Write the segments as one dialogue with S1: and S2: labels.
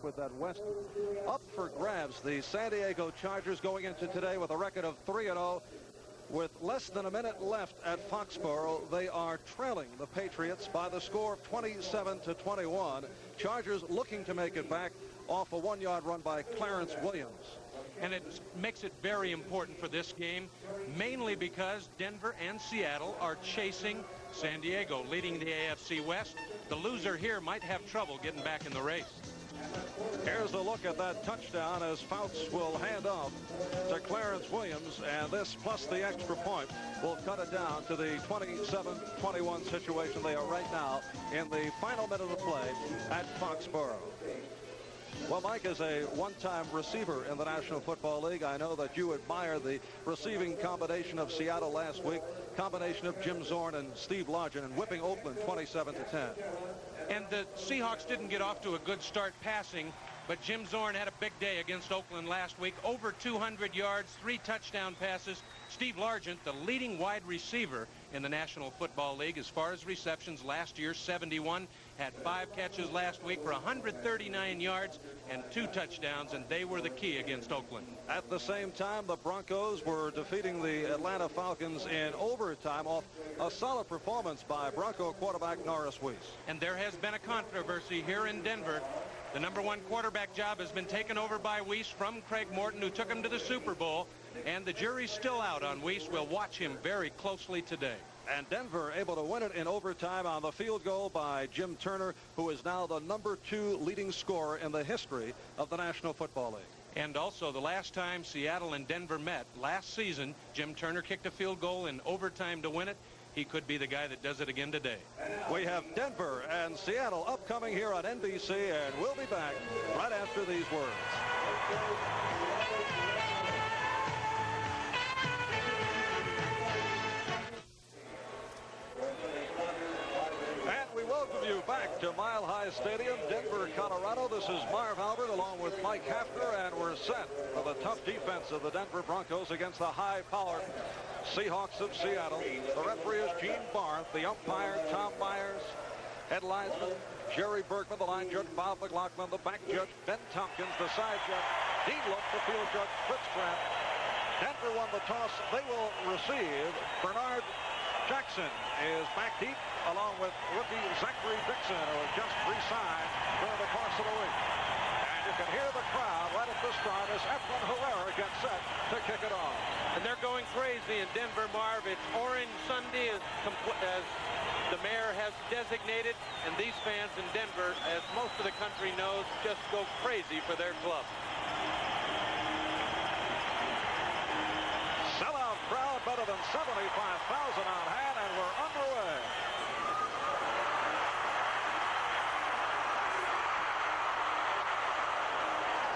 S1: with that West up for grabs. The San Diego Chargers going into today with a record of 3-0. With less than a minute left at Foxborough, they are trailing the Patriots by the score of 27-21. Chargers looking to make it back off a 1-yard run by Clarence Williams.
S2: And it makes it very important for this game, mainly because Denver and Seattle are chasing San Diego, leading the AFC West. The loser here might have trouble getting back in the race.
S1: Here's a look at that touchdown as Fouts will hand off to Clarence Williams, and this plus the extra point will cut it down to the 27-21 situation they are right now in the final minute of play at Foxborough. Well, Mike, is a one-time receiver in the National Football League. I know that you admire the receiving combination of Seattle last week, combination of Jim Zorn and Steve Largent, and whipping Oakland 27-10.
S2: And the Seahawks didn't get off to a good start passing, but Jim Zorn had a big day against Oakland last week. Over 200 yards, 3 touchdown passes. Steve Largent, the leading wide receiver in the National Football League as far as receptions, last year 71, had 5 catches last week for 139 yards and 2 touchdowns, and they were the key against Oakland.
S1: At the same time, the Broncos were defeating the Atlanta Falcons in overtime off a solid performance by Bronco quarterback Norris Weiss.
S2: And there has been a controversy here in Denver. The #1 quarterback job has been taken over by Weiss from Craig Morton, who took him to the Super Bowl, and the jury's still out on Weiss. We'll watch him very closely today.
S1: And Denver able to win it in overtime on the field goal by Jim Turner, who is now the #2 leading scorer in the history of the National Football League.
S2: And also, the last time Seattle and Denver met last season, Jim Turner kicked a field goal in overtime to win it. He could be the guy that does it again today.
S1: We have Denver and Seattle upcoming here on NBC, and we'll be back right after these words. And we welcome you back to Mile High Stadium, Denver, Colorado. This is Marv Albert along with Mike Hafner, and we're set for the tough defense of the Denver Broncos against the high-powered Seahawks of Seattle. The referee is Gene Barth, the umpire Tom Myers, head linesman Jerry Bergman, the line judge Bob McLaughlin, the back judge Ben Tompkins, the side judge Dean Look, the field judge Fritz Grant. Denver won the toss. They will receive. Bernard Jackson is back deep along with rookie Zachary Dixon, who has just re-signed during the course of the week. And you can hear the crowd right at the start as Efren Herrera gets set to kick it off.
S3: And they're going crazy in Denver, Marv. It's Orange Sunday as the mayor has designated, and these fans in Denver, as most of the country knows, just go crazy for their club.
S1: Sellout crowd, better than 75,000 on hand, and we're underway.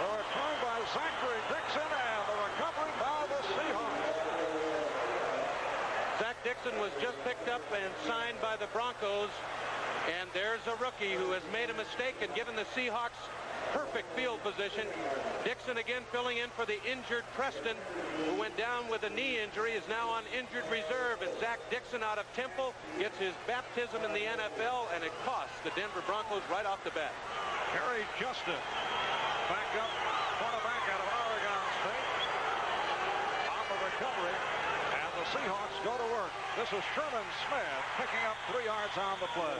S1: The return by Zachary Dixon and the recovery by the Seahawks.
S3: Zach Dixon was just picked up and signed by the Broncos, and there's a rookie who has made a mistake and given the Seahawks perfect field position. Dixon again filling in for the injured Preston, who went down with a knee injury, is now on injured reserve, and Zach Dixon out of Temple gets his baptism in the NFL, and it costs the Denver Broncos right off the bat.
S1: Harry Justin, backup quarterback out of Oregon State, on the recovery, and the Seahawks go to work. This is Sherman Smith picking up 3 yards on the play.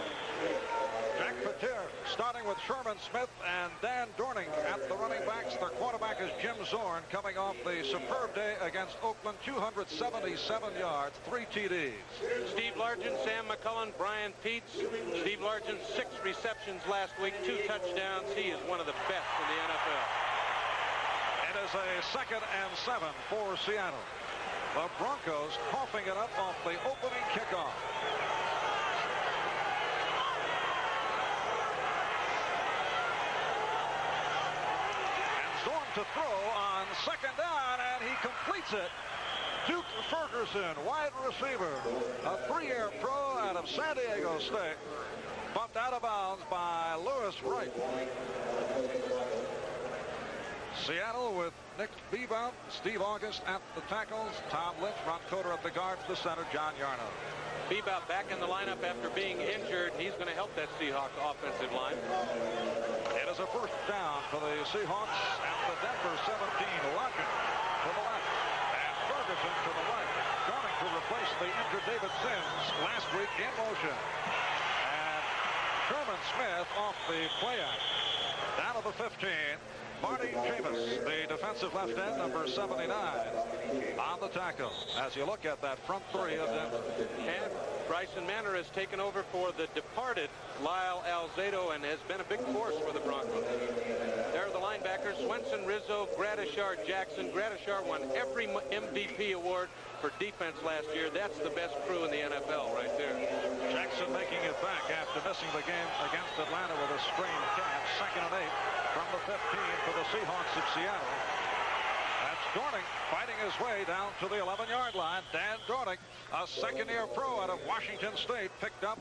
S1: Jack Petir starting with Sherman Smith and Dan Dorning at the running backs. Their quarterback is Jim Zorn, coming off the superb day against Oakland, 277 yards, 3 TDs.
S3: Steve Largent, Sam McCullen, Brian Peets. Steve Largent, 6 receptions last week, 2 touchdowns. He is one of the best in the NFL.
S1: It is a 2nd and 7 for Seattle. The Broncos coughing it up off the opening kickoff. To throw on 2nd down, and he completes it. Duke Ferguson, wide receiver, a 3-year pro out of San Diego State, bumped out of bounds by Lewis Wright. Seattle with Nick Bebout, Steve August at the tackles, Tom Lynch, Ron Coder at the guards, the center, John Yarno.
S3: Bebout back in the lineup after being injured. He's going to help that Seahawks offensive line.
S1: It is a first down for the Seahawks at the Denver 17. Larkin to the left and Ferguson to the right. Going to replace the injured David Sims last week in motion. And Sherman Smith off the play act. Down to the 15. Marty Chavis, the defensive left end, number 79, on the tackle. As you look at that front three of Denver.
S3: And Bryson Manor has taken over for the departed Lyle Alzado and has been a big force for the Broncos. There are the linebackers, Swenson, Rizzo, Gradishar, Jackson. Gradishar won every MVP award for defense last year. That's the best crew in the NFL right there.
S1: Jackson making it back after missing the game against Atlanta with a sprained calf. 2nd and 8 from the 15 for the Seahawks of Seattle. That's Dornick fighting his way down to the 11-yard line. Dan Dornick, a second-year pro out of Washington State, picked up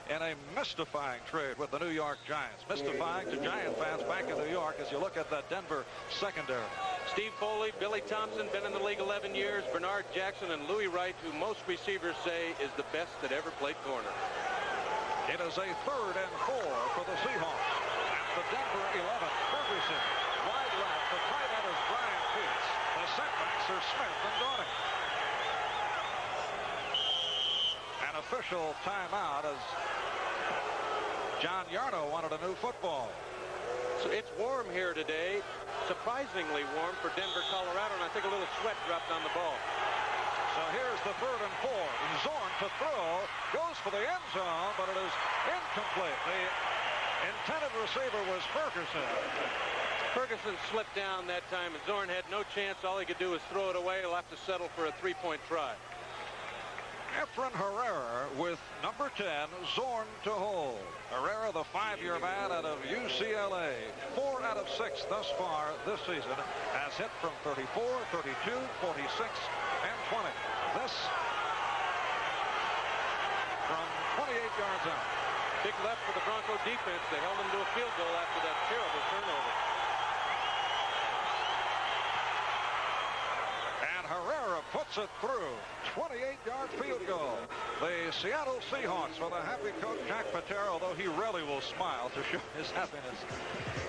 S1: in a mystifying trade with the New York Giants. Mystifying to Giant fans back in New York as you look at that Denver secondary.
S3: Steve Foley, Billy Thompson, been in the league 11 years. Bernard Jackson and Louis Wright, who most receivers say is the best that ever played corner.
S1: It is a 3rd and 4 for the Seahawks. At the Denver 11, Ferguson, wide left. The tight end is Brian Peets. The setbacks are Smith and Dornick. An official timeout as John Yarno wanted a new football.
S3: So it's warm here today. Surprisingly warm for Denver, Colorado, and I think a little sweat dropped on the ball.
S1: So here's the 3rd and 4. Zorn to throw, goes for the end zone, but it is incomplete. The intended receiver was Ferguson.
S3: Ferguson slipped down that time, and Zorn had no chance. All he could do was throw it away. He'll have to settle for a 3-point try.
S1: Efren Herrera with number 10, Zorn to hold. Herrera, the 5-year man out of UCLA. 4 out of 6 thus far this season. Has hit from 34, 32, 46, and 20. This from 28 yards out.
S3: Big left for the Bronco defense. They held him to a field goal after that terrible turnover.
S1: And Herrera puts it through. 28-yard field goal. The Seattle Seahawks with a happy coach, Jack Patera, although he rarely will smile to show his happiness.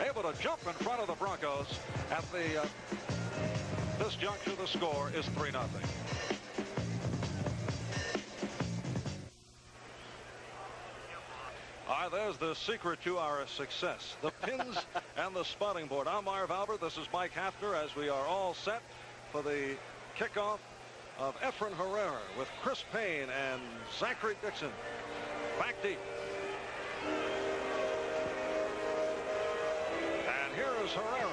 S1: Able to jump in front of the Broncos at the this juncture. The score is 3-0. There's the secret to our success. The pins and the spotting board. I'm Marv Albert. This is Mike Hafner as we are all set for the kickoff of Efren Herrera with Chris Payne and Zachary Dixon back deep. And here is Herrera.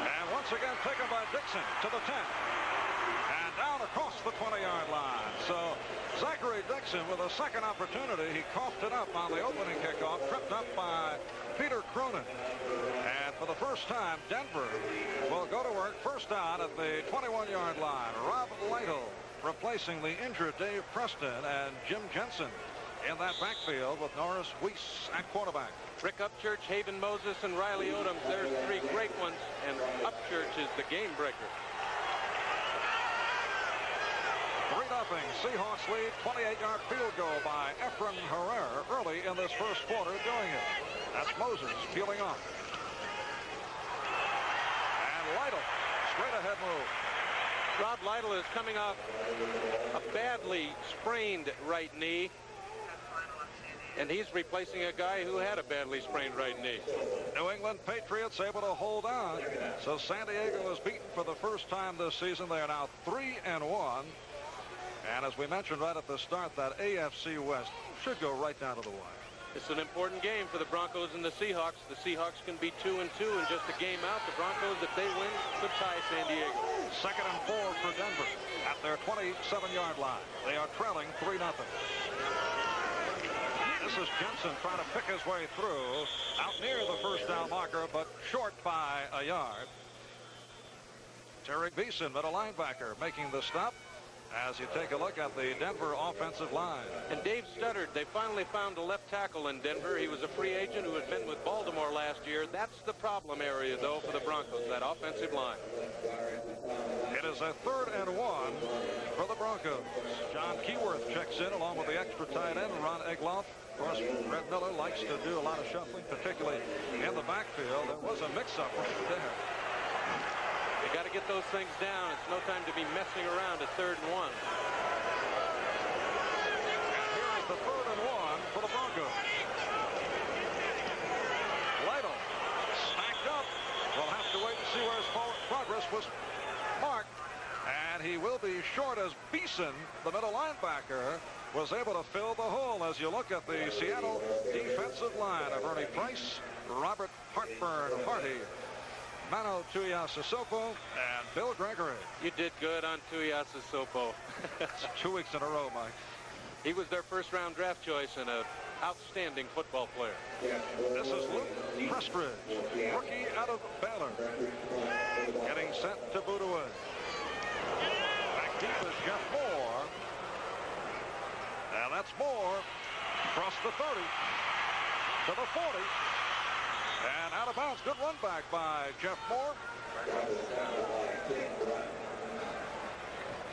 S1: And once again taken by Dixon to the 10. And down across the 20-yard line. So Zachary Dixon with a second opportunity. He coughed it up on the opening kickoff, tripped up by Peter Cronin. And for the first time, Denver will go to work first down at the 21-yard line. Rob Lytle replacing the injured Dave Preston and Jim Jensen in that backfield with Norris Weiss at quarterback.
S3: Rick Upchurch, Haven Moses, and Riley Odom. There's 3 great ones, and Upchurch is the game breaker.
S1: 3-0 Seahawks lead. 28-yard field goal by Efren Herrera early in this first quarter doing it. That's Moses peeling off. And Lytle, straight ahead move.
S3: Rob Lytle is coming off a badly sprained right knee. And he's replacing a guy who had a badly sprained right knee.
S1: New England Patriots able to hold on. So San Diego is beaten for the first time this season. They are now 3-1. And as we mentioned right at the start, that AFC West should go right down to the wire.
S3: It's an important game for the Broncos and the Seahawks. The Seahawks can be 2-2 and just a game out. The Broncos, if they win, could tie San Diego.
S1: 2nd and 4 for Denver at their 27-yard line. They are trailing 3-0. This is Jensen trying to pick his way through out near the first down marker, but short by a yard. Terry Beeson, middle linebacker, making the stop as you take a look at the Denver offensive line.
S3: And Dave Studdard, they finally found a left tackle in Denver. He was a free agent who had been with Baltimore last year. That's the problem area, though, for the Broncos, that offensive line.
S1: It is a 3rd and 1 for the Broncos. John Keyworth checks in along with the extra tight end, Ron Egloff. Of course, Red Miller likes to do a lot of shuffling, particularly in the backfield. There was a mix-up right there.
S3: You got to get those things down. It's no time to be messing around at 3rd and 1.
S1: And here is the 3rd and 1 for the Broncos. Lytle stacked up. We'll have to wait and see where his forward progress was marked. And he will be short as Beeson, the middle linebacker, was able to fill the hole as you look at the Seattle defensive line of Ernie Price, Robert Harty, Mano Tuiasosopo, and Bill Gregory.
S3: You did good on Tuiasosopo.
S1: It's 2 weeks in a row, Mike.
S3: He was their first-round draft choice and an outstanding football player.
S1: This is Luke Prestridge, rookie out of Baylor, getting sent to Budawood. Back deep is Jeff Moore. And that's Moore across the 30 to the 40. And out of bounds. Good run back by Jeff Moore.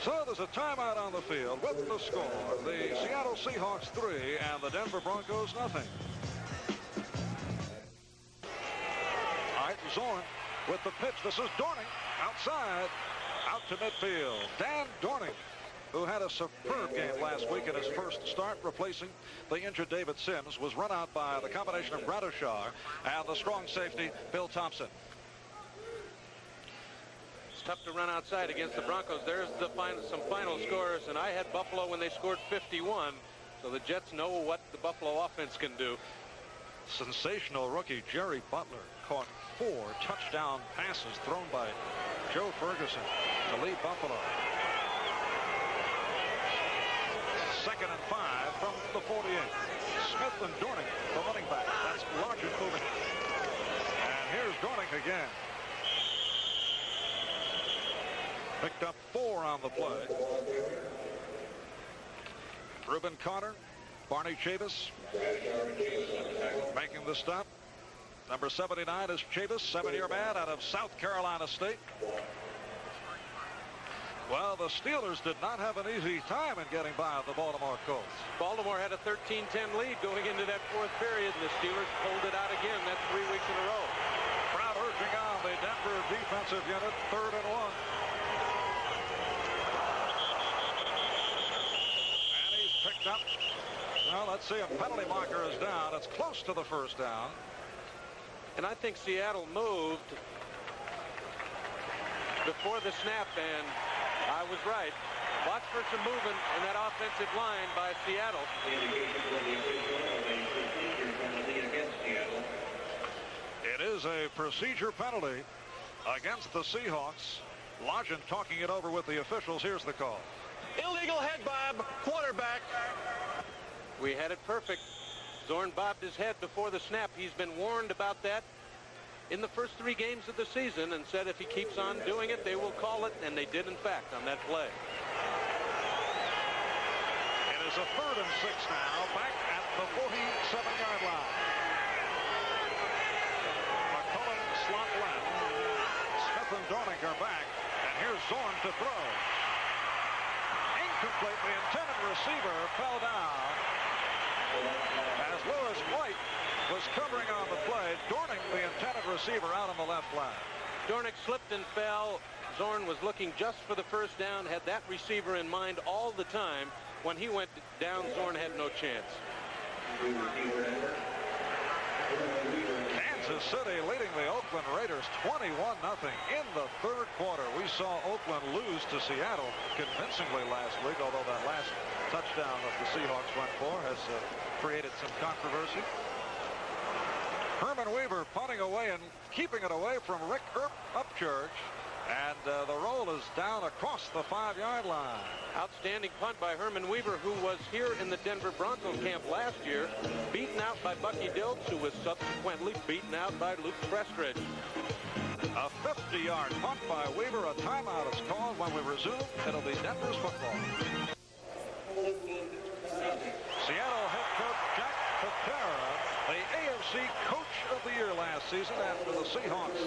S1: So there's a timeout on the field with the score. The Seattle Seahawks 3 and the Denver Broncos nothing. All right, Zorn with the pitch. This is Dorning outside, out to midfield. Dan Dorning, who had a superb game last week in his first start, replacing the injured David Sims, was run out by the combination of Gradishar and the strong safety, Bill Thompson.
S3: It's tough to run outside against the Broncos. There's the some final scores, and I had Buffalo when they scored 51, so the Jets know what the Buffalo offense can do.
S1: Sensational rookie Jerry Butler caught 4 touchdown passes thrown by Joe Ferguson to lead Buffalo. 2nd and 5 from the 48. Smith and Dorning, the running back. That's Largent moving. And here's Dorning again. Picked up 4 on the play. Reuben Carter, Barney Chavis making the stop. Number 79 is Chavis, 7-year man out of South Carolina State. Well, the Steelers did not have an easy time in getting by the Baltimore Colts.
S3: Baltimore had a 13-10 lead going into that 4th period, and the Steelers pulled it out again. That's 3 weeks in a row.
S1: Crowd urging on the Denver defensive unit, 3rd and 1. And he's picked up. Well, let's see, a penalty marker is down. It's close to the first down.
S3: And I think Seattle moved before the snap, and I was right. Watch for some movement in that offensive line by Seattle.
S1: It is a procedure penalty against the Seahawks. Largent talking it over with the officials. Here's the call.
S4: Illegal head bob, quarterback.
S3: We had it perfect. Zorn bobbed his head before the snap. He's been warned about that in the first 3 games of the season and said if he keeps on doing it, they will call it, and they did, in fact, on that play.
S1: It is a 3rd and 6 now, back at the 47-yard line. McCullough slot left. Smith and Dorning are back, and here's Zorn to throw. Incomplete. The intended receiver fell down as Lewis White was covering on the play. Dorning, the intended receiver, out on the left line.
S3: Dornick slipped and fell. Zorn was looking just for the first down, had that receiver in mind all the time. When he went down, Zorn had no chance.
S1: Kansas City leading the Oakland Raiders 21-0 in the 3rd quarter. We saw Oakland lose to Seattle convincingly last week, although that last touchdown that the Seahawks went for has created some controversy. Herman Weaver punting away and keeping it away from Rick Upchurch. And the roll is down across the 5-yard line.
S3: Outstanding punt by Herman Weaver, who was here in the Denver Broncos camp last year, beaten out by Bucky Dilts, who was subsequently beaten out by Luke Prestridge.
S1: A 50-yard punt by Weaver. A timeout is called. When we resume, it'll be Denver's football. Seattle head coach Jack Patera, the AFC Coach of the Year last season after the Seahawks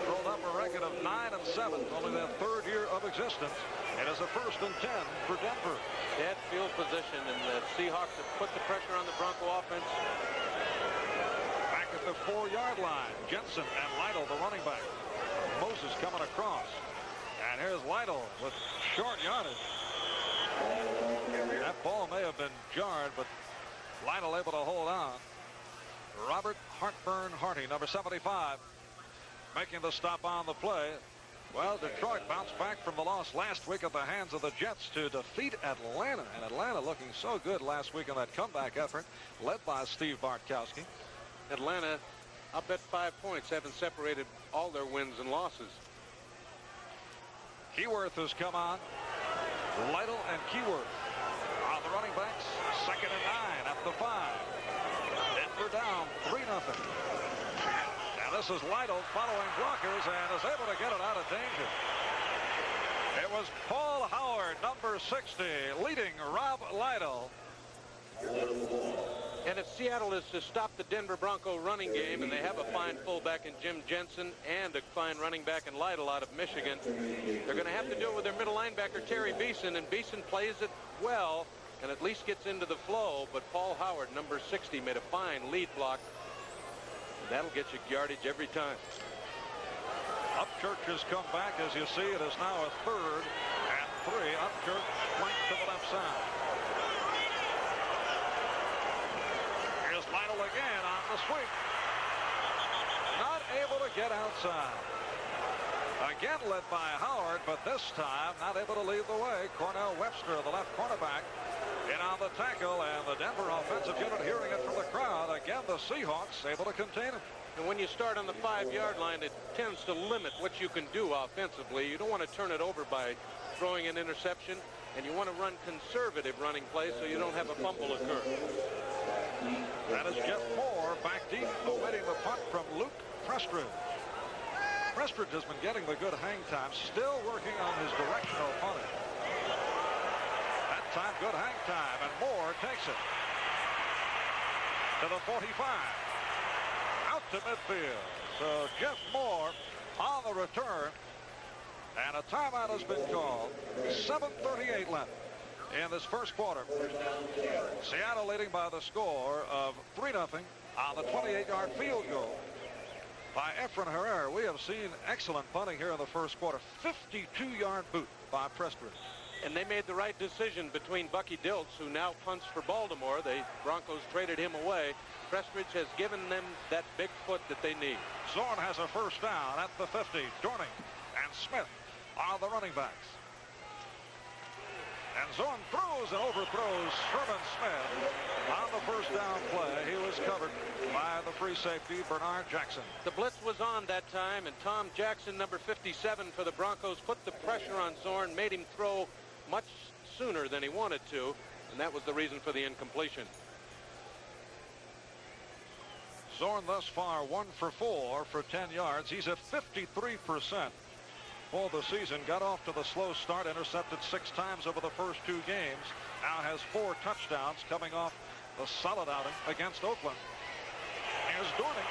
S1: rolled up a record of 9-7, only their 3rd year of existence. It is a 1st and 10 for Denver.
S3: Dead field position, and the Seahawks have put the pressure on the Bronco offense.
S1: Back at the 4-yard line, Jensen and Lytle, the running back. Moses coming across. And here's Lytle with short yardage. That ball may have been jarred, but Lytle able to hold on. Robert Hartburn Harty, number 75, making the stop on the play. Well, Detroit bounced back from the loss last week at the hands of the Jets to defeat Atlanta. And Atlanta looking so good last week in that comeback effort, led by Steve Bartkowski.
S3: Atlanta up at 5 points, having separated all their wins and losses.
S1: Keyworth has come on. Lytle and Keyworth on the running backs. 2nd and 9 at the 5. Denver down 3-0. And this is Lytle following blockers and is able to get it out of danger. It was Paul Howard, number 60, leading Rob Lytle.
S3: And if Seattle is to stop the Denver Bronco running game, and they have a fine fullback in Jim Jensen and a fine running back in Lytle out of Michigan, they're going to have to do it with their middle linebacker, Terry Beeson, and Beeson plays it well and at least gets into the flow. But Paul Howard, number 60, made a fine lead block. That'll get you yardage every time.
S1: Upchurch has come back. As you see, it is now a 3rd and 3. Upchurch flanked to the left side. Here's Lytle again on the sweep. Not able to get outside. Again led by Howard, but this time not able to lead the way. Cornell Webster, the left cornerback, in on the tackle, and the Denver offensive unit hearing it from the crowd. Again, the Seahawks able to contain him.
S3: And when you start on the 5-yard line, it tends to limit what you can do offensively. You don't want to turn it over by throwing an interception, and you want to run conservative running plays so you don't have a fumble occur.
S1: That is Jeff Moore back deep, awaiting the punt from Luke Prestridge. Prestridge has been getting the good hang time, still working on his directional punting. That time, good hang time, and Moore takes it to the 45. Out to midfield. So Jeff Moore on the return, and a timeout has been called. 7:38 left in this first quarter. Seattle leading by the score of 3-0 on the 28-yard field goal by Efren Herrera. We have seen excellent punting here in the first quarter. 52-yard boot by Prestridge.
S3: And they made the right decision between Bucky Dilts, who now punts for Baltimore. The Broncos traded him away. Prestridge has given them that big foot that they need.
S1: Zorn has a first down at the 50. Dorning and Smith are the running backs. And Zorn throws and overthrows Sherman Smith on the first down play. He was covered by the free safety, Bernard Jackson.
S3: The blitz was on that time, and Tom Jackson, number 57 for the Broncos, put the pressure on Zorn, made him throw much sooner than he wanted to, and that was the reason for the incompletion.
S1: Zorn thus far 1 for 4 for 10 yards. He's at 53% for the season. Got off to the slow start, intercepted 6 times over the first 2 games. Now has 4 touchdowns coming off the solid outing against Oakland. Here's Dorning.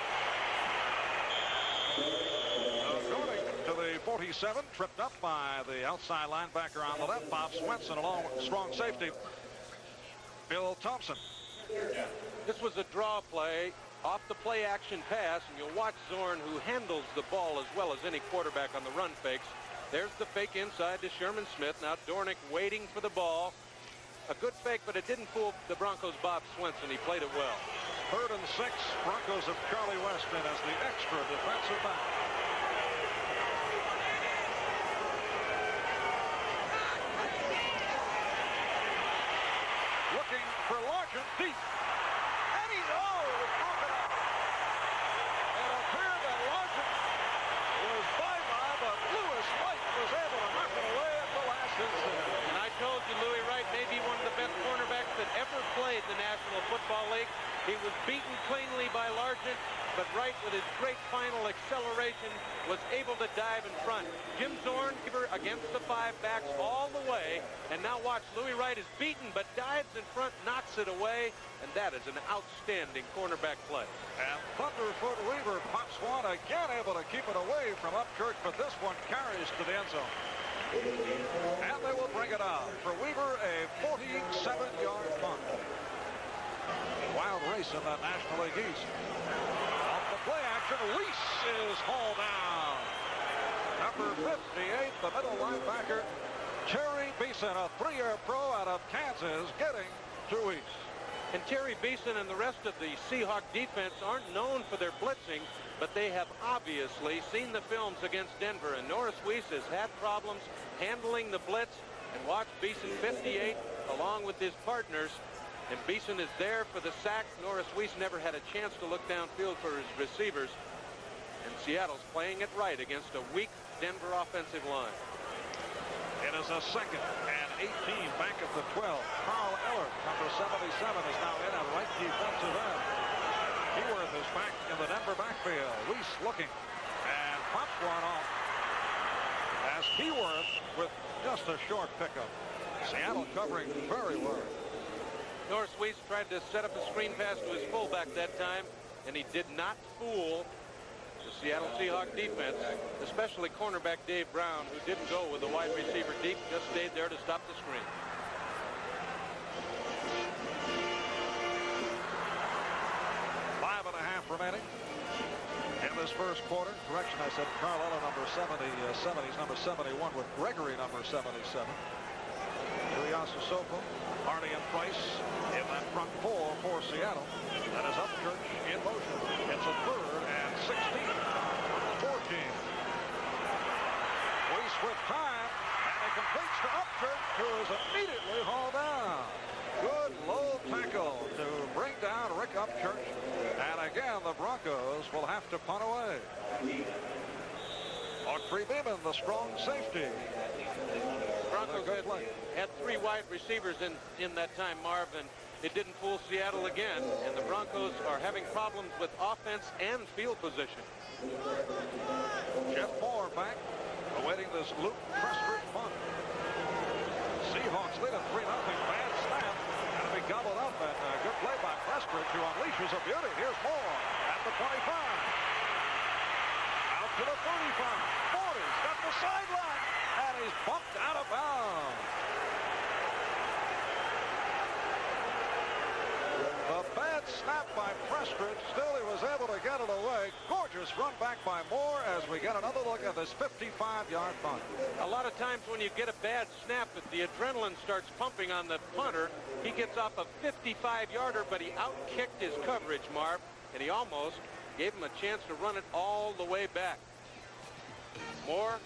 S1: Dorning to the 47, tripped up by the outside linebacker on the left. Bob Swenson along with strong safety, Bill Thompson.
S3: This was a draw play off the play action pass, and you'll watch Zorn, who handles the ball as well as any quarterback on the run fakes. There's the fake inside to Sherman Smith. Now Dornick waiting for the ball. A good fake, but it didn't fool the Broncos' Bob Swenson. He played it well.
S1: 3rd and 6. Broncos of Charlie Weston as the extra defensive back. Looking for Largent deep. And he's broken up. It appeared that Largent was bye-bye, but Lewis White was able to knock it away at the last instant.
S3: And I told you, Louis Wright may be one of the best cornerbacks that ever played the National Football League. He was beaten cleanly by Largent, but Wright, with his great final acceleration, was able to dive in front. Jim Zorn against the 5 backs all the way, and now watch, Louis Wright is beaten, but dives in front, knocks it away, and that is an outstanding cornerback play.
S1: And Thunderfoot Weaver pops one again, able to keep it away from Upchurch, but this one carries to the end zone. And they will bring it out. For Weaver, a 47-yard punt. Wild race in that National League East. Off the play action, Reese is hauled down. Number 58, the middle linebacker, Terry Beeson, a 3-year pro out of Kansas, getting to Reese.
S3: And Terry Beeson and the rest of the Seahawk defense aren't known for their blitzing, but they have obviously seen the films against Denver. And Norris Weiss has had problems handling the blitz. And watch Beeson, 58, along with his partners. And Beeson is there for the sack. Norris Weiss never had a chance to look downfield for his receivers. And Seattle's playing it right against a weak Denver offensive line.
S1: It is a 2nd and 18 back at the 12. Carl Eller, number 77, is now in at right defensive end. Keyworth is back in the Denver backfield. Weiss looking and pops one off. As Keyworth with just a short pickup. Seattle covering very well.
S3: Norris Weiss tried to set up a screen pass to his fullback that time, and he did not fool the Seattle Seahawks defense, especially cornerback Dave Brown, who didn't go with the wide receiver deep, just stayed there to stop the screen.
S1: Five and a half remaining in this first quarter. Correction, I said Carl Eller, number 77. He's number 71 with Gregory, number 77. Ilyasa Soko, Hardy and Price in that front four for Seattle. That is Upchurch in motion. It's a 3rd and 16. 14. Weiss with time, and it completes to Upchurch, who is immediately hauled down. Good low tackle to bring down Rick Upchurch. And again, the Broncos will have to punt away. Autry Beeman, the strong safety.
S3: Broncos had 3 wide receivers in that time, Marv, and it didn't fool Seattle again. And the Broncos are having problems with offense and field position.
S1: Jeff Moore back, awaiting this Luke Prestridge punt. Seahawks lead at 3-0. Bad snap. Got to be gobbled up, and a good play by Prestridge, who unleashes a beauty. Here's Moore at the 25. Out to the 35. 40's got the sideline, and he's bumped out of bounds. A bad snap by Prestridge. Still, he was able to get it away. Gorgeous run back by Moore as we get another look at this 55-yard punt.
S3: A lot of times when you get a bad snap, the adrenaline starts pumping on the punter. He gets off a 55-yarder, but he out-kicked his coverage, Marv, and he almost gave him a chance to run it all the way back. Moore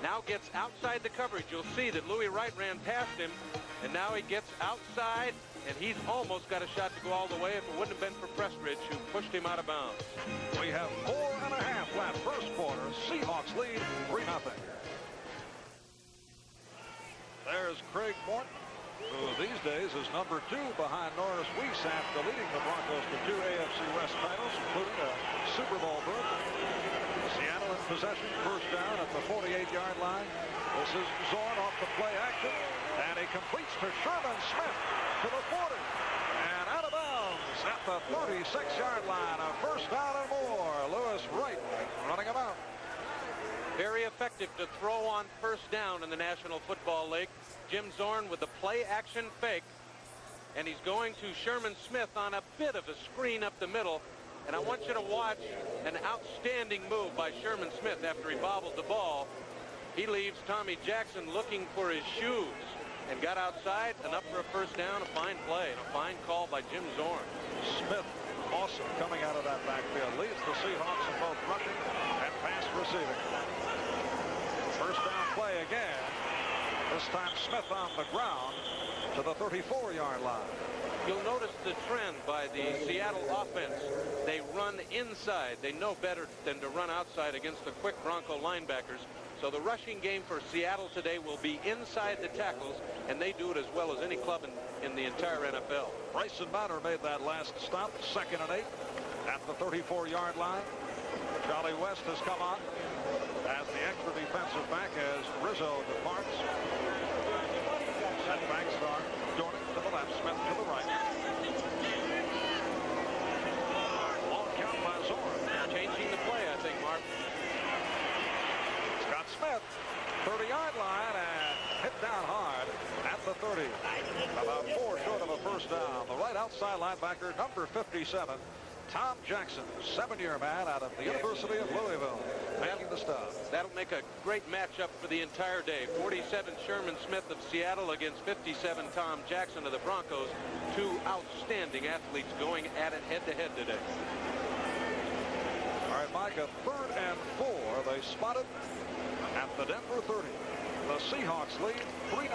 S3: now gets outside the coverage. You'll see that Louis Wright ran past him, and now he gets outside, and he's almost got a shot to go all the way if it wouldn't have been for Prestridge, who pushed him out of bounds.
S1: We have 4.5 left. First quarter. Seahawks lead 3-0. There's Craig Morton, who these days is number 2 behind Norris Weiss after leading the Broncos to 2 AFC West titles, including a Super Bowl berth. Seattle in possession, first down at the 48-yard line. This is Zorn off the play action, and he completes to Sherman Smith to the 40, and out of bounds at the 36-yard line. A first down and more. Lewis Wright running him out.
S3: Very effective to throw on first down in the National Football League. Jim Zorn with the play action fake, and he's going to Sherman Smith on a bit of a screen up the middle. And I want you to watch an outstanding move by Sherman Smith after he bobbled the ball. He leaves Tommy Jackson looking for his shoes and got outside and up for a first down. A fine play and a fine call by Jim Zorn.
S1: Smith, awesome coming out of that backfield. Leads the Seahawks in both rushing and pass receiving. First down play again. This time Smith on the ground to the 34-yard line.
S3: You'll notice the trend by the Seattle offense. They run inside. They know better than to run outside against the quick Bronco linebackers. So the rushing game for Seattle today will be inside the tackles, and they do it as well as any club in the entire NFL.
S1: Bryson Banner made that last stop, 2nd and 8 at the 34-yard line. Charlie West has come on as the extra defensive back as Rizzo departs. Setbacks are Jordan to the left, Smith to the right. Long count by Zorn.
S3: Changing the play, I think, Mark.
S1: Scott Smith, 30-yard line. 30. About 4 short of a first down. The right outside linebacker, number 57, Tom Jackson, 7-year man out of the University of Louisville, making the stop.
S3: That'll make a great matchup for the entire day. 47 Sherman Smith of Seattle against 57 Tom Jackson of the Broncos. Two outstanding athletes going at it head-to-head today.
S1: All right, Mike, a 3rd and 4. They spotted at the Denver 30. The Seahawks lead 3-0.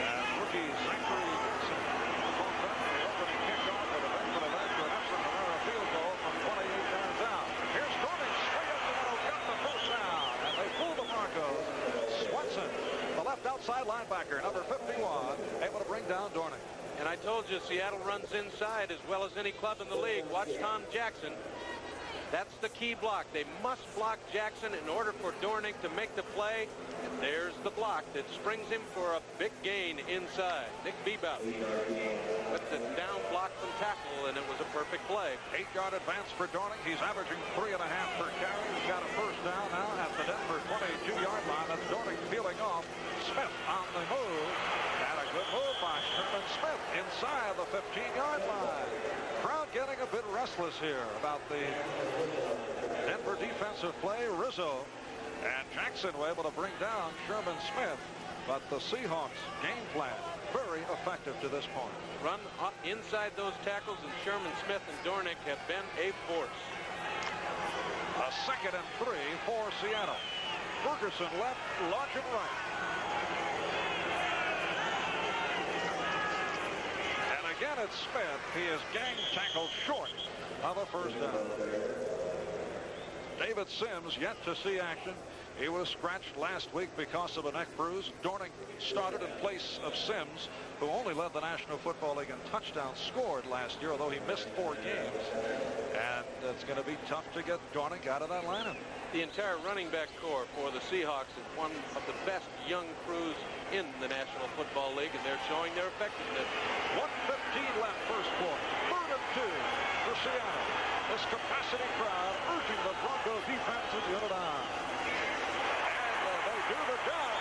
S1: And rookie Zachary Dixon caught that the opening kickoff with a benefit of after an Efren Herrera field goal from 28 yards out. Here's Dornick straight up the middle, got the first down, and they fool the Broncos. Swenson, the left outside linebacker, number 51, able to bring down Dornick.
S3: And I told you, Seattle runs inside as well as any club in the league. Watch Tom Jackson. That's the key block. They must block Jackson in order for Dornick to make the play. And there's the block that springs him for a big gain inside. Nick Bebout with the down block from tackle, and it was a perfect play.
S1: 8-yard advance for Dornick. He's averaging 3.5 per carry. He's got a first down now at the Denver 22-yard line. That's Dornick peeling off. Smith on the move. And a good move by Sherman Smith inside the 15-yard line. Crowd getting a bit restless here about the Denver defensive play. Rizzo and Jackson were able to bring down Sherman Smith, but the Seahawks game plan very effective to this point.
S3: Run up inside those tackles, and Sherman Smith and Dornick have been a force.
S1: A 2nd and 3 for Seattle. Ferguson left, Largent right. And again it's Smith. He is gang tackled short of a first down. David Sims yet to see action. He was scratched last week because of a neck bruise. Dornick started in place of Sims, who only led the National Football League in touchdowns scored last year, although he missed 4 games. And it's going to be tough to get Dornick out of that lineup.
S3: The entire running back corps for the Seahawks is one of the best young crews in the National Football League, and they're showing their effectiveness.
S1: 1:15 left first quarter. 3rd and 2 for Seattle. This capacity crowd urging the Broncos defense to the other line. And they do the job.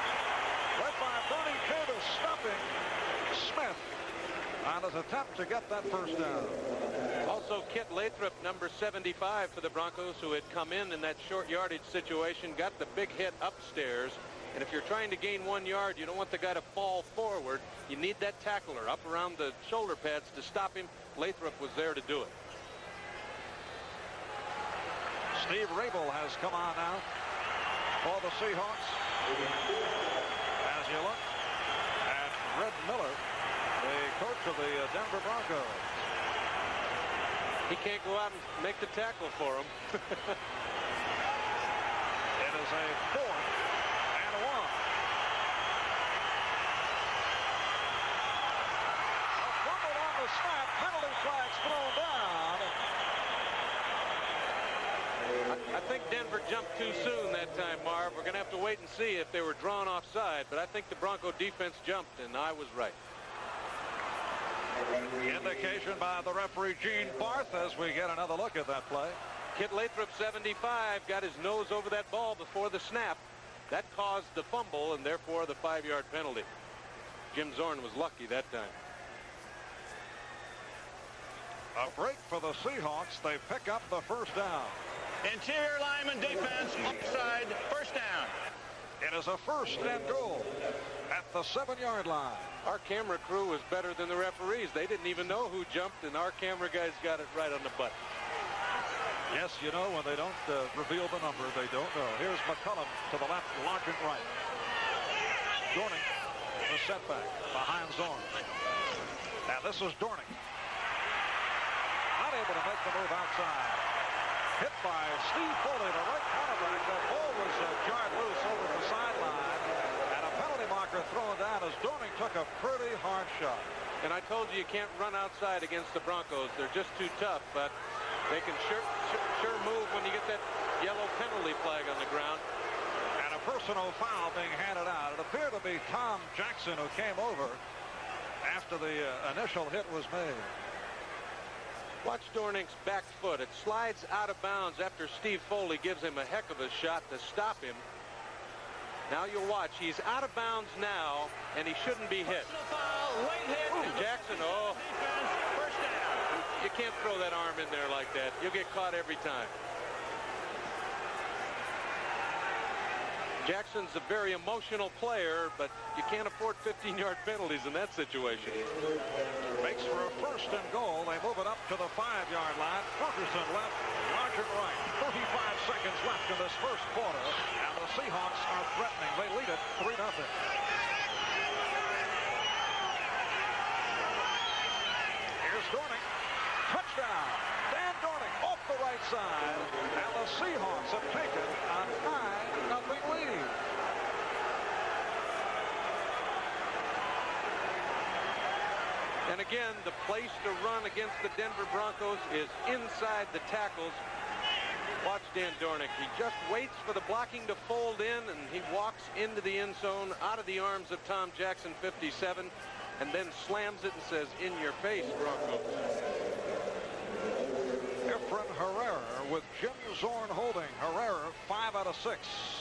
S1: Led by Bernie Davis, stopping Smith on his attempt to get that first down.
S3: Also, Kit Lathrop, number 75 for the Broncos, who had come in that short yardage situation, got the big hit upstairs. And if you're trying to gain 1 yard, you don't want the guy to fall forward. You need that tackler up around the shoulder pads to stop him. Lathrop was there to do it.
S1: Steve Rabel has come on now for the Seahawks. As you look at Red Miller, the coach of the Denver Broncos.
S3: He can't go out and make the tackle for him.
S1: It is a 4th and 1. A fumble on the snap. Penalty flags thrown down.
S3: I think Denver jumped too soon that time, Marv. We're going to have to wait and see if they were drawn offside, but I think the Bronco defense jumped, and I was right.
S1: Indication by the referee, Gene Barth, as we get another look at that play.
S3: Kit Lathrop, 75, got his nose over that ball before the snap. That caused the fumble, and therefore the 5-yard penalty. Jim Zorn was lucky that time.
S1: A break for the Seahawks. They pick up the first down.
S4: Interior lineman defense, offside, first down.
S1: It is a 1st and goal at the 7-yard line.
S3: Our camera crew was better than the referees. They didn't even know who jumped, and our camera guys got it right on the button.
S1: Yes, you know, when they don't reveal the number, they don't know. Here's McCullum to the left, Largent right. Dornick, the setback behind Zorn. Now this is Dornick. Not able to make the move outside. Hit by Steve Foley, the right cornerback. That ball was jarred loose over the sideline. And a penalty marker thrown down as Dornick took a pretty hard shot.
S3: And I told you can't run outside against the Broncos. They're just too tough, but they can sure move when you get that yellow penalty flag on the ground.
S1: And a personal foul being handed out. It appeared to be Tom Jackson who came over after the initial hit was made.
S3: Watch Dornick's back foot. It slides out of bounds after Steve Foley gives him a heck of a shot to stop him. Now you'll watch. He's out of bounds now, and he shouldn't be hit. And Jackson, oh.
S4: First down.
S3: You can't throw that arm in there like that. You'll get caught every time. Jackson's a very emotional player, but you can't afford 15-yard penalties in that situation.
S1: Makes for a 1st and goal. They move it up to the 5-yard line. Ferguson left, Largent right. 35 seconds left in this first quarter, and the Seahawks are threatening. They lead it 3-0. Here's Dornick. Touchdown. Dan Dornick off the right side, and the Seahawks have taken a 9-0 lead.
S3: And again, the place to run against the Denver Broncos is inside the tackles. Watch Dan Dornick. He just waits for the blocking to fold in, and he walks into the end zone out of the arms of Tom Jackson, 57, and then slams it and says, "In your face, Broncos."
S1: Efren Herrera with Jim Zorn holding. Herrera 5 out of 6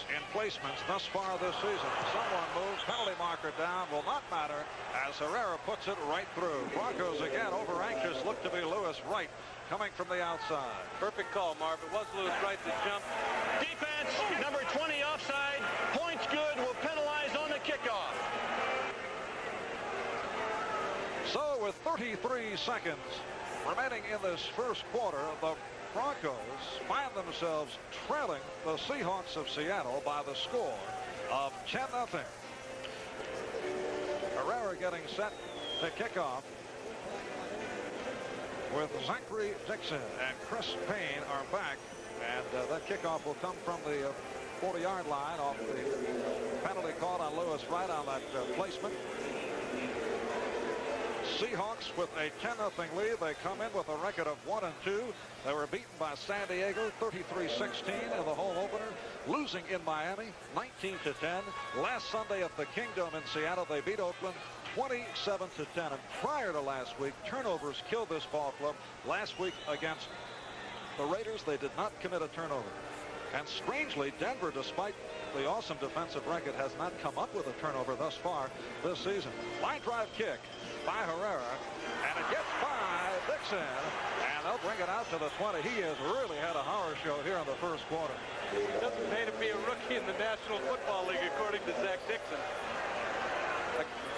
S1: in placements thus far this season. Someone moves, penalty marker down, will not matter as Herrera puts it right through. Broncos again over anxious, look to be Lewis Wright coming from the outside.
S3: Perfect call, Marv. It was Lewis Wright that jumped.
S4: Defense, number 20 offside. Points good, will penalize on the kickoff.
S1: So with 33 seconds remaining in this first quarter, the Broncos find themselves trailing the Seahawks of Seattle by the score of 10-0. Herrera getting set to kick off with Zachary Dixon and Chris Payne are back, and that kickoff will come from the 40-yard line off the penalty called on Lewis Wright on that placement. Seahawks with a 10-0 lead. They come in with a record of 1-2. They were beaten by San Diego 33-16 in the home opener, losing in Miami 19-10. Last Sunday at the Kingdome in Seattle, they beat Oakland 27-10. And prior to last week, turnovers killed this ball club. Last week against the Raiders, they did not commit a turnover. And strangely, Denver, despite the awesome defensive record, has not come up with a turnover thus far this season. Line drive kick by Herrera, and it gets by Dixon, and they'll bring it out to the 20. He has really had a horror show here in the first quarter.
S3: He doesn't pay to be a rookie in the National Football League, according to Zach Dixon.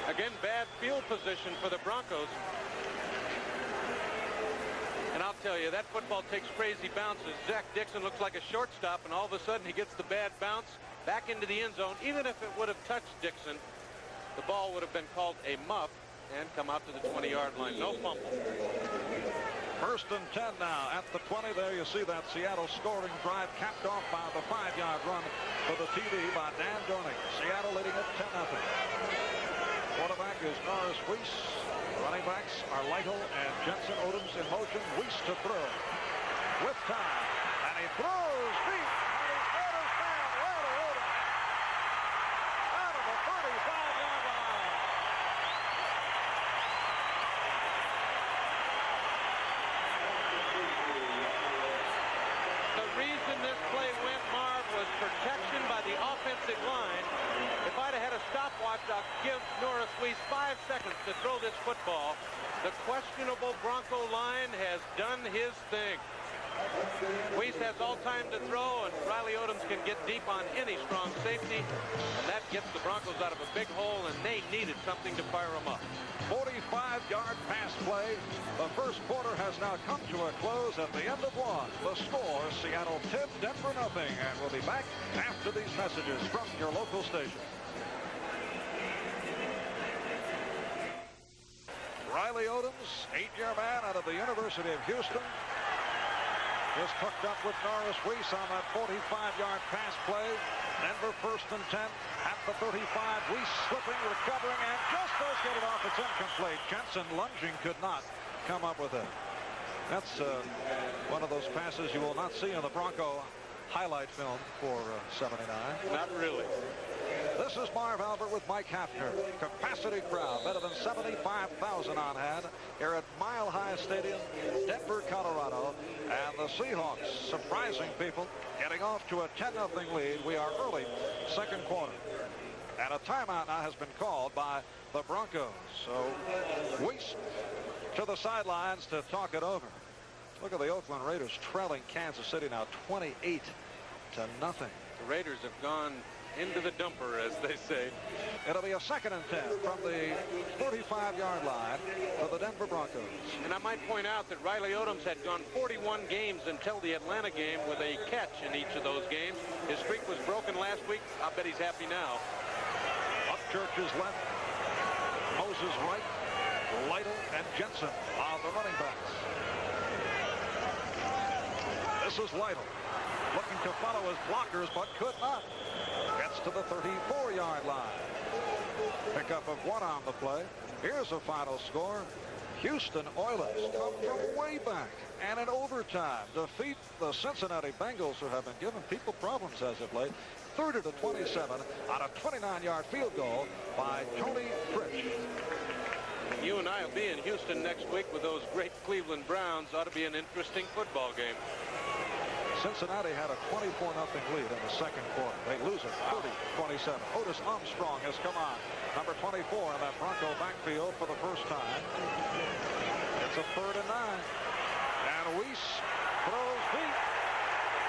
S3: Again, bad field position for the Broncos. And I'll tell you, that football takes crazy bounces. Zach Dixon looks like a shortstop, and all of a sudden he gets the bad bounce back into the end zone. Even if it would have touched Dixon, the ball would have been called a muff and come out to the 20-yard line. No fumble.
S1: 1st and 10 now at the 20. There you see that Seattle scoring drive capped off by the 5-yard run for the TD by Dan Dornick. Seattle leading it 10-0. Quarterback is Norris Weiss. Running backs are Lytle and Jensen. Odoms in motion. Weiss to throw. With time. And he throws deep. And he throws down Riley Odoms. Out of the 35-yard line.
S3: The reason this play went, Marv, was protection by the offensive line. If I'd have had a stopwatch, I'll give Norris Weiss 5 seconds to throw this football. The questionable Bronco line has done his thing. Weiss has all time to throw, and Riley Odoms can get deep on any strong safety, and that gets the Broncos out of a big hole, and they needed something to fire them up.
S1: 45-yard pass play. The first quarter has now come to a close at the end of one. The score, Seattle 10, Denver nothing. And we'll be back after these messages from your local station. Riley Odoms, 8-year man out of the University of Houston, just hooked up with Norris Weiss on that 45-yard pass play. Denver 1st and 10 at the 35. Weiss slipping, recovering, and just does get it off. It's incomplete. Jensen lunging, could not come up with it. That's one of those passes you will not see in the Bronco highlight film for 79.
S3: Not really.
S1: This is Marv Albert with Mike Hafner. Capacity crowd, better than 75,000 on hand here at Mile High Stadium, Denver, Colorado. And the Seahawks, surprising people, getting off to a 10-0 lead. We are early, second quarter. And a timeout now has been called by the Broncos. So Weiss to the sidelines to talk it over. Look at the Oakland Raiders trailing Kansas City now 28-0. The
S3: Raiders have gone into the dumper, as they say.
S1: It'll be a 2nd and 10 from the 35-yard line for the Denver Broncos.
S3: And I might point out that Riley Odoms had gone 41 games until the Atlanta game with a catch in each of those games. His streak was broken last week. I'll bet he's happy now.
S1: Upchurch is left. Moses right. Lytle and Jensen are the running backs. This is Lytle, looking to follow his blockers, but could not. Gets to the 34-yard line. Pickup of 1 on the play. Here's a final score. Houston Oilers come from way back and in overtime defeat the Cincinnati Bengals, who have been giving people problems as of late. 30-27 on a 29-yard field goal by Tony Fritsch.
S3: You and I will be in Houston next week with those great Cleveland Browns. Ought to be an interesting football game.
S1: Cincinnati had a 24-0 lead in the second quarter. They lose it 30-27. Otis Armstrong has come on. Number 24 in that Bronco backfield for the first time. It's a 3rd and 9. And Weiss throws deep.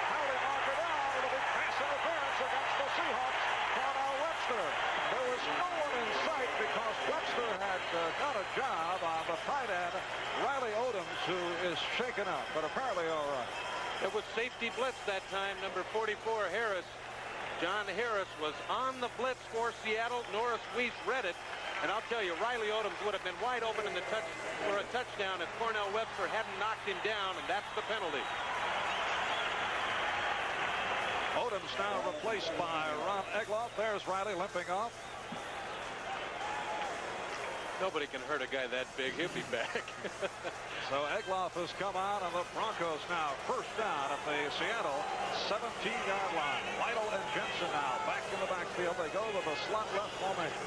S1: How they knock it down with a big pass interference against the Seahawks. Cornell Webster. There was no one in sight because Webster had done a job on the tight end, Riley Odoms, who is shaken up, but apparently all right.
S3: It was safety blitz that time. Number 44, Harris. John Harris was on the blitz for Seattle. Norris Weiss read it. And I'll tell you, Riley Odoms would have been wide open in the for a touchdown if Cornell Webster hadn't knocked him down, and that's the penalty.
S1: Odoms now replaced by Ron Egloff. There's Riley limping off.
S3: Nobody can hurt a guy that big. He'll be back.
S1: So Egloff has come out, and the Broncos now first down at the Seattle 17-yard line. Lytle and Jensen now back in the backfield. They go with a slot left formation.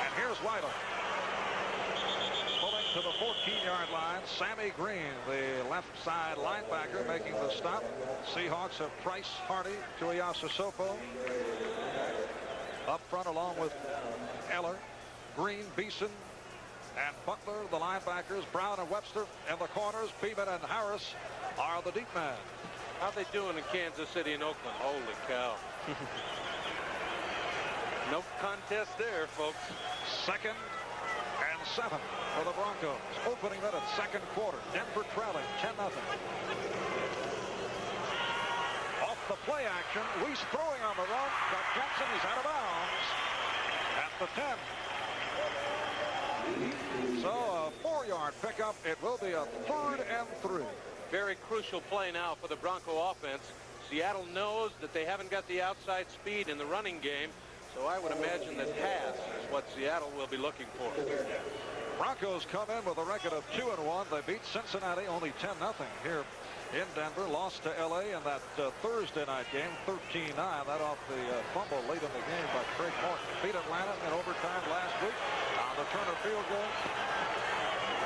S1: And here's Lytle. Pulling to the 14-yard line. Sammy Green, the left side linebacker, making the stop. Seahawks have Price, Hardy, Tuiasa Sopo. Up front along with Eller, Green, Beeson, and Butler, the linebackers. Brown and Webster in the corners. Beeman and Harris are the deep men.
S3: How they doing in Kansas City and Oakland? Holy cow. No contest there, folks.
S1: 2nd and 7 for the Broncos. Opening minute, second quarter. Denver trailing 10-0. Off the play action. Weiss throwing on the run. But Jensen is out of bounds at the 10. So a 4-yard pickup. It will be a 3rd and 3.
S3: Very crucial play now for the Bronco offense. Seattle knows that they haven't got the outside speed in the running game, so I would imagine that pass is what Seattle will be looking for.
S1: Broncos come in with a record of 2-1. They beat Cincinnati only 10-0 here in Denver. Lost to L.A. in that Thursday night game, 13-9. That off the fumble late in the game by Craig Morton. Beat Atlanta in overtime last week on the Turner field goal.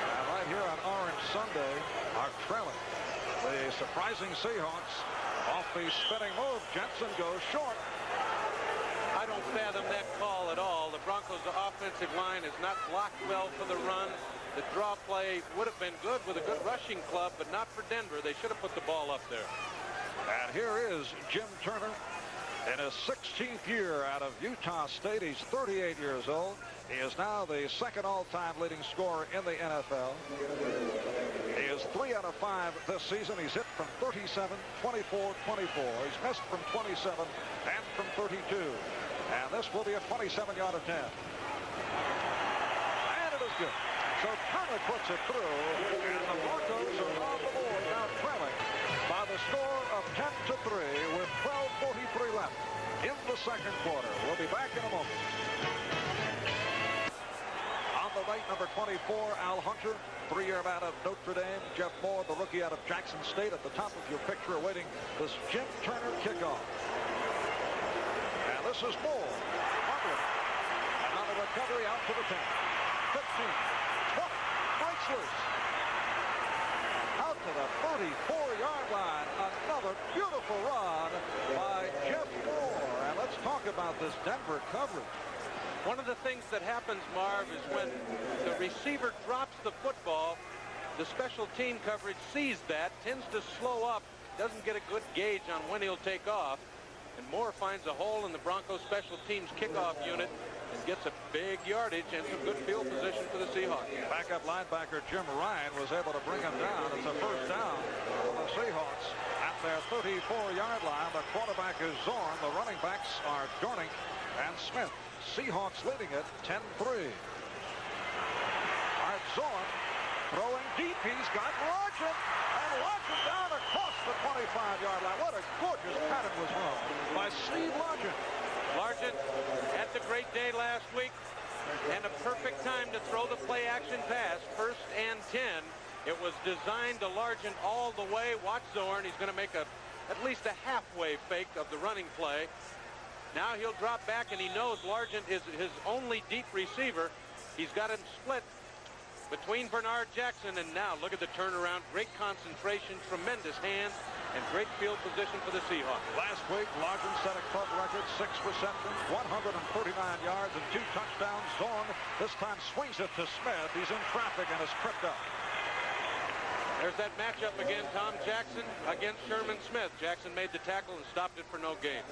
S1: And right here on Orange Sunday are trailing. The surprising Seahawks off the spinning move. Jensen goes short.
S3: I don't fathom that call at all. The Broncos' offensive line is not blocked well for the run. The draw play would have been good with a good rushing club, but not for Denver. They should have put the ball up there.
S1: And here is Jim Turner in his 16th year out of Utah State. He's 38 years old. He is now the 2nd all-time leading scorer in the NFL. He is 3 out of 5 this season. He's hit from 37, 24, 24. He's missed from 27 and from 32. And this will be a 27-yard attempt. And it is good. So Turner puts it through, and the Broncos are on the board now trailing by the score of 10-3 with 12:43 left in the second quarter. We'll be back in a moment. On the right, number 24, Al Hunter, 3-year man of Notre Dame. Jeff Moore, the rookie out of Jackson State, at the top of your picture awaiting this Jim Turner kickoff. And This is Moore. Huntley. And on the recovery out to the 10. 15. 20. Breaks loose. Out to the 34-yard line. Another beautiful run by Jeff Moore. And let's talk about this Denver coverage.
S3: One of the things that happens, Marv, is when the receiver drops the football, the special team coverage sees that, tends to slow up, doesn't get a good gauge on when he'll take off, and Moore finds a hole in the Broncos special teams kickoff unit and gets a big yardage and some good field position for the Seahawks.
S1: Backup linebacker Jim Ryan was able to bring him down. It's a first down for the Seahawks at their 34-yard line. The quarterback is Zorn. The running backs are Dornick and Smith. Seahawks leading it 10-3. Art Zorn throwing deep. He's got Largent. And Largent down across the 25-yard line. What a gorgeous pattern was run by Steve Largent.
S3: Largent had the great day last week and a perfect time to throw the play-action pass. 1st and 10. It was designed to Largent all the way. Watch Zorn. He's going to make at least a halfway fake of the running play. Now he'll drop back, and he knows Largent is his only deep receiver. He's got him split between Bernard Jackson, and now look at the turnaround. Great concentration, tremendous hands, and great field position for the Seahawks.
S1: Last week, Largent set a club record, 6 receptions, 139 yards, and 2 touchdowns. Zorn this time swings it to Smith. He's in traffic and is tripped up.
S3: There's that matchup again, Tom Jackson against Sherman Smith. Jackson made the tackle and stopped it for no gain.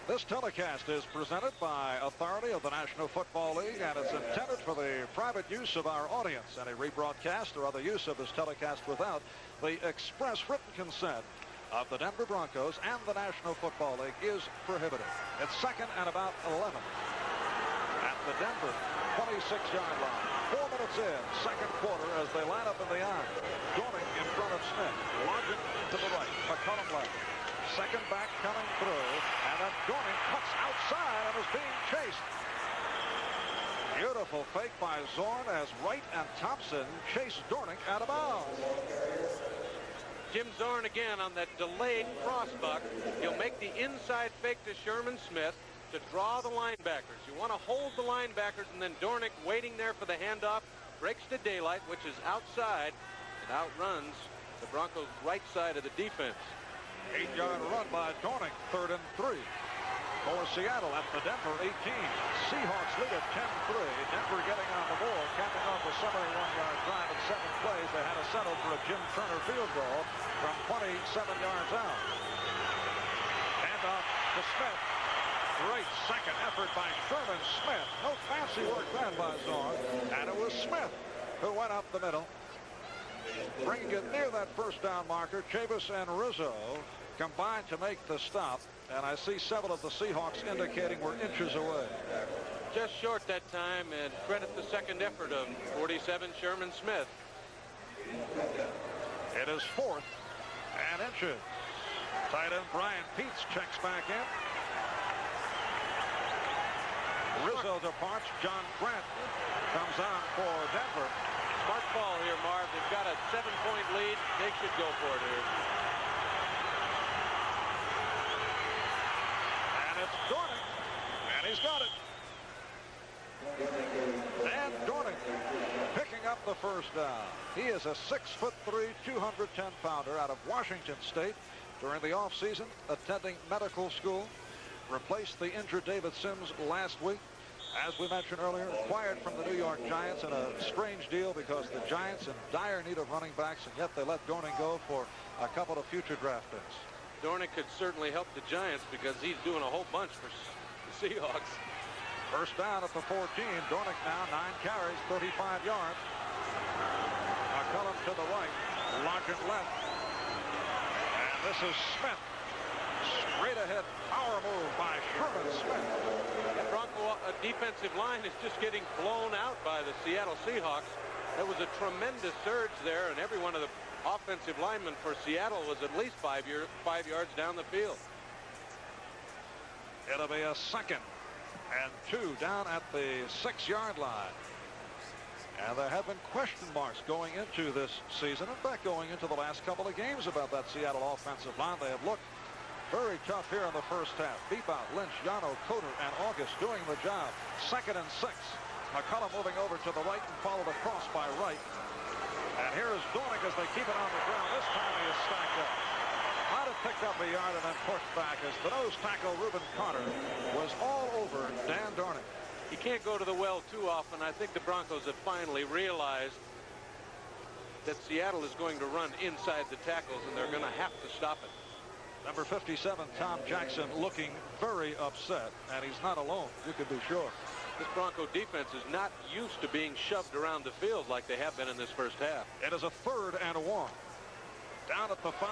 S1: This telecast is presented by authority of the National Football League, and it's intended for the private use of our audience. Any rebroadcast or other use of this telecast without the express written consent of the Denver Broncos and the National Football League is prohibited. It's 2nd and about 11 at the Denver 26-yard line. 4 minutes in, 2nd quarter, as they line up in the I. Dornick in front of Smith. Largent to the right. McCollum left. Second back coming through, and then Dornick cuts outside and is being chased. Beautiful fake by Zorn as Wright and Thompson chase Dornick out of bounds.
S3: Jim Zorn again on that delayed crossbuck. He'll make the inside fake to Sherman Smith to draw the linebackers. You want to hold the linebackers, and then Dornick waiting there for the handoff, breaks to daylight, which is outside, and outruns the Broncos' right side of the defense.
S1: 8-yard run by Dornick, 3rd and 3 for Seattle at the Denver 18. Seahawks lead at 10-3. Denver getting on the board, capping off a 71-yard drive in 7 plays. They had to settle for a Jim Turner field goal from 27 yards out. Handoff to Smith. Great second effort by Sherman Smith. No fancy work then by Zorn. And it was Smith who went up the middle, bringing it near that first down marker. Chavis and Rizzo combined to make the stop, and I see several of the Seahawks indicating we're inches away.
S3: Just short that time, and credit the second effort of 47 Sherman Smith.
S1: It is 4th and inches. Tight end Brian Peets checks back in. Rizzo departs. John Grant comes on for Denver.
S3: Smart ball here, Marv. They've got a 7-point lead. They should go for it here.
S1: And it's Dornick. And he's got it. Dan Dornick picking up the first down. He is a 6'3", 210-pounder out of Washington State. During the offseason, attending medical school. Replaced the injured David Sims last week. As we mentioned earlier, acquired from the New York Giants in a strange deal because the Giants in dire need of running backs, and yet they let Dornick go for a couple of future draft picks.
S3: Dornick could certainly help the Giants because he's doing a whole bunch for the Seahawks.
S1: First down at the 14. Dornick now 9 carries, 35 yards. McCollum to the right. Largent left. And this is Smith. Straight ahead power move by Sherman Smith.
S3: The Bronco defensive line is just getting blown out by the Seattle Seahawks. There was a tremendous surge there, and every one of the offensive linemen for Seattle was at least 5 yards down the field.
S1: It'll be a 2nd and 2 down at the 6-yard line. And there have been question marks going into this season. In fact, going into the last couple of games about that Seattle offensive line. They have looked very tough here in the first half. Bebout, Lynch, Yano, Coder, and August doing the job. 2nd and 6. McCullough moving over to the right and followed across by Wright. And here is Dornick as they keep it on the ground. This time he is stacked up. Might have picked up a yard and then pushed back as the nose tackle, Reuben Carter, was all over Dan Dornick.
S3: You can't go to the well too often. I think the Broncos have finally realized that Seattle is going to run inside the tackles, and they're going to have to stop it.
S1: Number 57, Tom Jackson, looking very upset, and he's not alone, you can be sure.
S3: This Bronco defense is not used to being shoved around the field like they have been in this first half.
S1: It is a 3rd and 1. Down at the 5.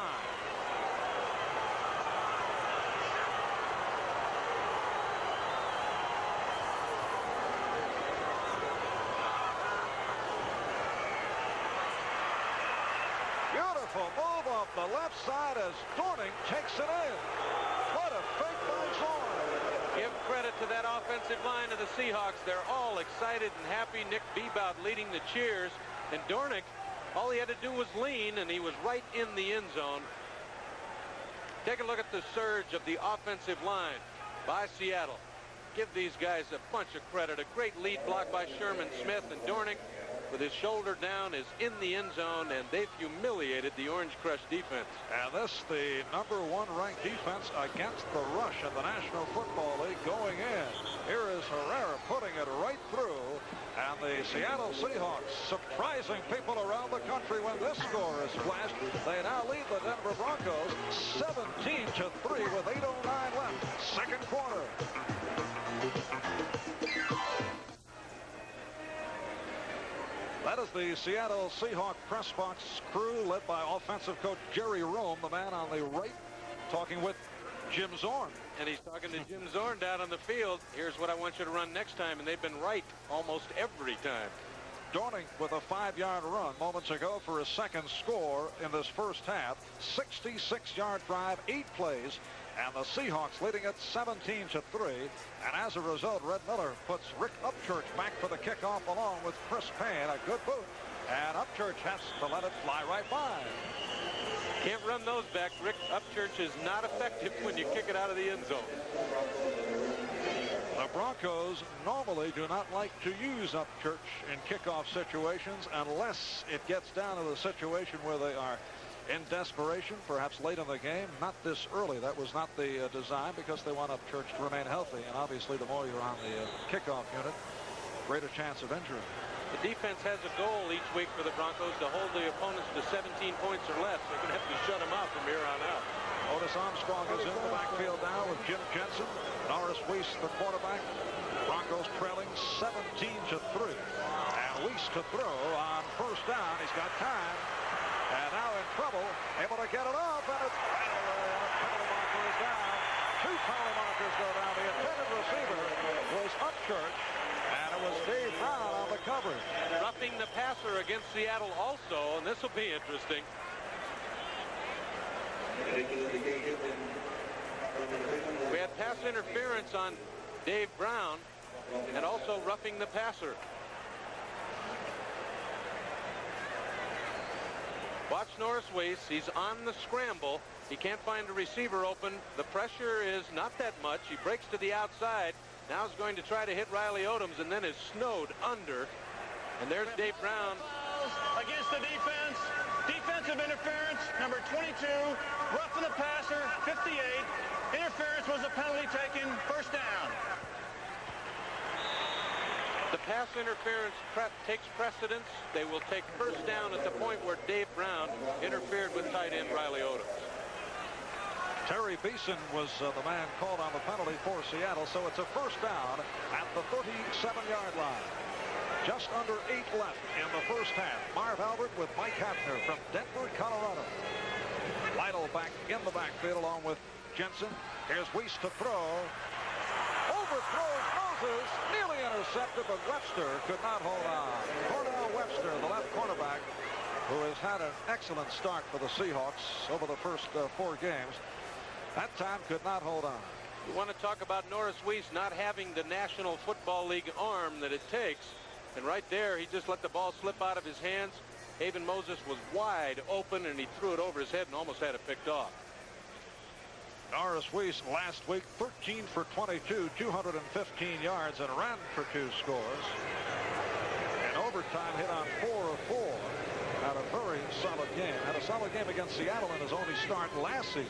S1: Beautiful move off the left side as Dornick takes it in. What a fake by Zorn.
S3: Give credit to that offensive line of the Seahawks. They're all excited and happy. Nick Bebout leading the cheers. And Dornick, all he had to do was lean, and he was right in the end zone. Take a look at the surge of the offensive line by Seattle. Give these guys a bunch of credit. A great lead block by Sherman Smith, and Dornick, with his shoulder down, is in the end zone, and they've humiliated the Orange Crush defense.
S1: And this, the number 1 ranked defense against the rush in the National Football League going in. Here is Herrera putting it right through, and the Seattle Seahawks surprising people around the country when this score is flashed. They now lead the Denver Broncos 17-3 with 8:09 left, 2nd quarter. That is the Seattle Seahawk press box crew led by offensive coach Jerry Rome, the man on the right, talking with Jim Zorn.
S3: And he's talking to Jim Zorn down on the field. Here's what I want you to run next time, and they've been right almost every time.
S1: Dornick with a 5-yard run moments ago for his 2nd score in this first half. 66-yard drive, 8 plays. And the Seahawks leading it 17-3. And as a result, Red Miller puts Rick Upchurch back for the kickoff along with Chris Payne. A good boot. And Upchurch has to let it fly right by.
S3: Can't run those back. Rick Upchurch is not effective when you kick it out of the end zone.
S1: The Broncos normally do not like to use Upchurch in kickoff situations unless it gets down to the situation where they are in desperation, perhaps late in the game. Not this early. That was not the design, because they want Upchurch to remain healthy. And obviously, the more you're on the kickoff unit, greater chance of injury.
S3: The defense has a goal each week for the Broncos to hold the opponents to 17 points or less. They're going to have to shut them out from here on out.
S1: Otis Armstrong is in the backfield now with Jim Jensen. Norris Weiss, the quarterback. Broncos trailing 17-3. And Weiss to throw on 1st down. He's got time. And now in trouble, able to get it off, and it's right away, and a penalty marker is down. 2 penalty markers go down. The intended receiver was Upchurch, and it was Dave Brown on the coverage.
S3: Roughing the passer against Seattle also, and this will be interesting. We had pass interference on Dave Brown, and also roughing the passer. Watch Norris Weiss. He's on the scramble. He can't find a receiver open. The pressure is not that much. He breaks to the outside. Now he's going to try to hit Riley Odoms, and then is snowed under. And there's Dave Brown.
S4: Against the defense. Defensive interference, number 22. Roughing the passer, 58. Interference was a penalty taken. 1st down.
S3: The pass interference takes precedence. They will take 1st down at the point where Dave Brown interfered with tight end Riley Odoms.
S1: Terry Beeson was the man called on the penalty for Seattle, so it's a 1st down at the 37-yard line. Just under 8 left in the first half. Marv Albert with Mike Hafner from Denver, Colorado. Lytle back in the backfield along with Jensen. Here's Weiss to throw. Overthrows Moses. Nearly intercepted, but Webster could not hold on. Cornell Webster, the left cornerback, who has had an excellent start for the Seahawks over the first 4 games. That time could not hold on.
S3: You want to talk about Norris Weiss not having the National Football League arm that it takes. And right there, he just let the ball slip out of his hands. Haven Moses was wide open, and he threw it over his head and almost had it picked off.
S1: Norris Weiss last week, 13 for 22, 215 yards, and ran for 2 scores. In overtime, hit on 4 of 4. Had a very solid game. Had a solid game against Seattle in his only start last season.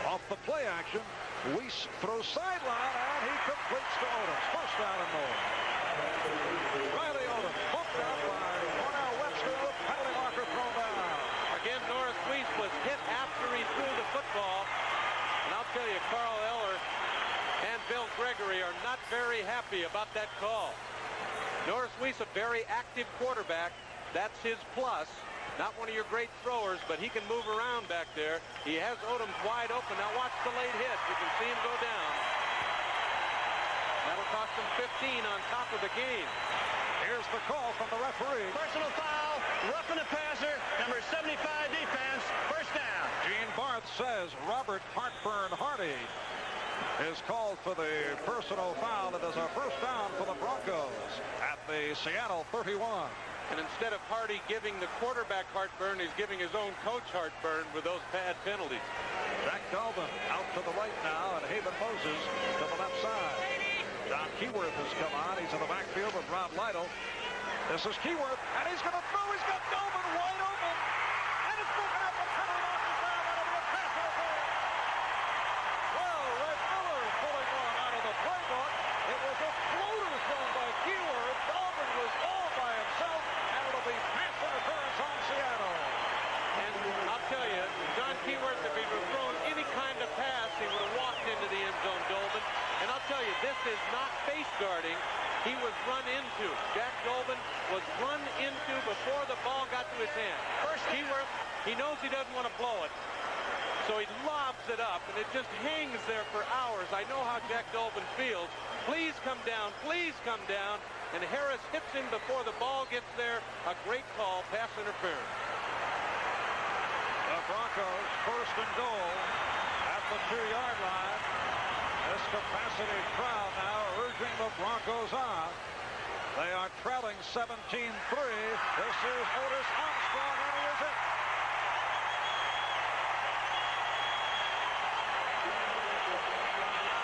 S1: Off the play action, Weiss throws sideline, and he completes to Odom. First down and more. Riley Odom bumped out by Cornell Webster. Penalty marker thrown down.
S3: Again, Norris Weiss was hit after he threw the football. And I'll tell you, Carl Eller and Bill Gregory are not very happy about that call. Norris Weiss, a very active quarterback. That's his plus. Not one of your great throwers, but he can move around back there. He has Odom wide open. Now watch the late hit. You can see him go down. That'll cost him 15 on top of the game.
S1: Here's the call from the referee.
S4: Personal foul, roughing the passer, number 75 defense, first down.
S1: Gene Barth says Robert Hartburn Hardy is called for the personal foul. It is a first down for the Broncos at the Seattle 31.
S3: And instead of Hardy giving the quarterback heartburn, he's giving his own coach heartburn with those bad penalties.
S1: Jack Dolbin out to the right now, and Haven Moses to the left side. Don Keyworth has come on. He's in the backfield with Rob Lytle. This is Keyworth, and he's going to throw. He's got Dolbin wide open. And it's broken up. The penalty marker's down. That'll be a pass interference. Well, Red Miller is pulling one out of the playbook. It was a floater thrown by Keyworth. Dolbin was all by himself, and it'll be pass interference on Seattle.
S3: And I'll tell you, John Keyworth, if he would have thrown any kind of pass, he would have walked into the end zone, Dolbin. And I'll tell you, this is not face guarding. He was run into. Jack Dolbin was run into before the ball got to his hand. First, Keyworth, he knows he doesn't want to blow it. So he lobs it up, and it just hangs there for hours. I know how Jack Dolbin feels. Please come down. Please come down. And Harris hits him before the ball gets there. A great call, pass interference.
S1: The Broncos first and goal at the 2-yard line. This capacity crowd now urging the Broncos on. They are trailing 17-3. This is Otis Armstrong, and he is it.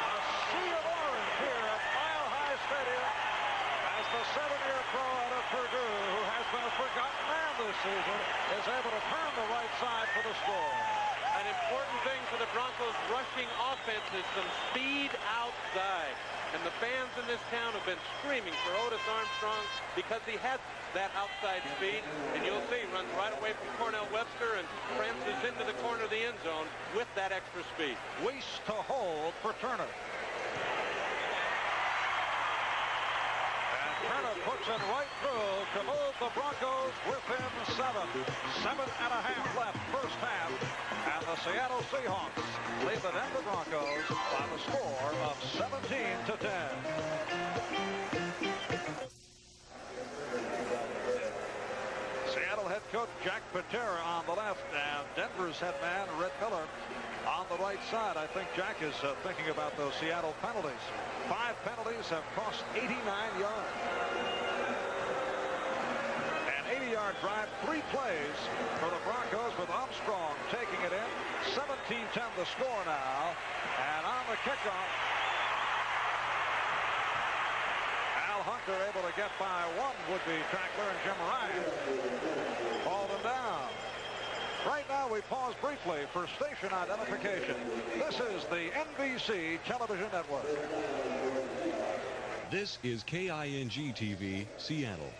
S1: A sea of orange here at Mile High Stadium as the 7-year pro out of Purdue, who has been a forgotten man this season, is able to turn the right side for the score.
S3: An important thing for the Broncos rushing offense is some speed outside. And the fans in this town have been screaming for Otis Armstrong because he had that outside speed. And you'll see, runs right away from Cornell Webster and prances into the corner of the end zone with that extra speed.
S1: Weiss to hold for Turner. And Turner puts it right through to move the Broncos within 7. 7.5 left, first half. And the Seattle Seahawks lead the Denver Broncos by the score of 17-10. Seattle head coach Jack Patera on the left, and Denver's head man Red Miller on the right side. I think Jack is thinking about those Seattle penalties. 5 penalties have cost 89 yards. An 80-yard drive, 3 plays for the Broncos with Armstrong taking it in. 17-10 the score now. And on the kickoff, Al Hunter able to get by one would-be tackler, and Jim Ryan hauled him down. Right now we pause briefly for station identification. This is the NBC Television Network.
S5: This is KING-TV, Seattle.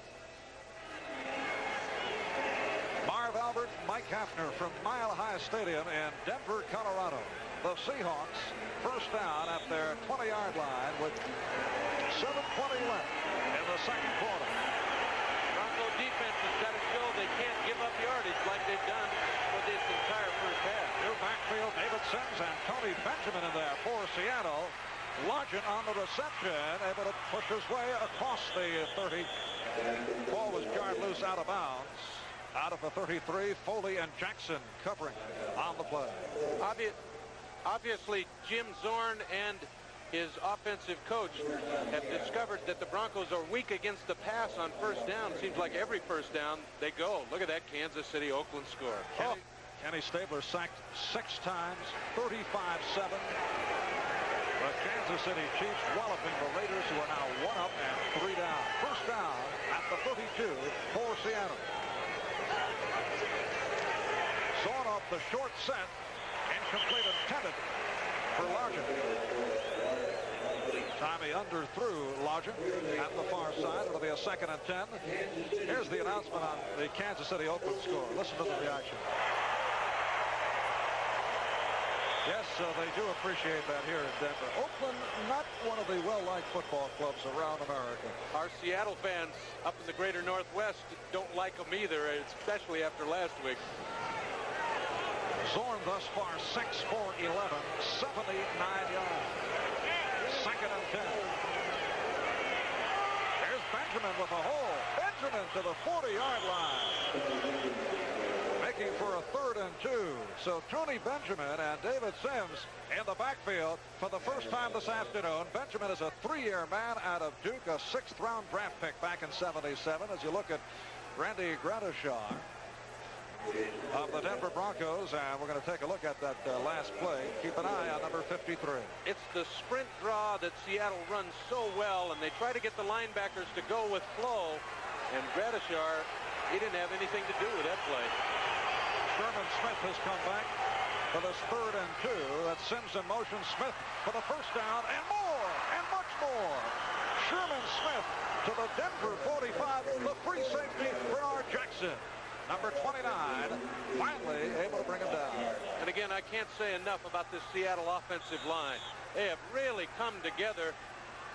S1: Marv Albert, Mike Hafner from Mile High Stadium in Denver, Colorado. The Seahawks first down at their 20-yard line with 7:20 left in the second quarter.
S3: Bronco defense has got to show they can't give up yardage like they've done for this entire first half.
S1: New backfield, David Sims and Tony Benjamin in there for Seattle. Largent on the reception, able to push his way across the 30. Ball was jarred loose out of bounds. Out of the 33, Foley and Jackson covering on the play.
S3: Obviously, Jim Zorn and his offensive coach, have discovered that the Broncos are weak against the pass on first down. Seems like every first down they go. Look at that Kansas City-Oakland score.
S1: Kenny Stabler sacked 6 times, 35-7. The Kansas City Chiefs walloping the Raiders, who are now 1 up and 3 down. First down at the 32 for Seattle. Zorn off the short set. Incomplete intended for Largent. Tommy underthrew Largent at the far side. It'll be a 2nd and 10. Here's the announcement on the Kansas City-Oakland score. Listen to the reaction. Yes, they do appreciate that here in Denver. Oakland, not one of the well-liked football clubs around America.
S3: Our Seattle fans up in the greater Northwest don't like them either, especially after last week.
S1: Zorn thus far 6 for 11, 79 yards. 2nd and 10. There's Benjamin with a hole. Benjamin to the 40-yard line. Making for a 3rd and 2. So Tony Benjamin and David Sims in the backfield for the first time this afternoon. Benjamin is a 3-year man out of Duke, a 6th-round draft pick back in '77. As you look at Randy Gradishar of the Denver Broncos, and we're going to take a look at that last play. Keep an eye on number 53.
S3: It's the sprint draw that Seattle runs so well, and they try to get the linebackers to go with flow, and Gradishar, he didn't have anything to do with that play.
S1: Sherman Smith has come back for this 3rd and 2. That's Sims in motion. Smith for the first down, and more, and much more. Sherman Smith to the Denver 45, the free safety, Bernard Jackson. Number 29, finally able to bring him down.
S3: And again, I can't say enough about this Seattle offensive line. They have really come together,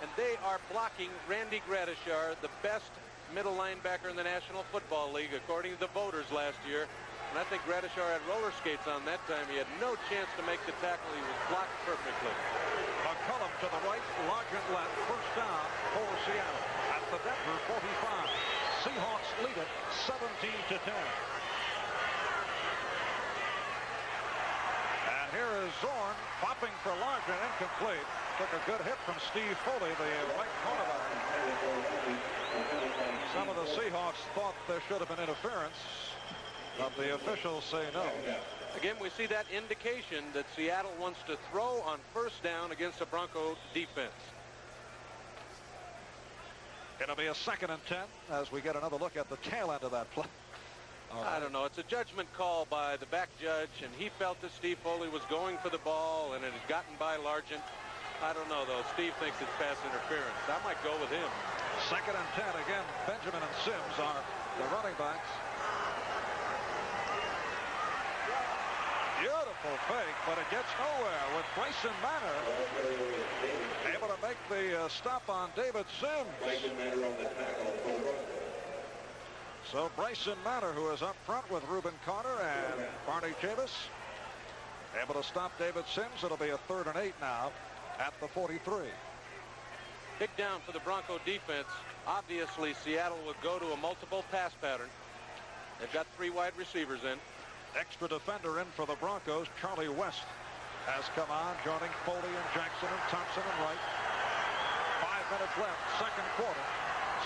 S3: and they are blocking Randy Gradishar, the best middle linebacker in the National Football League, according to the voters last year. And I think Gradishar had roller skates on that time. He had no chance to make the tackle. He was blocked perfectly.
S1: McCullum to the right, Largent left. First down for Seattle at the Denver 45. Seahawks lead it 17-10. And here is Zorn popping for Largent, incomplete. Took a good hit from Steve Foley, the right cornerback. Some of the Seahawks thought there should have been interference, but the officials say no.
S3: Again, we see that indication that Seattle wants to throw on first down against the Bronco defense.
S1: It'll be a 2nd and 10 as we get another look at the tail end of that play.
S3: I don't know. It's a judgment call by the back judge, and he felt that Steve Foley was going for the ball, and it had gotten by Largent. I don't know, though. Steve thinks it's pass interference. I might go with him.
S1: 2nd and 10. Again, Benjamin and Sims are the running backs. Beautiful fake, but it gets nowhere with Bryson Manor able to make the stop on David Sims. So Bryson Manor, who is up front with Reuben Carter and Barney Chavis, able to stop David Sims. It'll be a 3rd and 8 now at the 43.
S3: Big down for the Bronco defense. Obviously, Seattle would go to a multiple pass pattern. They've got 3 wide receivers in.
S1: Extra defender in for the Broncos. Charlie West has come on, joining Foley and Jackson and Thompson and Wright. 5 minutes left, 2nd quarter.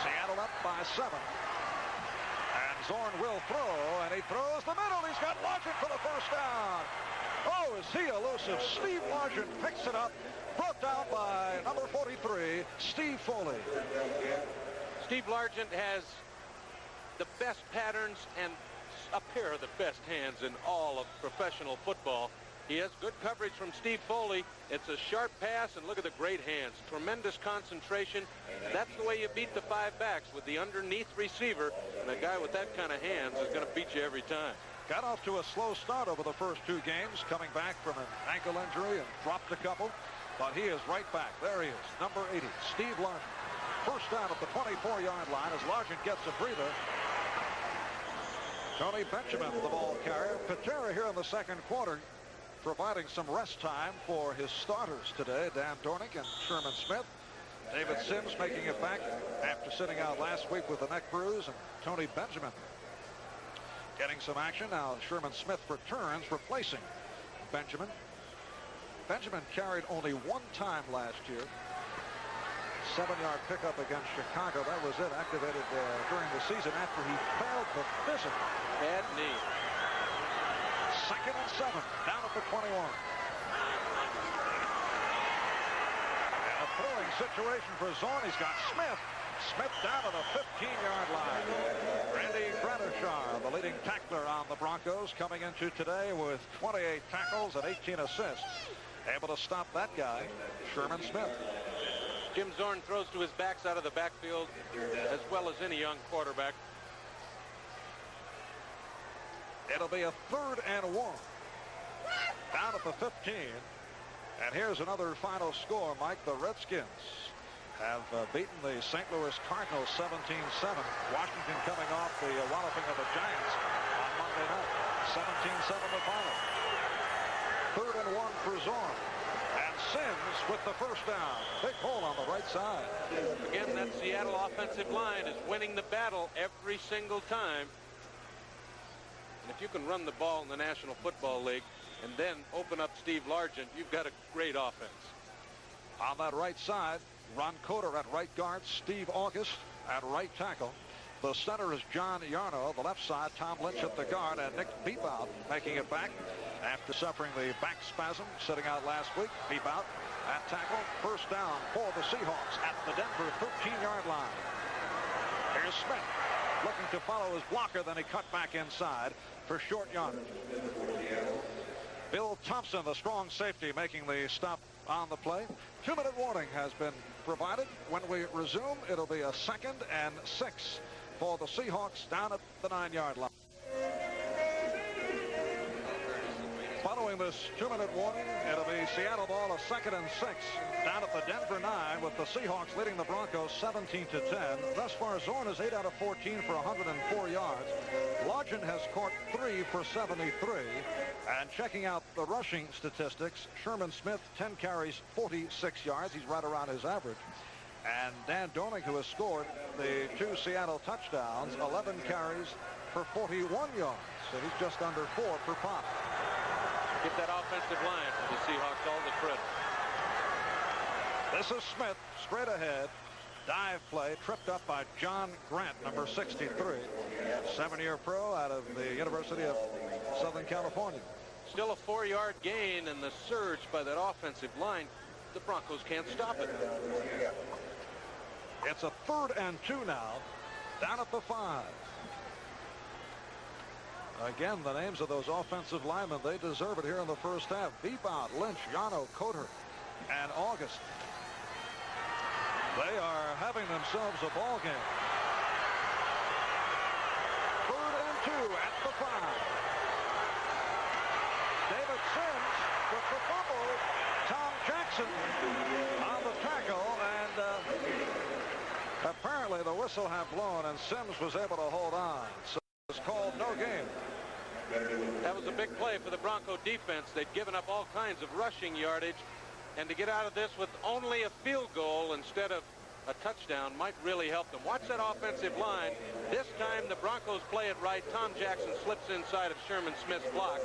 S1: Seattle up by 7. And Zorn will throw, and he throws the middle. He's got Largent for the first down. Oh, is he elusive? Steve Largent picks it up, brought down by number 43, Steve Foley.
S3: Steve Largent has the best patterns and a pair of the best hands in all of professional football. He has good coverage from Steve Foley. It's a sharp pass, and look at the great hands. Tremendous concentration. That's the way you beat the 5 backs, with the underneath receiver. And a guy with that kind of hands is going to beat you every time.
S1: Got off to a slow start over the first 2 games, coming back from an ankle injury and dropped a couple. But he is right back. There he is, number 80, Steve Largent. First down at the 24-yard line as Largent gets a breather. Tony Benjamin, the ball carrier. Patera here in the 2nd quarter, providing some rest time for his starters today, Dan Dornick and Sherman Smith. David Sims making it back after sitting out last week with a neck bruise, and Tony Benjamin getting some action. Now Sherman Smith returns, replacing Benjamin. Benjamin carried only one time last year. 7-yard pickup against Chicago. That was it. Activated during the season after he failed the physical.
S3: Bad knee.
S1: 2nd and 7. Down at the 21. And a throwing situation for Zorn. He's got Smith. Smith down to the 15-yard line. Randy Gradishar, the leading tackler on the Broncos, coming into today with 28 tackles and 18 assists. Able to stop that guy, Sherman Smith.
S3: Jim Zorn throws to his backs out of the backfield as well as any young quarterback.
S1: It'll be a 3rd and 1. Down at the 15. And here's another final score, Mike. The Redskins have beaten the St. Louis Cardinals 17-7. Washington coming off the walloping of the Giants on Monday night. 17-7 the final. 3rd and 1 for Zorn. And Sims with the first down. Big hole on the right side.
S3: Again, that Seattle offensive line is winning the battle every single time. And if you can run the ball in the National Football League and then open up Steve Largent, you've got a great offense.
S1: On that right side, Ron Coder at right guard, Steve August at right tackle. The center is John Yarno. The left side, Tom Lynch at the guard, and Nick Beebout making it back after suffering the back spasm, sitting out last week. Beebout at tackle. First down for the Seahawks at the Denver 13-yard line. Here's Smith looking to follow his blocker, then he cut back inside for short yardage. Bill Thompson, the strong safety, making the stop on the play. 2-minute warning has been provided. When we resume, it'll be a 2nd and 6 for the Seahawks down at the 9-yard line. Following this 2-minute warning, it'll be Seattle ball, a 2nd and 6 down at the Denver 9, with the Seahawks leading the Broncos 17-10. Thus far, Zorn is 8 out of 14 for 104 yards. Largent has caught 3 for 73. And checking out the rushing statistics, Sherman Smith, 10 carries, 46 yards. He's right around his average. And Dan Dornick, who has scored the 2 Seattle touchdowns, 11 carries for 41 yards. So he's just under 4 per pop.
S3: Give that offensive line for the Seahawks all the credit.
S1: This is Smith, straight ahead. Dive play, tripped up by John Grant, number 63. 7-year pro out of the University of Southern California.
S3: Still a 4-yard gain, and the surge by that offensive line, the Broncos can't stop it.
S1: It's a 3rd and 2 now, down at the 5. Again, the names of those offensive linemen, they deserve it here in the first half. Beebout, Lynch, Yarno, Coder, and August. They are having themselves a ball game. 3rd and 2 at the 5. David Sims with the fumble. Tom Jackson on the tackle, and apparently the whistle had blown, and Sims was able to hold on. So it's called no game.
S3: That was a big play for the Bronco defense. They'd given up all kinds of rushing yardage, and to get out of this with only a field goal instead of a touchdown might really help them. Watch that offensive line. This time the Broncos play it right. Tom Jackson slips inside of Sherman Smith's block,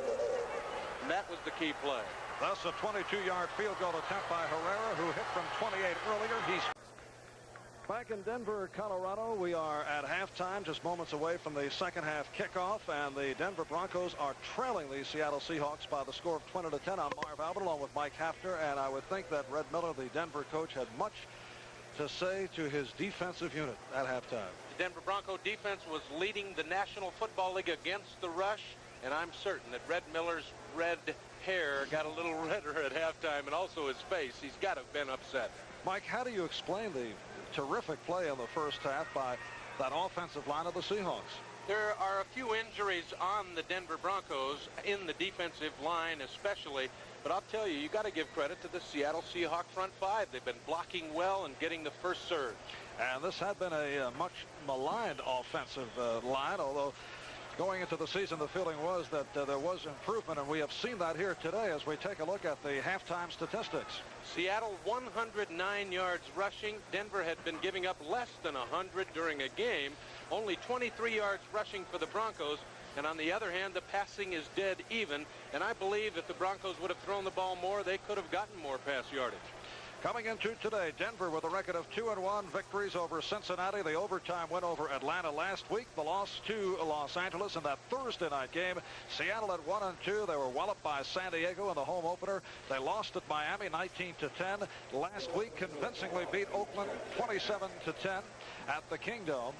S3: and that was the key play.
S1: Thus a 22-yard field goal attempt by Herrera, who hit from 28 earlier. He's back in Denver, Colorado. We are at halftime, just moments away from the second half kickoff, and the Denver Broncos are trailing the Seattle Seahawks by the score of 20-10. I'm Marv Albert along with Mike Hafner, and I would think that Red Miller, the Denver coach, had much to say to his defensive unit at halftime.
S3: The Denver Bronco defense was leading the National Football League against the rush, and I'm certain that Red Miller's red hair got a little redder at halftime, and also his face. He's got to have been upset.
S1: Mike, how do you explain the terrific play in the first half by that offensive line of the Seahawks?
S3: There are a few injuries on the Denver Broncos, in the defensive line especially, but I'll tell you, you got to give credit to the Seattle Seahawks front 5. They've been blocking well and getting the first surge.
S1: And this had been a much maligned offensive line, although going into the season, the feeling was that there was improvement, and we have seen that here today as we take a look at the halftime statistics.
S3: Seattle 109 yards rushing. Denver had been giving up less than 100 during a game. Only 23 yards rushing for the Broncos. And on the other hand, the passing is dead even. And I believe if the Broncos would have thrown the ball more, they could have gotten more pass yardage.
S1: Coming into today, Denver with a record of 2-1 victories over Cincinnati. The overtime win over Atlanta last week. The loss to Los Angeles in that Thursday night game. Seattle at 1-2. They were walloped by San Diego in the home opener. They lost at Miami 19-10. Last week convincingly beat Oakland 27-10 at the Kingdome.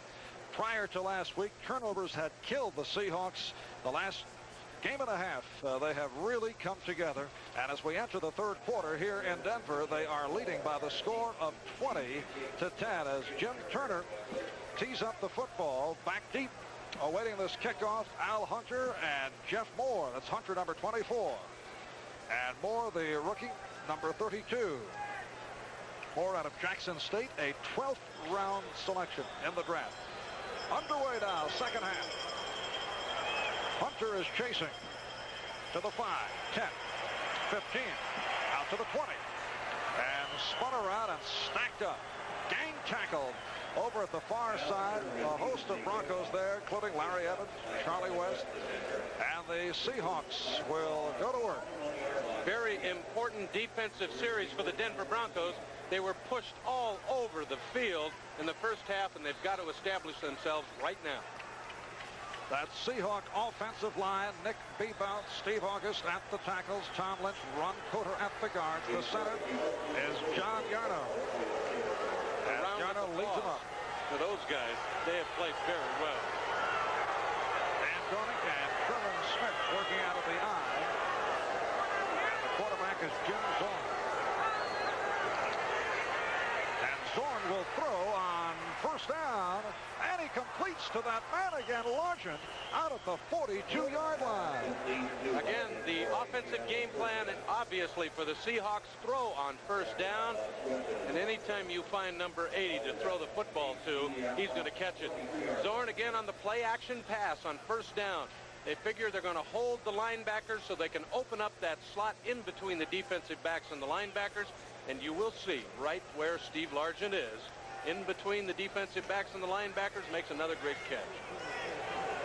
S1: Prior to last week, turnovers had killed the Seahawks. The last game and a half, they have really come together. And as we enter the third quarter here in Denver, they are leading by the score of 20-10 as Jim Turner tees up the football back deep, awaiting this kickoff. Al Hunter and Jeff Moore. That's Hunter, number 24. And Moore, the rookie, number 32. Moore out of Jackson State, a 12th round selection in the draft. Underway now, second half. Hunter is chasing to the 5, 10, 15, out to the 20, and spun around and stacked up. Gang tackled over at the far side. A host of Broncos there, including Larry Evans, Charlie West, and the Seahawks will go to work.
S3: Very important defensive series for the Denver Broncos. They were pushed all over the field in the first half, and they've got to establish themselves right now.
S1: That Seahawk offensive line, Nick Bebout, Steve August at the tackles, Tom Lynch, Ron Coter at the guards. The center is John Yarno. And Yarno leads them up.
S3: For those guys, they have played very well.
S1: Dan Dornick and Trevor Smith working out of the eye. And the quarterback is Jim Zorn. And Zorn will throw on first down, and he completes to that man again, Largent, out at the 42-yard line.
S3: Again, the offensive game plan, and obviously for the Seahawks, throw on first down. And anytime you find number 80 to throw the football to, he's going to catch it. Zorn again on the play-action pass on first down. They figure they're going to hold the linebackers so they can open up that slot in between the defensive backs and the linebackers. And you will see right where Steve Largent is, in between the defensive backs and the linebackers, makes another great catch.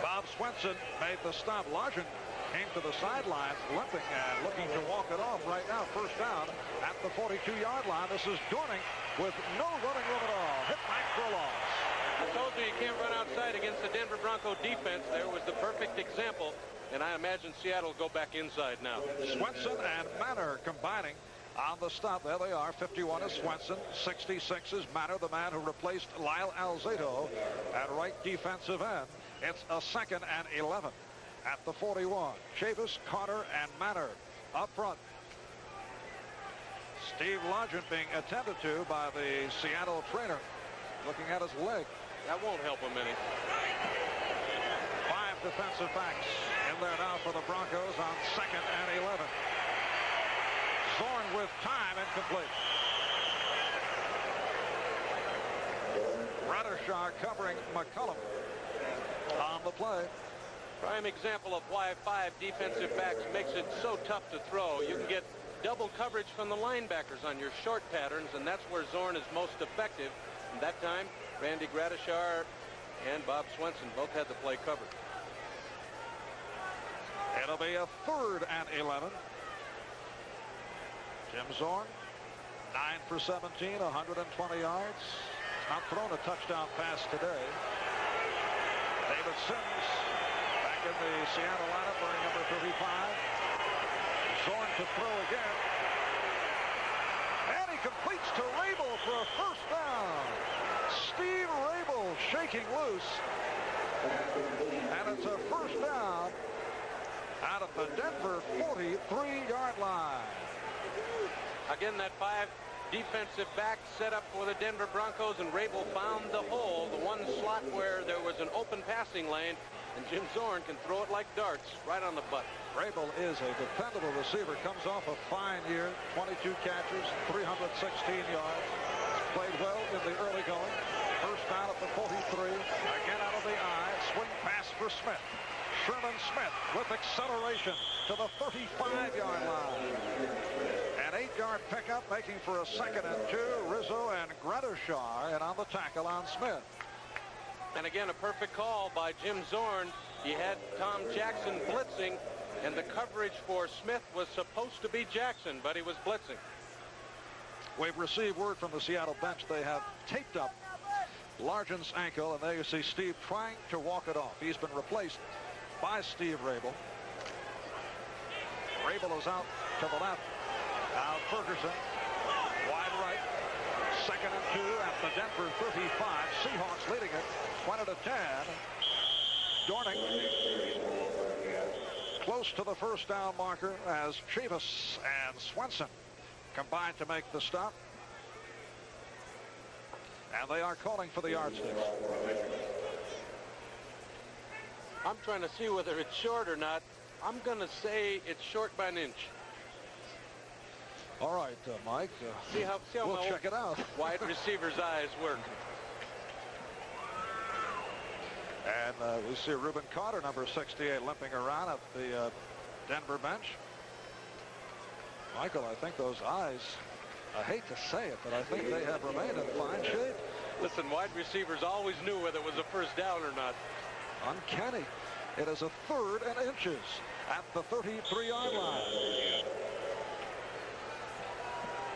S1: Bob Swenson made the stop. Largent came to the sidelines limping and looking to walk it off right now. First down at the 42-yard line. This is Dorning with no running room at all. Hit back for a loss.
S3: I told you you can't run outside against the Denver Bronco defense. There was the perfect example, and I imagine Seattle will go back inside now.
S1: Swenson and Manor combining on the stop. There they are. 51 is Swenson. 66 is Manor, the man who replaced Lyle Alzado at right defensive end. It's a 2nd and 11 at the 41. Chavis, Carter, and Manor up front. Steve Largent being attended to by the Seattle trainer, looking at his leg.
S3: That won't help him any.
S1: 5 defensive backs in there now for the Broncos on 2nd and 11. Zorn with time, incomplete. Radishar covering McCullum on the play.
S3: Prime example of why 5 defensive backs makes it so tough to throw. You can get double coverage from the linebackers on your short patterns, and that's where Zorn is most effective. And that time, Randy Gradishar and Bob Swenson both had the play covered.
S1: It'll be a 3rd and 11. Jim Zorn, 9 for 17, 120 yards. Not thrown a touchdown pass today. David Sims back in the Seattle lineup wearing number 35. Zorn to throw again. And he completes to Rabel for a first down. Steve Rabel shaking loose. And it's a first down out of the Denver 43-yard line.
S3: Again, that 5 defensive back set up for the Denver Broncos, and Rabel found the hole, the one slot where there was an open passing lane, and Jim Zorn can throw it like darts right on the butt.
S1: Rabel is a dependable receiver, comes off a fine year, 22 catches, 316 yards. Played well in the early going. First down at the 43, again out of the eye, swing pass for Smith. Sherman Smith with acceleration to the 35-yard line. An 8-yard pickup, making for a 2nd and 2. Rizzo and Gradishar, and on the tackle on Smith.
S3: And again, a perfect call by Jim Zorn He had Tom Jackson blitzing, and the coverage for Smith was supposed to be Jackson, but he was blitzing.
S1: We've received word from the Seattle bench they have taped up Largent's ankle, and there you see Steve trying to walk it off. He's been replaced by Steve Rabel. Rabel is out to the left. Now Ferguson, wide right. 2nd and 2 at the Denver 35. Seahawks leading it 20-10. Dornick close to the first down marker as Chavis and Swenson combined to make the stop. And they are calling for the yardsticks.
S3: I'm trying to see whether it's short or not. I'm going to say it's short by an inch.
S1: All right, Mike.
S3: See how
S1: we'll check it out.
S3: Wide receiver's eyes work.
S1: And we see Reuben Carter, number 68, limping around at the Denver bench. Michael, I think those eyes, I hate to say it, but I think they have remained in fine shape.
S3: Listen, wide receivers always knew whether it was a first down or not.
S1: Uncanny. It is a 3rd and inches at the 33-yard line.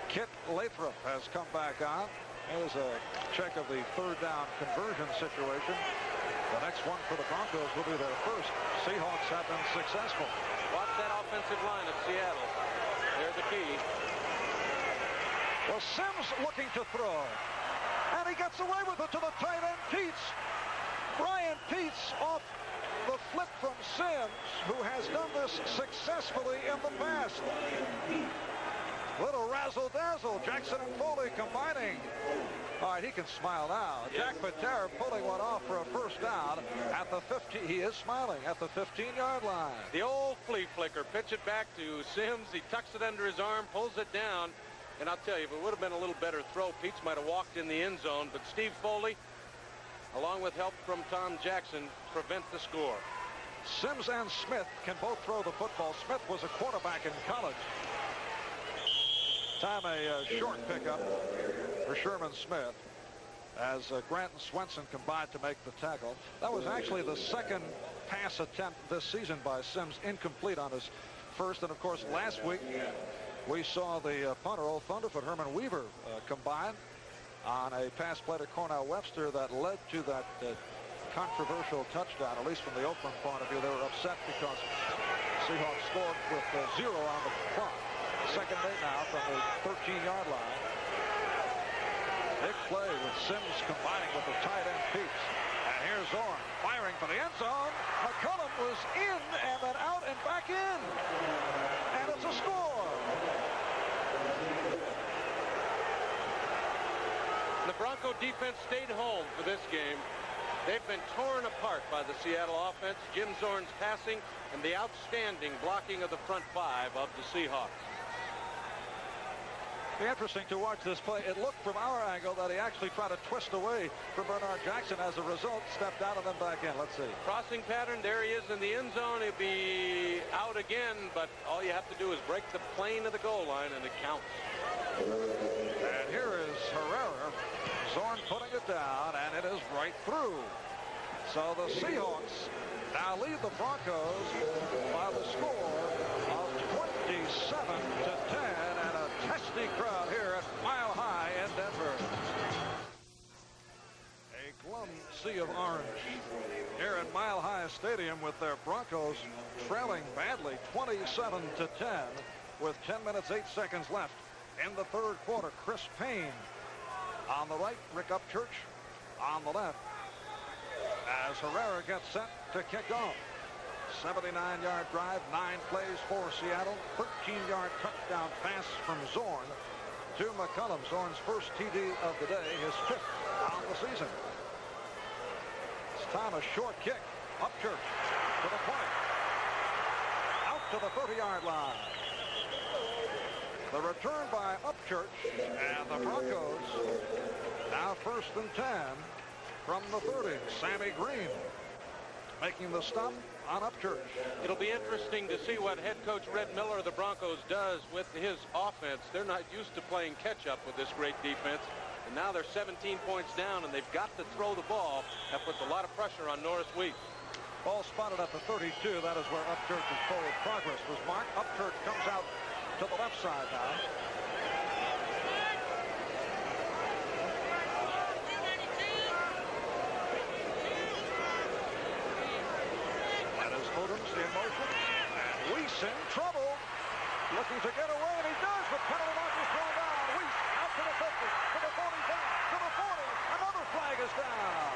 S1: Kit Lathrop has come back on. There's a check of the 3rd down conversion situation. The next one for the Broncos will be their first. Seahawks have been successful.
S3: Watch that offensive line of Seattle. They're the key.
S1: Well, Sims looking to throw. And he gets away with it to the tight end, Peets. Brian Peets off the flip from Sims, who has done this successfully in the past. Little razzle-dazzle. Jackson and Foley combining. All right, he can smile now. Jack Patera pulling one off for a first down at the 50. He is smiling at the 15-yard line.
S3: The old flea flicker. Pitch it back to Sims. He tucks it under his arm, pulls it down. And I'll tell you, if it would have been a little better throw, Peets might have walked in the end zone. But Steve Foley, along with help from Tom Jackson, prevent the score.
S1: Sims and Smith can both throw the football. Smith was a quarterback in college. Time a short pickup for Sherman Smith as Grant and Swenson combined to make the tackle. That was actually the 2nd pass attempt this season by Sims, incomplete on his first. And of course, last week we saw the punter, old Thunderfoot Herman Weaver, combine on a pass play to Cornell Webster that led to that controversial touchdown. At least from the Oakland point of view, they were upset because Seahawks scored with 0 on the clock. 2nd and 8 now from the 13-yard line. Big play with Sims combining with the tight end Peets. And here's Zorn firing for the end zone. McCullum was in and then out and back in. And it's a score.
S3: The Bronco defense stayed home for this game. They've been torn apart by the Seattle offense. Jim Zorn's passing and the outstanding blocking of the front 5 of the Seahawks.
S1: Be interesting to watch this play. It looked from our angle that he actually tried to twist away from Bernard Jackson. As a result, stepped out and then back in. Let's see.
S3: Crossing pattern. There he is in the end zone. He'll be out again, but all you have to do is break the plane of the goal line, and it counts.
S1: And here is Herrera. Zorn putting it down, and it is right through. So the Seahawks now lead the Broncos by the score of 27-10, and a testy crowd here at Mile High in Denver. A glum sea of orange here at Mile High Stadium with their Broncos trailing badly 27-10 with 10 minutes 8 seconds left in the 3rd quarter. Chris Payne on the right, Rick Upchurch on the left as Herrera gets set to kick off. 79-yard drive, 9 plays for Seattle, 13-yard touchdown pass from Zorn to McCullum. Zorn's first TD of the day, his 5th on the season. This time a short kick. Upchurch to the point. Out to the 30-yard line. The return by Upchurch, and the Broncos now 1st and 10 from the 30. Sammy Green making the stop on Upchurch.
S3: It'll be interesting to see what head coach Red Miller of the Broncos does with his offense. They're not used to playing catch-up with this great defense. And now they're 17 points down, and they've got to throw the ball. That puts a lot of pressure on Norris Wheat.
S1: Ball spotted at the 32. That is where Upchurch's forward progress was marked. Upchurch comes out to the left side now. That is Odoms in motion. And Weiss in trouble. Looking to get away, and he does. The penalty mark is thrown down. Weiss out to the 50, to the 45, to the 40. Another flag is down.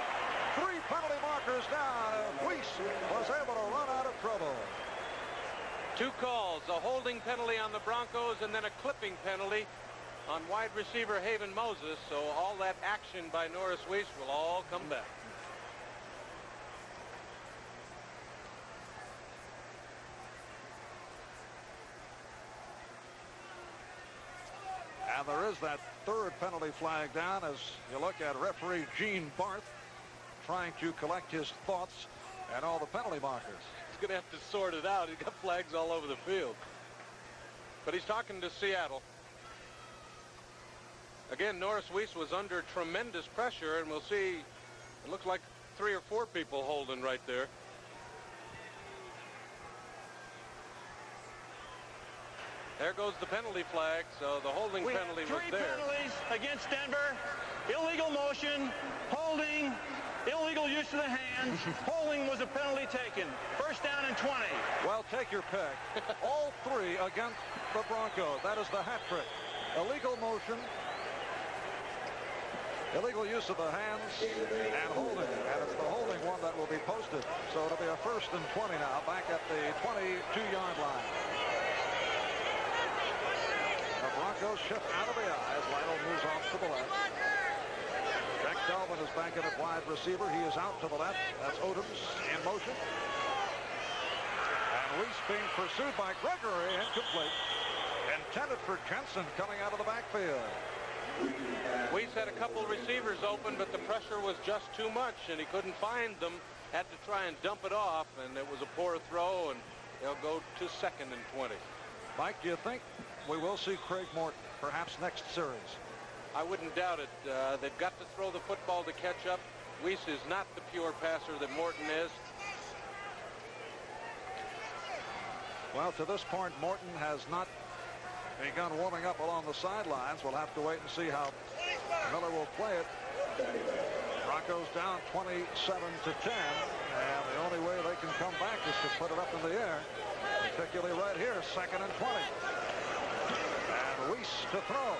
S1: 3 penalty markers down. Weiss was able to run out of trouble.
S3: 2 calls, a holding penalty on the Broncos and then a clipping penalty on wide receiver Haven Moses. So all that action by Norris Weiss will all come back.
S1: And there is that 3rd penalty flag down as you look at referee Gene Barth trying to collect his thoughts and all the penalty markers.
S3: He's going to have to sort it out. He's got flags all over the field. But he's talking to Seattle. Again, Norris Weiss was under tremendous pressure, and we'll see, it looks like 3 or 4 people holding right there. There goes the penalty flag, so the holding penalty was there.
S4: 3 penalties against Denver. Illegal motion, holding, illegal use of the hands. Holding was a penalty taken. First down and 20.
S1: Well, take your pick. All 3 against the Broncos. That is the hat trick. Illegal motion, illegal use of the hands, and holding. And it's the holding one that will be posted. So it'll be a first and 20 now, back at the 22-yard line. The Broncos shift out of the eyes. Lionel moves off to the left. Jack Dalvin is back in at wide receiver. He is out to the left. That's Odoms in motion. And Weiss being pursued by Gregory, incomplete. Intended for Jensen coming out of the backfield.
S3: Weiss had a couple receivers open, but the pressure was just too much, and he couldn't find them. Had to try and dump it off, and it was a poor throw, and they'll go to 2nd and 20.
S1: Mike, do you think we will see Craig Morton perhaps next series?
S3: I wouldn't doubt it. They've got to throw the football to catch up. Weiss is not the pure passer that Morton is.
S1: Well, to this point, Morton has not begun warming up along the sidelines. We'll have to wait and see how Miller will play it. Broncos down 27-10, and the only way they can come back is to put it up in the air, particularly right here, 2nd and 20. And Weiss to throw.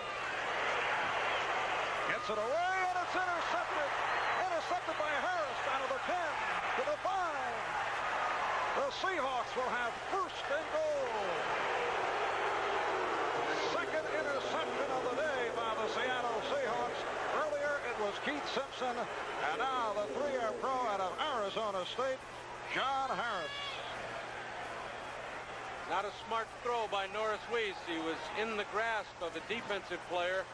S1: Gets it away, and it's intercepted. Intercepted by Harris out of the 10 to the 5. The Seahawks will have 1st and goal. 2nd interception of the day by the Seattle Seahawks. Earlier it was Keith Simpson, and now the 3-year pro out of Arizona State, John Harris.
S3: Not a smart throw by Norris Weiss. He was in the grasp of a defensive player.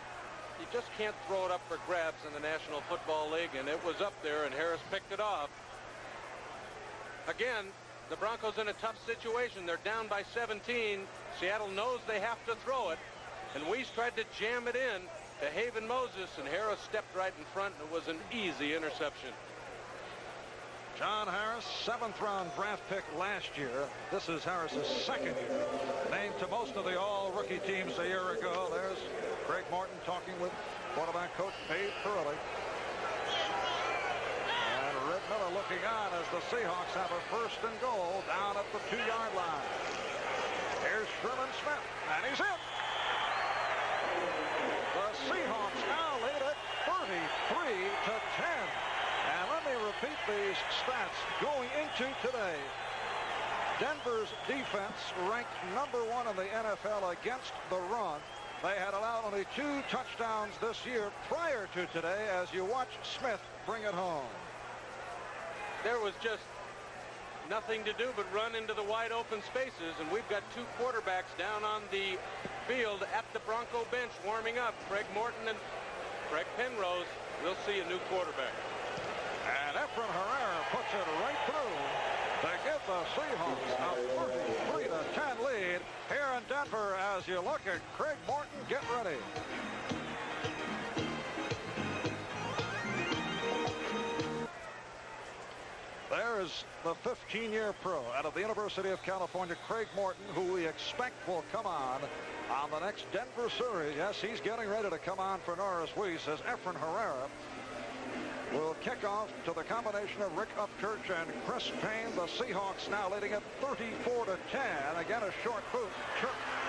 S3: You just can't throw it up for grabs in the National Football League, and it was up there, and Harris picked it off. Again, the Broncos in a tough situation. They're down by 17. Seattle knows they have to throw it, and Weiss tried to jam it in to Haven Moses, and Harris stepped right in front, and it was an easy interception.
S1: John Harris, 7th-round draft pick last year. This is Harris's 2nd year. Named to most of the all-rookie teams a year ago. There's Craig Morton talking with quarterback coach Dave Curley. And Red Miller looking on as the Seahawks have a 1st and goal down at the 2-yard line. Here's Sherman Smith, and he's in. The Seahawks now lead it 33-10. And let me repeat these stats going into today. Denver's defense ranked #1 in the NFL against the run. They had allowed only 2 touchdowns this year prior to today as you watch Smith bring it home.
S3: There was just nothing to do but run into the wide open spaces, and we've got 2 quarterbacks down on the field at the Bronco bench warming up. Craig Morton and Craig Penrose. We'll see a new quarterback.
S1: And Efren Herrera puts it right through to give the Seahawks a 33-10 lead here in Denver. As you look at Craig Morton, get ready. There There is the 15-year pro out of the University of California, Craig Morton, who we expect will come on the next Denver series. Yes, he's getting ready to come on for Norris Weiss as Efren Herrera will kick off to the combination of Rick Upchurch and Chris Payne. The Seahawks now leading at 34-10. Again, a short boot.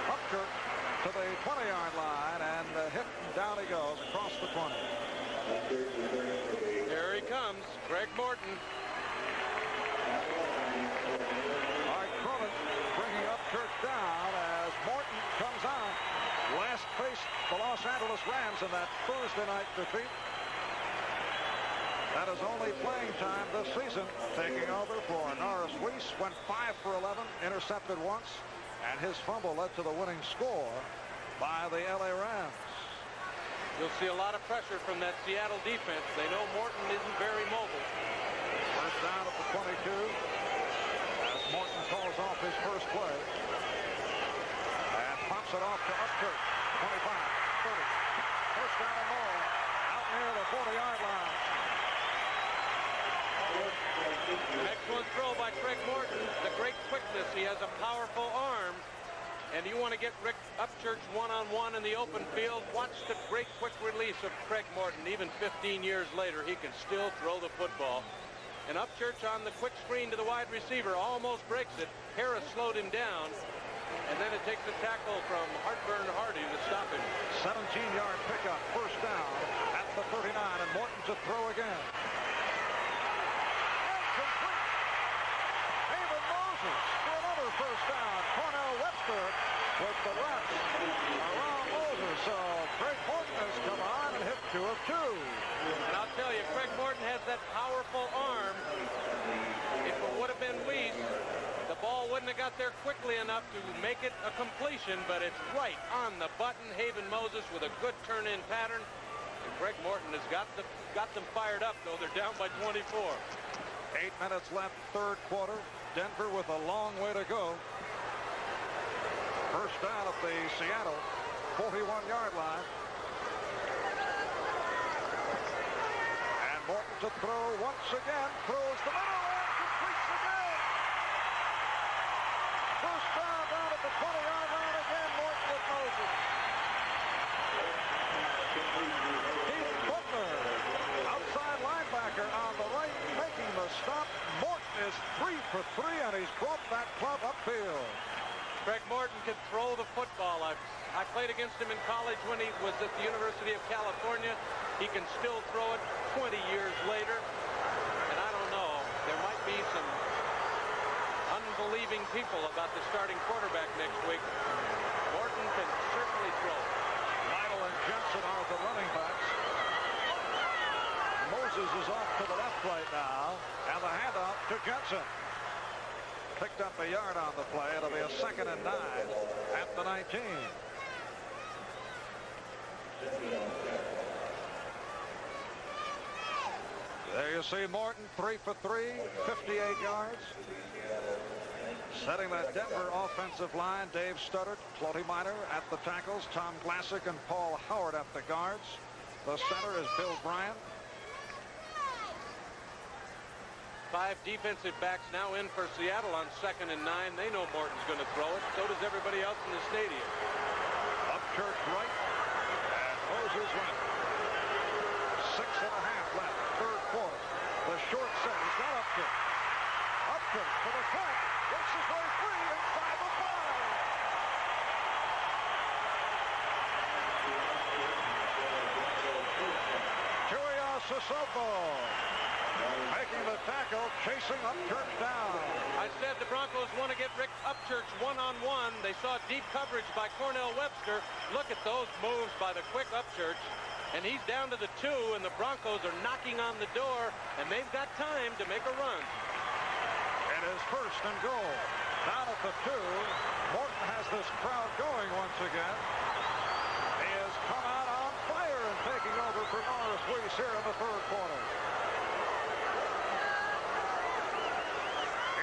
S1: Upchurch to the 20-yard line, and hit, down he goes across the 20.
S3: Here he comes, Craig Morton.
S1: Art Cronin bringing Upchurch down as Morton comes on. Last faced the Los Angeles Rams in that Thursday night defeat. That is only playing time this season. Taking over for Norris Weiss, went 5 for 11, intercepted once, and his fumble led to the winning score by the LA Rams.
S3: You'll see a lot of pressure from that Seattle defense. They know Morton isn't very mobile.
S1: First down at the 22 as Morton calls off his first play and pops it off to Upchurch. 25, 30. First down and more out near the 40-yard line.
S3: Excellent throw by Craig Morton. The great quickness. He has a powerful arm. And you want to get Rick Upchurch one-on-one in the open field. Watch the great quick release of Craig Morton. Even 15 years later, he can still throw the football. And Upchurch on the quick screen to the wide receiver almost breaks it. Harris slowed him down. And then it takes a tackle from Hartburn Hardy to stop him.
S1: 17-yard pickup, first down at the 39, and Morton to throw again. For another first down. Cornell Webster with the rush around Moses. So Craig Morton has come on and hit 2 of 2.
S3: And I'll tell you, Craig Morton has that powerful arm. If it would have been Weiss, the ball wouldn't have got there quickly enough to make it a completion, but it's right on the button. Haven Moses with a good turn-in pattern. And Craig Morton has got them fired up, though. They're down by 24.
S1: 8 minutes left, third quarter. Denver with a long way to go. First down at the Seattle 41-yard line. And Morton to throw once again. Throws the middle and completes again. First down at the 20-yard line again. Morton with Moses. Keith Butler, outside linebacker on the right, making the stop. Morton is 3 for 3, and he's brought that club upfield.
S3: Craig Morton can throw the football. I played against him in college when he was at the University of California. He can still throw it 20 years later. And I don't know, there might be some unbelieving people about the starting quarterback next week. Morton can certainly throw.
S1: Lytle and Jensen are the running backs. Moses is off to the left right now, and the handoff to Jensen. Picked up a yard on the play. It'll be a 2nd and 9 at the 19. There you see Morton, 3 for 3, 58 yards. Setting that Denver offensive line, Dave Studdert, Clotty Miner at the tackles, Tom Glassick and Paul Howard at the guards. The center is Bill Bryant.
S3: 5 defensive backs now in for Seattle on 2nd and 9. They know Morton's going to throw it. So does everybody else in the stadium.
S1: Upchurch right, and Moses left. 6.5 left, third quarter. The short set, he's got Upchurch. Upchurch for the front, works his way free inside the 5. Chuya Sissoko making the tackle, chasing Upchurch down.
S3: I said the Broncos want to get Rick Upchurch one-on-one. They saw deep coverage by Cornell Webster. Look at those moves by the quick Upchurch. And he's down to the 2, and the Broncos are knocking on the door, and they've got time to make a run.
S1: It is first and goal. Down at the 2, Morton has this crowd going once again. He has come out on fire and taking over for Norris Weiss here in the third quarter.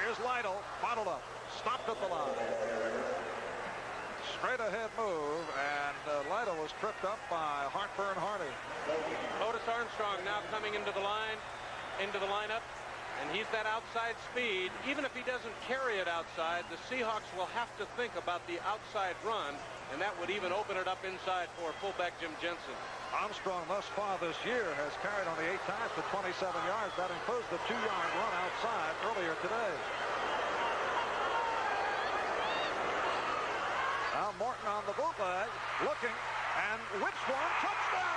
S1: Here's Lytle, bottled up, stopped at the line. Straight ahead move, and Lytle was tripped up by Hartburn Hardy.
S3: Otis Armstrong now coming into the line, into the lineup, and he's that outside speed. Even if he doesn't carry it outside, the Seahawks will have to think about the outside run, and that would even open it up inside for fullback Jim Jensen.
S1: Armstrong thus far this year has carried only 8 times for 27 yards. That includes the 2-yard run outside earlier today. Now Morton on the bootleg, looking, and whips one, touchdown!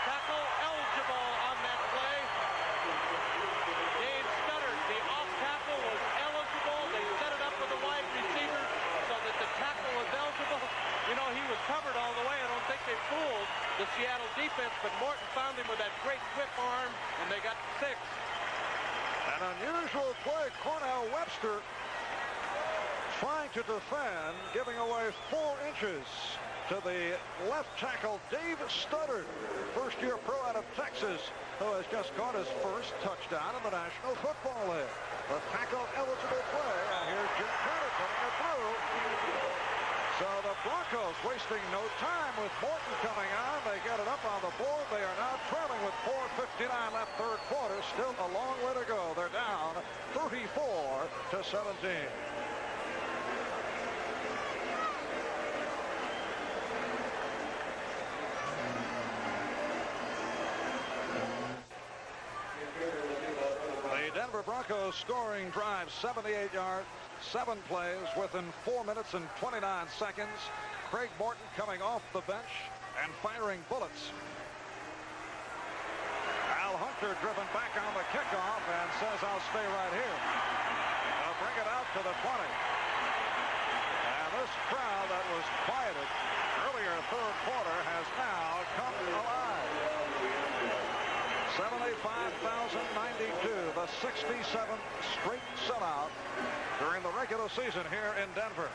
S3: Tackle eligible on that play. Dave Studdard, the off tackle, was eligible. They set it up for the wide receiver so that the tackle was eligible. You know, he was covered all the way. I don't think they fooled the Seattle defense, but Morton found him with that great whip arm, and they got 6.
S1: An unusual play. Cornell Webster trying to defend, giving away 4 inches to the left tackle Dave Studdard, first-year pro out of Texas, who has just got his first touchdown in the National Football League. The tackle-eligible play, and here's Jim Turner putting it through. So the Broncos wasting no time with Morton coming on. They get it up on the board. They are now trailing with 4:59 left third quarter. Still a long way to go. They're down 34-17. The Denver Broncos scoring drive, 78 yards, 7 plays within 4 minutes and 29 seconds. Craig Morton coming off the bench and firing bullets. Al Hunter driven back on the kickoff and says, "I'll stay right here." They'll bring it out to the 20. And this crowd that was quieted earlier third quarter has now come alive. 75,092, the 67th straight sellout during the regular season here in Denver.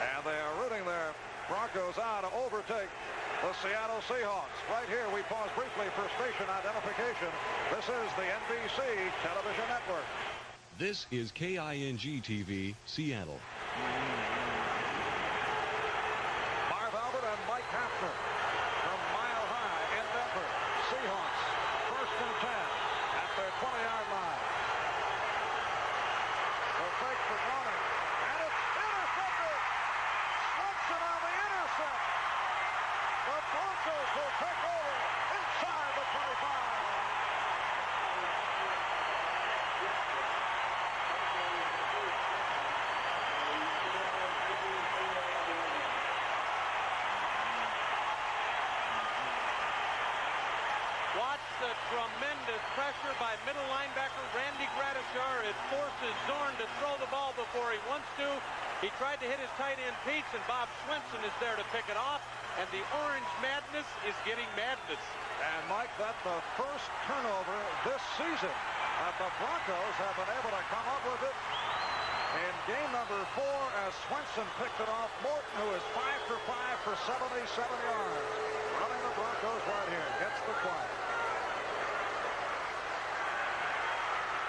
S1: And they are rooting their Broncos out to overtake the Seattle Seahawks. Right here, we pause briefly for station identification. This is the NBC television network.
S5: This is KING-TV, Seattle.
S1: Marv Albert and Mike Hafner from Mile High in Denver. Seahawks, 1st and 10 at their 20-yard line. The fake for Browning, and it's intercepted. Swenson on the intercept. The Broncos will take over inside the 25.
S3: Watch the tremendous pressure by middle linebacker Randy Gradishar. It forces Zorn to throw the ball before he wants to. He tried to hit his tight end Peets, and Bob Swenson is there to pick it off. And the Orange Madness is getting madness.
S1: And Mike, that's the first turnover this season that the Broncos have been able to come up with it. In game number 4, as Swenson picked it off, Morton, who is 5 for 5 for 77 yards, running the Broncos right here, gets the quiet.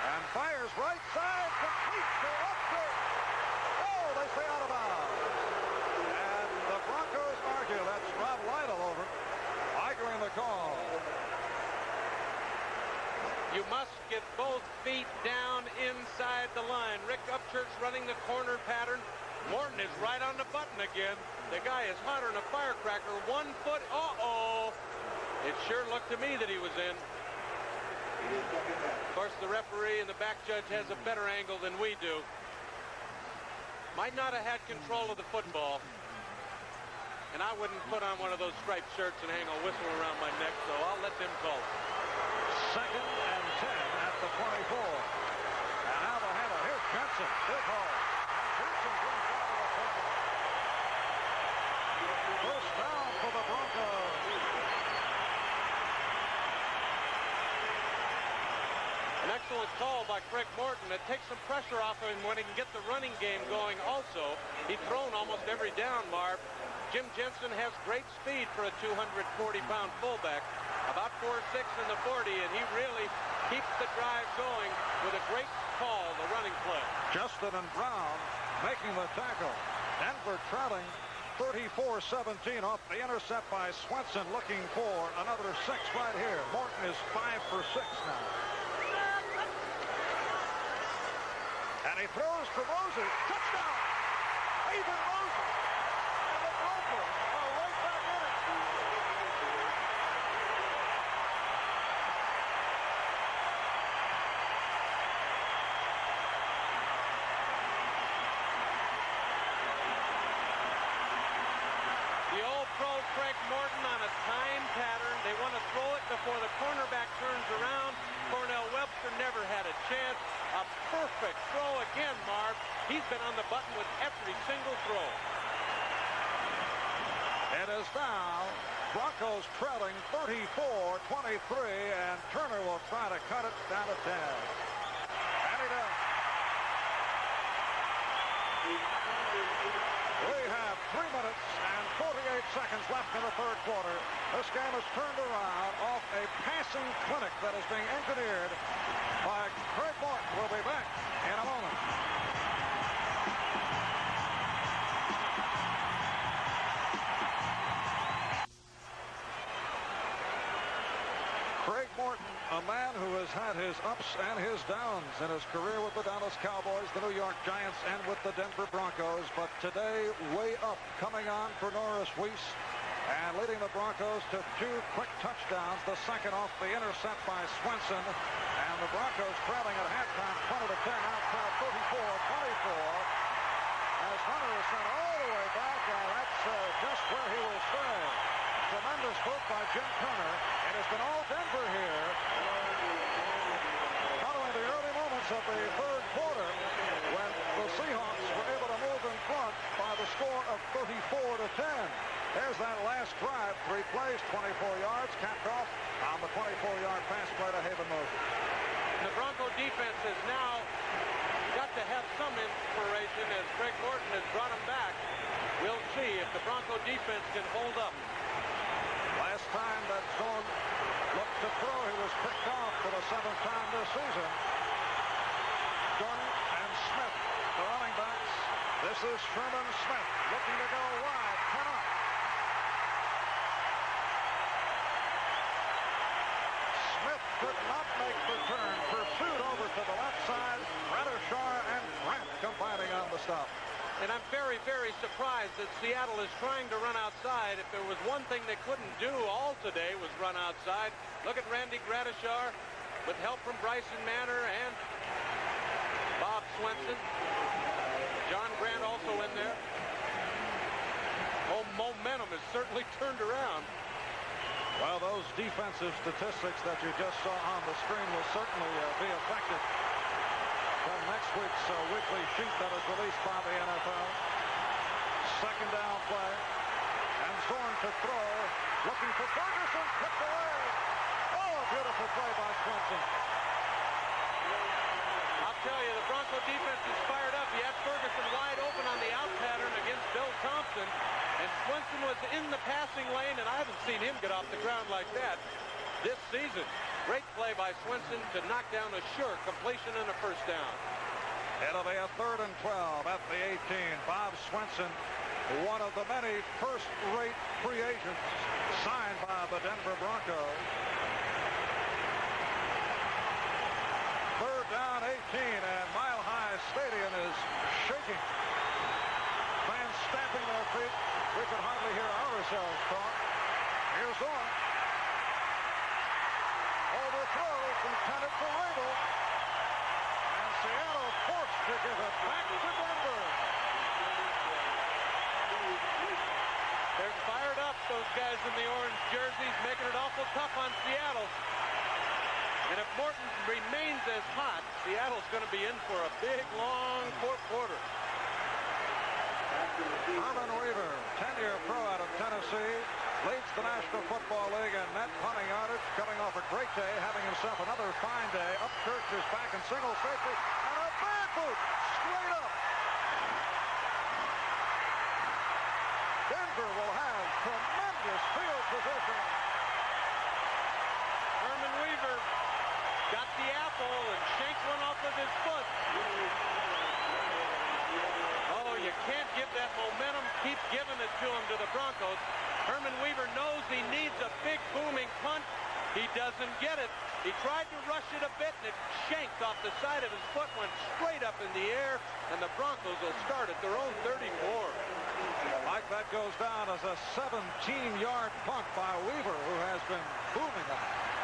S1: And fires right side, complete to Upton. Oh, they say out of bounds. And the Broncos argue. That's Rob Lytle over, arguing the call.
S3: You must get both feet down inside the line. Rick Upchurch running the corner pattern. Morton is right on the button again. The guy is hotter than a firecracker. 1 foot. Uh-oh. It sure looked to me that he was in. Of course, the referee and the back judge has a better angle than we do. Might not have had control of the football. And I wouldn't put on one of those striped shirts and hang a whistle around my neck, so I'll let them call it.
S1: 2nd and 10 at the 24. And now the handle. Here's Jensen. Big hole. And Jensen brings down to the 20. First down for the Broncos.
S3: An excellent call by Craig Morton. It takes some pressure off of him when he can get the running game going also. He's thrown almost every down, Marv. Jim Jensen has great speed for a 240-pound fullback. About 4'6" in the 40, and he really keeps the drive going with a great call, the running play.
S1: Justin and Brown making the tackle. Denver trailing 34-17 off the intercept by Swenson, looking for another 6 right here. Morton is 5 for 6 now. And he throws for Moses. Touchdown! Ethan Moses. And the Broncos are right back in it.
S3: The old pro Craig Morton on a time pattern. They want to throw it before the cornerback turns around. Cornell Webster never had a chance. A perfect throw again, Marv. He's been on the button with every single throw.
S1: It is now Broncos trailing 34-23, and Turner will try to cut it down to 10. And he does. We have 3 minutes and 48 seconds left in the third quarter. This game is turned around off a passing clinic that is being engineered by Craig Morton. We'll be back in a moment. Craig Morton, a man who has had his ups and his downs in his career with the Dallas Cowboys, the New York Giants, and with the Denver Broncos. But today, way up, coming on for Norris Weiss, and leading the Broncos to 2 quick touchdowns. The second off the intercept by Swenson. And the Broncos trailing at halftime 20-10, now trail 34-24. As Hunter is sent all the way back, and that's just where he will stay. Tremendous move by Jim Turner. It has been all Denver here. Following the early moments of the third quarter, when the Seahawks were able to move in front by the score of 34-10. There's that last drive. 3 plays, 24 yards, capped off on the 24-yard pass play to Haven Moses.
S3: The Bronco defense has now got to have some inspiration as Craig Morton has brought him back. We'll see if the Bronco defense can hold up.
S1: Last time that Zone looked to throw, he was picked off for the 7th time this season. Gordon and Smith, the running backs. This is Sherman Smith looking to go wide. Turn up. Smith could not make the turn. Pursued over to the left side. Radishar and Grant combining on the stop.
S3: And I'm very, very surprised that Seattle is trying to run outside. If there was one thing they couldn't do all today was run outside. Look at Randy Gradishar with help from Bryson Manor and Bob Swenson. John Grant also in there. Oh, momentum has certainly turned around.
S1: Well, those defensive statistics that you just saw on the screen will certainly be effective from next week's weekly sheet that is released by the NFL. Second down play. And Zorn to throw. Looking for Ferguson. Picked away. Oh, beautiful play by Swenson.
S3: I'll tell you, the Bronco defense is fired up. He had Ferguson wide open on the out pattern against Bill Thompson. And Swenson was in the passing lane, and I haven't seen him get off the ground like that this season. Great play by Swenson to knock down a sure completion and a first down.
S1: It'll be a 3rd and 12 at the 18. Bob Swenson, one of the many first-rate free agents signed by the Denver Broncos. 3rd down, 18, and Mile High Stadium is shaking. Fans stamping their feet. We can hardly hear ourselves talk. Here's Zorn. Overthrow is intended for Rabel. And Seattle forced to give it back to Denver.
S3: They're fired up, those guys in the orange jerseys, making it awful tough on Seattle. And if Morton remains as hot, Seattle's going to be in for a big, long fourth quarter.
S1: Herman Weaver, 10-year pro out of Tennessee, leads the National Football League in net punting yardage, coming off a great day, having himself another fine day. Upchurch is back in single safety, and a bad boot, straight up. Denver will have tremendous field position.
S3: Herman Weaver got the apple and shanked one off with his foot. Oh, you can't give that momentum, keep giving it to him, to the Broncos. Herman Weaver knows he needs a big booming punt. He doesn't get it. He tried to rush it a bit, and it shanked off the side of his foot, went straight up in the air, and the Broncos will start at their own 34.
S1: Mike, that goes down as a 17-yard punt by Weaver, who has been booming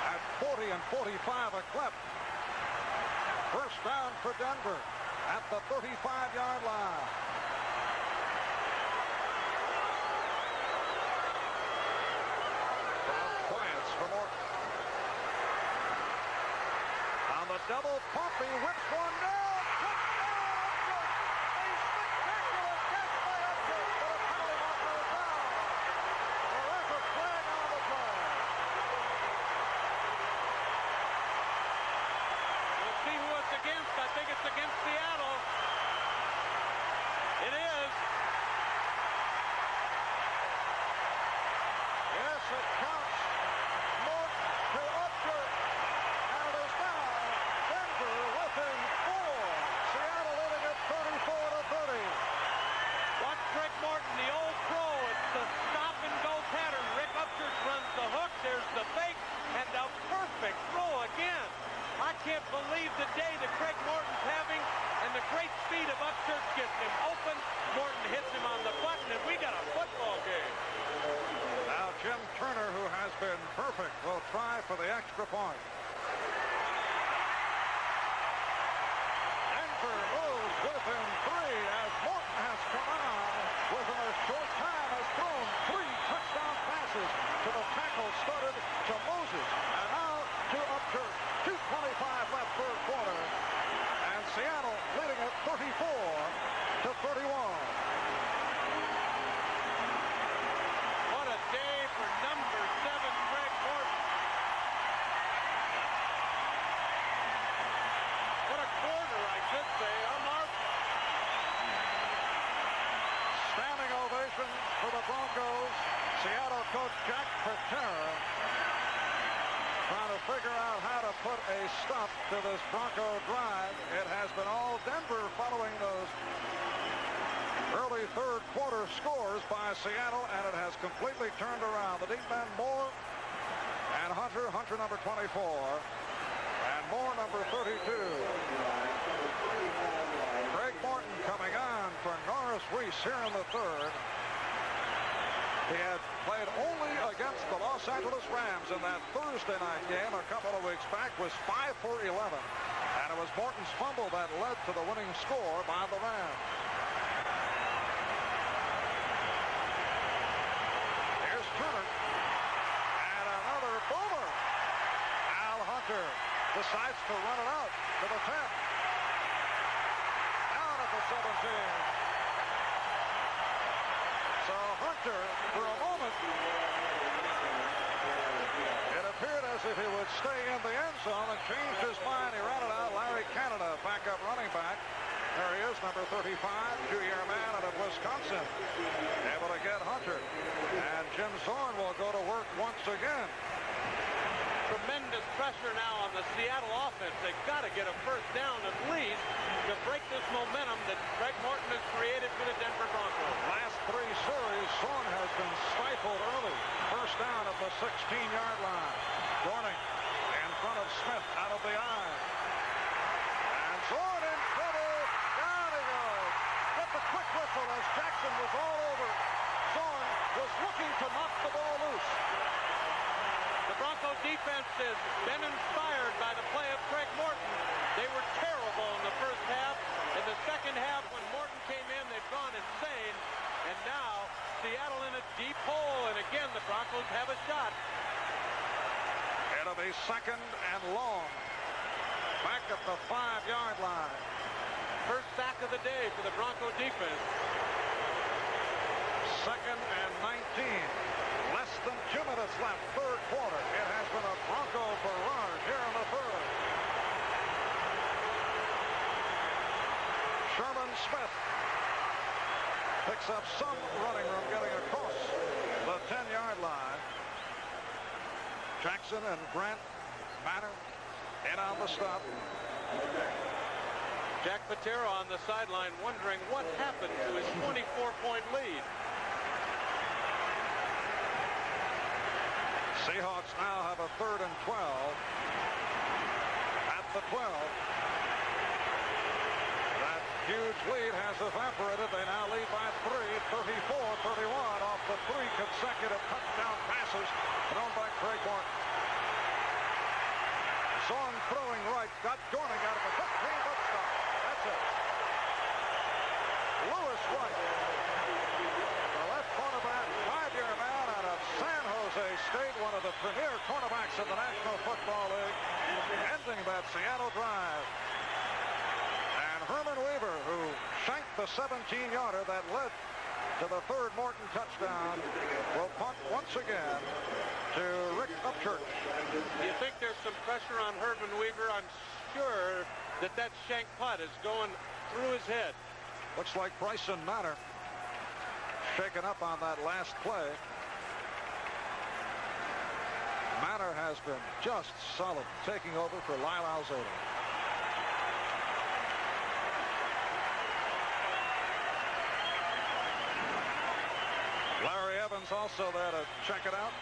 S1: at 40 and 45 a clip. First down for Denver at the 35-yard line. Plants for Morton. On the double pump, he whips one down.
S3: I think it's against Seattle. It is.
S1: Yes, it counts. Morton to Upker. And it is now Denver within 4. Seattle leading at 34-30.
S3: Watch Greg Morton, the old pro. It's the stop-and-go pattern. Rick Upchurch runs the hook. There's the fake. And a perfect throw again. I can't believe the day that Craig Morton's having, and the great speed of Upchurch gets him open. Morton hits him on the button, and we got a football game.
S1: Now Jim Turner, who has been perfect, will try for the extra point. Denver moves within 3 as Morton has come on within a short time, has thrown 3 touchdown passes to the tackle started to Moses, and now to Upchurch. 2:25 left third quarter, and Seattle leading at 34-31.
S3: What a day for number 7, Greg Morton. What a quarter, I should say.
S1: Standing ovation for the Broncos. Seattle coach Jack Patera trying to figure out how to put a stop to this Bronco drive. It has been all Denver following those early third quarter scores by Seattle, and it has completely turned around. The deep men, Moore and Hunter number 24, and Moore number 32. Greg Morton coming on for Norris Reese here in the third. He had played only against the Los Angeles Rams in that Thursday night game a couple of weeks back, was 5 for 11. And it was Morton's fumble that led to the winning score by the Rams. Here's Turner. And another boomer. Al Hunter decides to run it out to the 10. Down at the 17. So Hunter, for a moment, it appeared as if he would stay in the end zone and changed his mind. He ran it out. Larry Canada, backup running back. There he is, number 35, 2-year man out of Wisconsin. Able to get Hunter. And Jim Zorn will go to work once again.
S3: Tremendous pressure now on the Seattle offense. They've got to get a first down at least to break this momentum that Greg Morton has created for the Denver Broncos.
S1: Last 3 series, Zorn has been stifled early. First down at the 16-yard line. Dorning in front of Smith out of the eye. And Zorn in trouble. Down he goes. Get the quick whistle as Jackson was all over. Zorn was looking to knock the ball loose.
S3: The Bronco defense has been inspired by the play of Craig Morton. They were terrible in the first half. In the second half, when Morton came in, they've gone insane. And now, Seattle in a deep hole. And again, the Broncos have a shot.
S1: It'll be second and long. Back at the 5-yard line.
S3: First sack of the day for the Bronco defense.
S1: Second and 19. Less than 2 minutes left, third quarter. It has been a Bronco barrage here in the third. Sherman Smith picks up some running room getting across the 10-yard line. Jackson and Grant Manor in on the stop.
S3: Jack Patera on the sideline wondering what happened to his 24-point lead.
S1: Seahawks now have a 3rd and 12 at the 12. That huge lead has evaporated. They now lead by 3, 34-31 off the 3 consecutive touchdown passes thrown by Craig Morton. Zorn throwing right, got Dorning out of the 15, but stop. That's it. Lewis White, the left cornerback, 5-year man out of San Jose State, one of the premier cornerbacks in the National Football League, ending that Seattle drive. And Herman Weaver, who shanked the 17-yarder that led to the 3rd Morton touchdown, will punt once again to Rick Upchurch.
S3: Do you think there's some pressure on Herman Weaver? I'm sure that shank punt is going through his head.
S1: Looks like Bryson Manor shaken up on that last play. Manor has been just solid, taking over for Lyle Alzado. Larry Evans also there to check it out.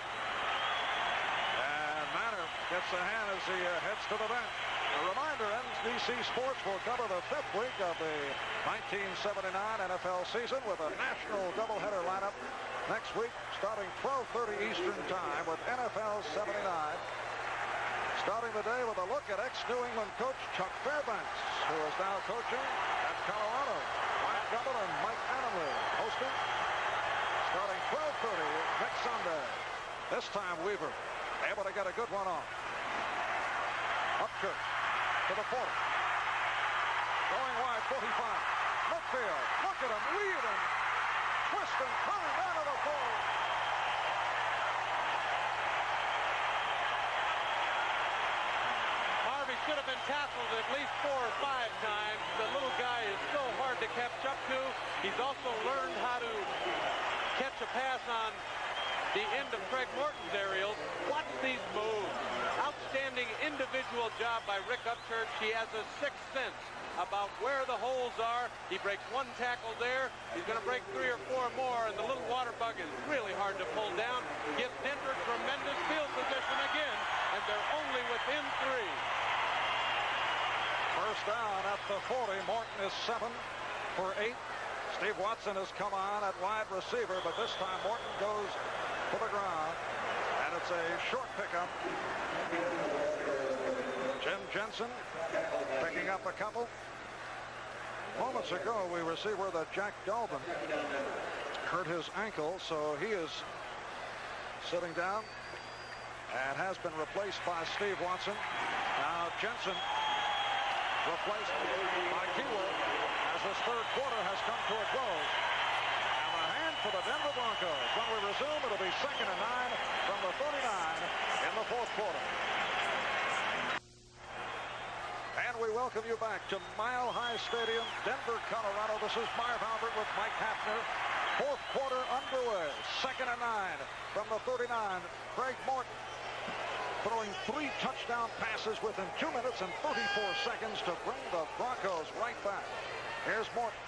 S1: And Manor gets a hand as he heads to the bench. A reminder, NBC Sports will cover the 5th week of the 1979 NFL season with a national doubleheader lineup next week starting 12:30 Eastern Time with NFL 79. Starting the day with a look at ex-New England coach Chuck Fairbanks, who is now coaching at Colorado. Mike Gumbel and Mike Adamley hosting. Starting 12:30 next Sunday. This time Weaver able to get a good one off. Upchurch to the 40. Going wide, 45. Midfield. Look at him lead and twist and turn down to the 40.
S3: Harvey should have been tackled at least 4 or 5 times. The little guy is so hard to catch up to. He's also learned how to catch a pass on the end of Craig Morton's aerials. Watch these moves. Outstanding individual job by Rick Upchurch. He has a 6th sense about where the holes are. He breaks 1 tackle there. He's going to break 3 or 4 more, and the little water bug is really hard to pull down. Gives Denver tremendous field position again, and they're only within 3.
S1: First down at the 40. Morton is 7 for 8. Steve Watson has come on at wide receiver, but this time Morton goes to the ground, and it's a short pickup. Jim Jensen picking up a couple. Moments ago, we received word that Jack Dalton hurt his ankle, so he is sitting down and has been replaced by Steve Watson. Now Jensen replaced by Keyworth as this 3rd quarter has come to a close. And a hand for the Denver Broncos. When we resume, it'll be 2nd and 9 from the 39 in the 4th quarter. And we welcome you back to Mile High Stadium, Denver, Colorado. This is Marv Albert with Mike Hafner. 4th quarter underway. 2nd and 9 from the 39. Craig Morton throwing 3 touchdown passes within 2 minutes and 34 seconds to bring the Broncos right back. Here's Morton.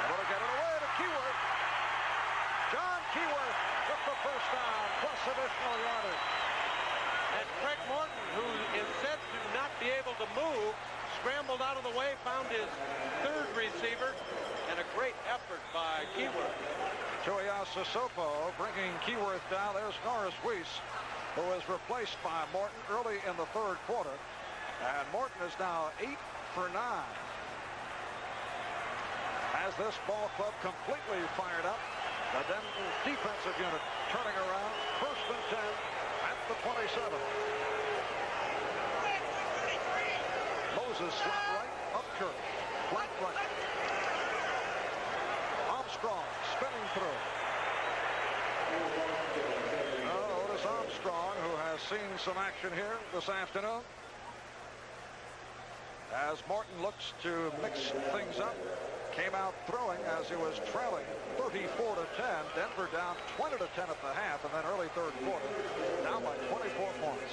S1: Able to get it away to Keyworth. John Keyworth with the first down, plus additional yardage.
S3: And Craig Morton, who is said to not be able to move, scrambled out of the way, found his 3rd receiver, and a great effort by Keyworth.
S1: Tuiasa Sissoko bringing Keyworth down. There's Norris Weiss, who is replaced by Morton early in the 3rd quarter. And Morton is now 8 for 9. Has this ball club completely fired up. The Denver defensive unit turning around. 1st and 10 at the 27. Moses slot right, Upchurch, flat right. Armstrong spinning through. Otis Armstrong, who has seen some action here this afternoon. as Morton looks to mix things up. Came out throwing as he was trailing 34-10. Denver down 20-10 at the half, and then early third quarter down by 24 points.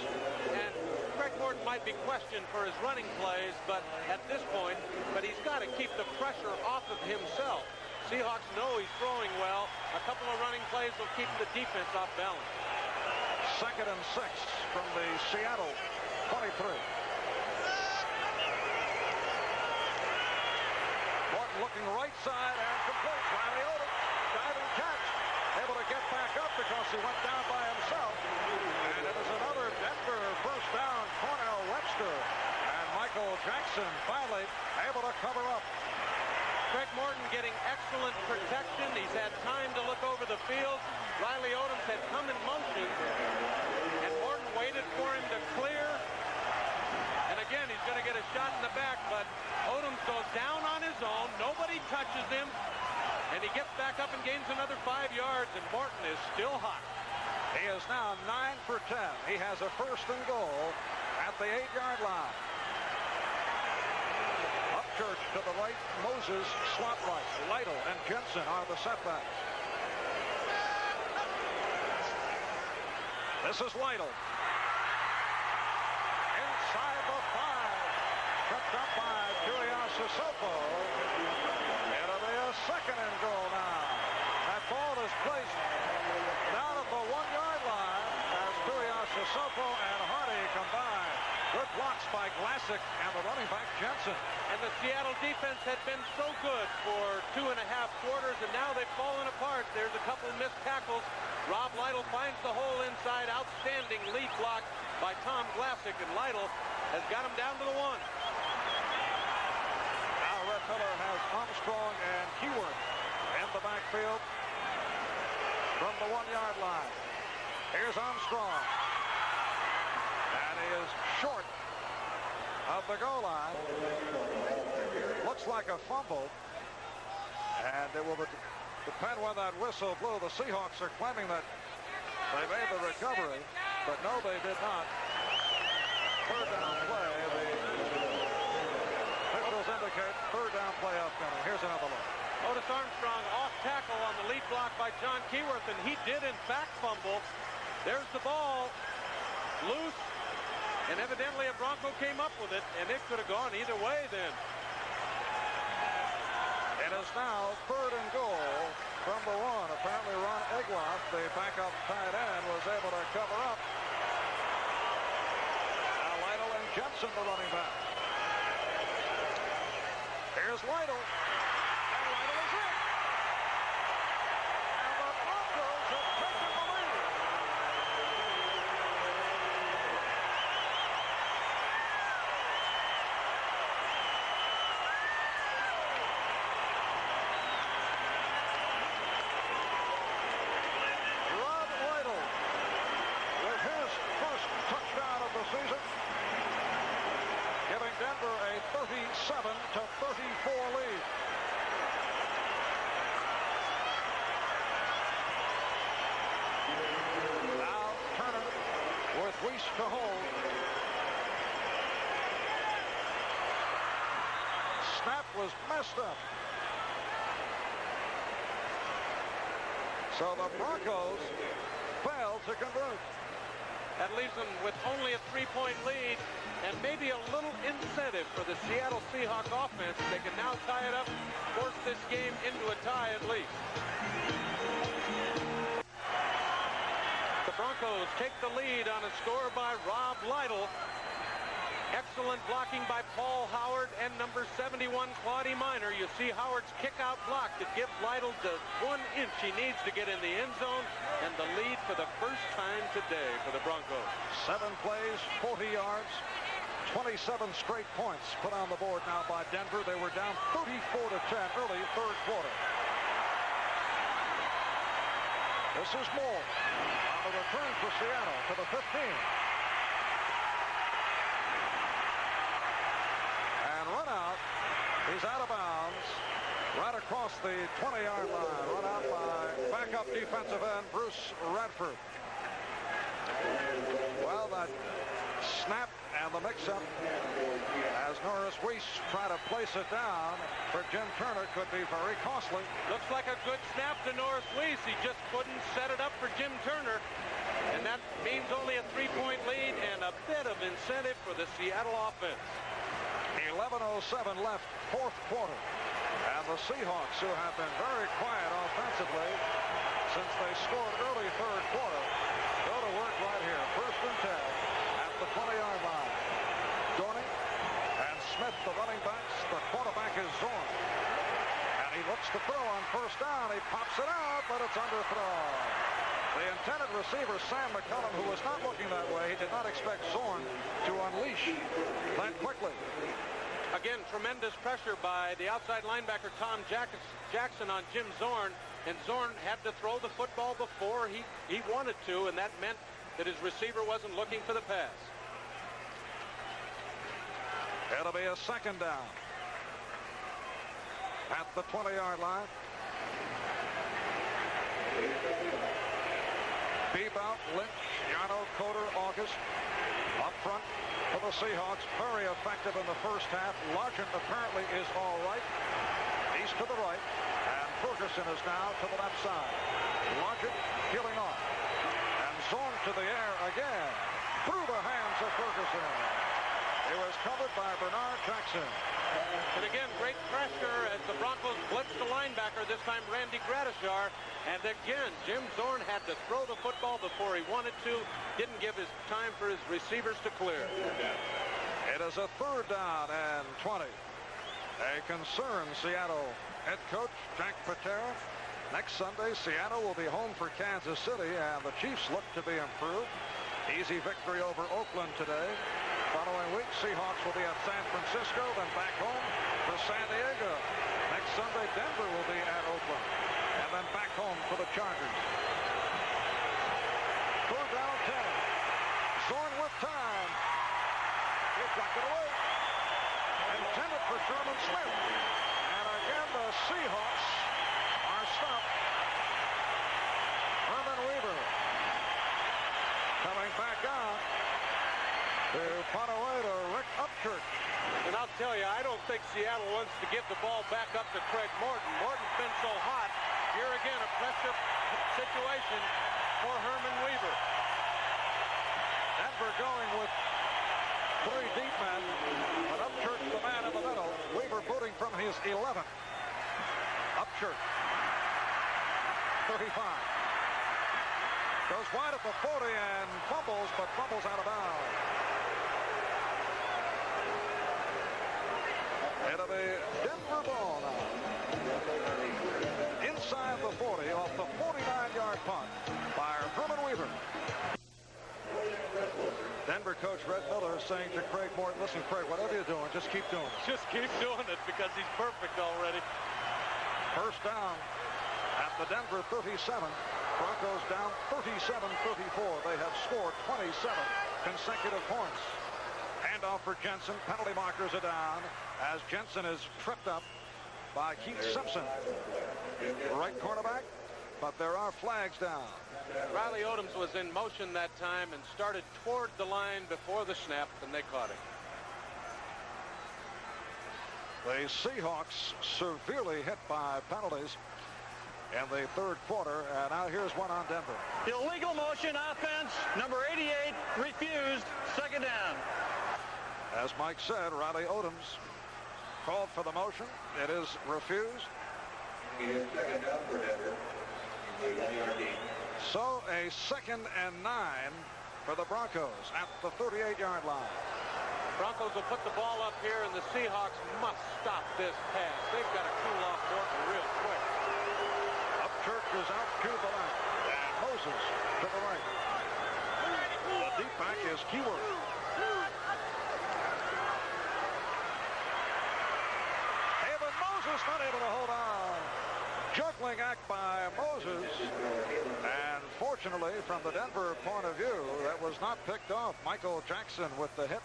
S3: And Greg Morton might be questioned for his running plays, but at this point, he's got to keep the pressure off of himself. Seahawks know he's throwing well. A couple of running plays will keep the defense off balance.
S1: 2nd and 6 from the Seattle 23. Morton looking right side and complete. Riley Odom, diving catch, able to get back up because he went down by himself. And it is another Denver first down. Cornell Webster and Michael Jackson finally able to cover up.
S3: Greg Morton getting excellent protection. He's had time to look over the field. Riley Odom had come in motion, and Morton waited for him to clear. And again, he's going to get a shot in the back, but Odom goes down on his own. Nobody touches him, and he gets back up and gains another 5 yards, and Morton is still hot.
S1: He is now 9 for 10. He has a 1st and goal at the 8-yard line. Upchurch to the right, Moses slot right. Lytle and Jensen are the setbacks. This is Lytle. Inside the 5. Picked up by Sissoko. It'll be a 2nd and goal now. That ball is placed down at the 1-yard line as Sissoko and Hardy combine. Good blocks by Glassick and the running back Jensen.
S3: And the Seattle defense had been so good for 2.5 quarters, and now they've fallen apart. There's a couple missed tackles. Rob Lytle finds the hole inside. Outstanding lead block by Tom Glassick, and Lytle has got him down to the 1.
S1: Now Red Miller has Armstrong and Keyword in the backfield from the 1-yard line. Here's Armstrong. And he is short of the goal line. Looks like a fumble. And it will depend when that whistle blew. The Seahawks are claiming that they made the recovery, but no, they did not. 3rd down play. The officials indicate 3rd down play upcoming. Here's another look.
S3: Otis Armstrong off tackle on the lead block by John Keyworth, and he did in fact fumble. There's the ball loose, and evidently a Bronco came up with it, and it could have gone either way then.
S1: It is now 3rd and goal from the 1. Apparently Ron Egloff, the backup tight end, was able to cover up. Now Lytle and Jensen, the running back. Here's Lytle. And Lytle is in. And the Broncos have taken the lead. Rob Lytle with his first touchdown of the season, giving Denver a 37-34 lead. Now Turner with Weiss to hold. Snap was messed up. So the Broncos failed to convert.
S3: That leaves them with only a 3-point lead, and maybe a little incentive for the Seattle Seahawks offense. They can now tie it up, force this game into a tie at least. The Broncos take the lead on a score by Rob Lytle. Excellent blocking by Paul Howard and number 71, Claudie Miner. You see Howard's kick-out block that gives Lytle the 1 inch he needs to get in the end zone, and the lead for the first time today for the Broncos.
S1: 7 plays, 40 yards, 27 straight points put on the board now by Denver. They were down 34-10 early 3rd quarter. This is Moore on the return for Seattle to the 15. Run out. He's out of bounds right across the 20-yard line. Run out by backup defensive end Bruce Radford. Well, that snap And the mix-up as Norris Weiss try to place it down for Jim Turner could be very costly.
S3: Looks like a good snap to Norris Weiss. He just couldn't set it up for Jim Turner. And that means only a 3-point lead and a bit of incentive for the Seattle offense.
S1: 11:07 left, fourth quarter. And the Seahawks, who have been very quiet offensively since they scored early third quarter, go to work right here. First and 10 at the 20-yard line. Dorney and Smith, the running backs. The quarterback is Zorn. And he looks to throw on first down. He pops it out, but it's underthrown. The intended receiver, Sam McCullum, who was not looking that way, he did not expect Zorn to unleash that quickly.
S3: Again, tremendous pressure by the outside linebacker Tom Jackson on Jim Zorn, and Zorn had to throw the football before he wanted to, and that meant that his receiver wasn't looking for the pass.
S1: It'll be a second down at the 20-yard line. Bebout, Lynch, Yano, Coder, August up front for the Seahawks. Very effective in the first half. Largent apparently is all right. He's to the right, and Ferguson is now to the left side. Largent peeling off, and Zorn to the air again through the hands of Ferguson. It was covered by Bernard Jackson.
S3: And again, great pressure as the Broncos blitzed the linebacker, this time Randy Gradishar. And again, Jim Zorn had to throw the football before he wanted to. Didn't give his time for his receivers to clear.
S1: It is a third down and 20. A concerned Seattle head coach, Jack Patera. Next Sunday, Seattle will be home for Kansas City, and the Chiefs look to be improved. Easy victory over Oakland today. Following week, Seahawks will be at San Francisco, then back home to San Diego. Next Sunday, Denver will be at Oakland, and then back home for the Chargers. Third down 10. Zorn with time. He blocked it away. Intended for Sherman Smith. And again, the Seahawks are stopped. Herman Weaver coming back on to punt away to Rick Upchurch.
S3: And I'll tell you, I don't think Seattle wants to give the ball back up to Craig Morton. Morton's been so hot. Here again, a pressure situation for Herman Weaver.
S1: Denver going with 3 deep men, but Upchurch the man in the middle. Weaver booting from his 11th. Upchurch, 35. Goes wide at the 40 and fumbles, but fumbles out of bounds. It'll be Denver ball now. Inside the 40 off the 49-yard punt by Herman Weaver. Denver coach Red Miller saying to Craig Morton, listen, Craig, whatever you're doing, just keep doing it.
S3: Just keep doing it because he's perfect already.
S1: First down at the Denver 37. Broncos down 37-34. They have scored 27 consecutive points. Handoff for Jensen. Penalty markers are down as Jensen is tripped up by Keith Simpson. Right cornerback, but there are flags down.
S3: Riley Odoms was in motion that time and started toward the line before the snap, and they caught him.
S1: The Seahawks severely hit by penalties in the third quarter, and now here's one on Denver.
S4: Illegal motion offense, number 88, refused, second down.
S1: As Mike said, Riley Odoms called for the motion. It is refused.
S6: Second down for Denver.
S1: So a 2nd and 9 for the Broncos at the 38-yard line.
S3: Broncos will put the ball up here, and the Seahawks must stop this pass. They've got to cool off Morton real quick.
S1: Upchurch is out to the left, and Moses to the right. The deep back is Keyword. Haven Moses not able to hold on. Juggling act by Moses, and fortunately from the Denver point of view, that was not picked off. Michael Jackson with the hit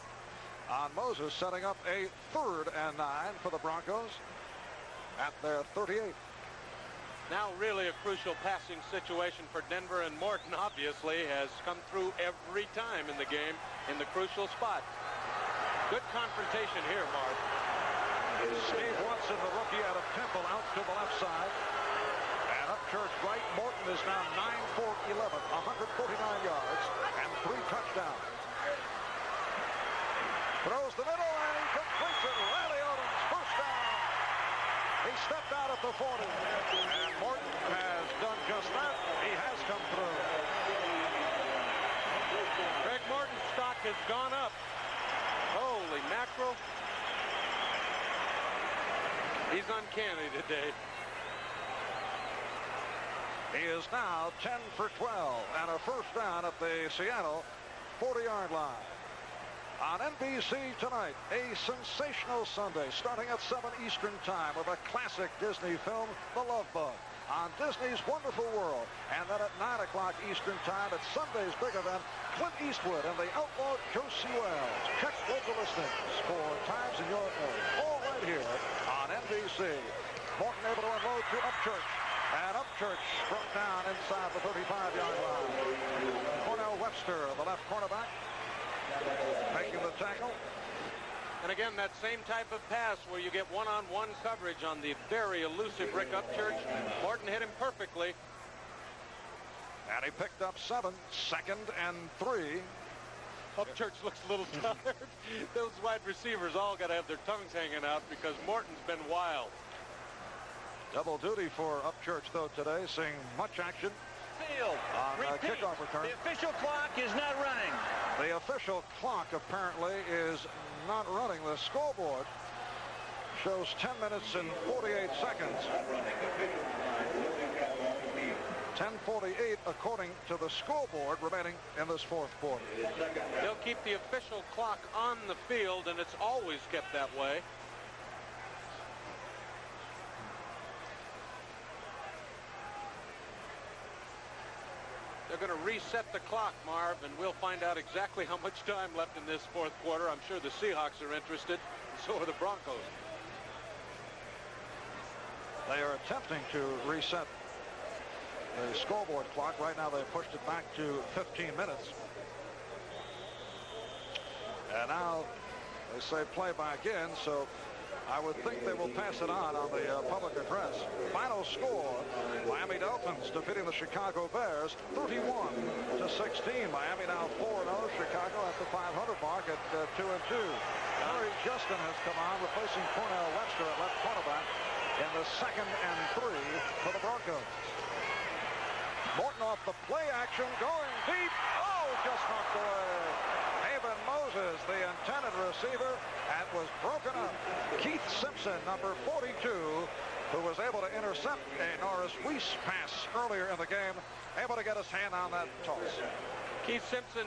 S1: on Moses, setting up a 3rd and 9 for the Broncos at their 38.
S3: Now really a crucial passing situation for Denver, and Morton obviously has come through every time in the game in the crucial spot. Good confrontation here, Marv.
S1: Steve Watson, the rookie out of Temple, out to the left side. And Upchurch right. Morton is now 9 for 11, 149 yards, and 3 touchdowns. Throws the middle, and he completes it. Riley Odoms, first down. He stepped out at the 40, and Morton has done just that. He has come through.
S3: Craig Morton's stock has gone up. Holy mackerel. He's uncanny today.
S1: He is now 10 for 12 and a first down at the Seattle 40-yard line. On NBC tonight, a sensational Sunday starting at 7 Eastern time with a classic Disney film, The Love Bug, on Disney's Wonderful World. And then at 9 o'clock Eastern time, it's Sunday's big event, Clint Eastwood and the outlaw Josie Wells. Check local listings for times in your area. All right here on NBC. Morton able to unload to Upchurch. And Upchurch broke down inside the 35-yard line. Cornell Webster, the left cornerback, making the tackle.
S3: And again, that same type of pass where you get one-on-one coverage on the very elusive Rick Upchurch. Morton hit him perfectly.
S1: And he picked up 7, 2nd and 3.
S3: Upchurch looks a little tired. Those wide receivers all got to have their tongues hanging out because Morton's been wild.
S1: Double duty for Upchurch, though, today, seeing much action.
S4: Field.
S1: On kickoff return.
S4: The official clock is not running.
S1: The official clock apparently is not running. The scoreboard shows 10 minutes and 48 seconds. 10:48 according to the scoreboard remaining in this fourth quarter.
S3: They'll keep the official clock on the field, and it's always kept that way. They're going to reset the clock, Marv, and we'll find out exactly how much time left in this fourth quarter. I'm sure the Seahawks are interested, and so are the Broncos.
S1: They are attempting to reset the scoreboard clock. Right now they've pushed it back to 15 minutes. And now they say play by again, so I would think they will pass it on the public address. Final score, Miami Dolphins defeating the Chicago Bears 31-16. Miami now 4-0. Chicago at the 500 mark at 2-2. Larry Justin has come on, replacing Cornell Webster at left cornerback in the 2nd and 3 for the Broncos. Morton off the play action, going deep. Oh, just knocked away. Haven Moses, the intended receiver, and was broken up. Keith Simpson, number 42, who was able to intercept a Norris Weiss pass earlier in the game, able to get his hand on that toss.
S3: Keith Simpson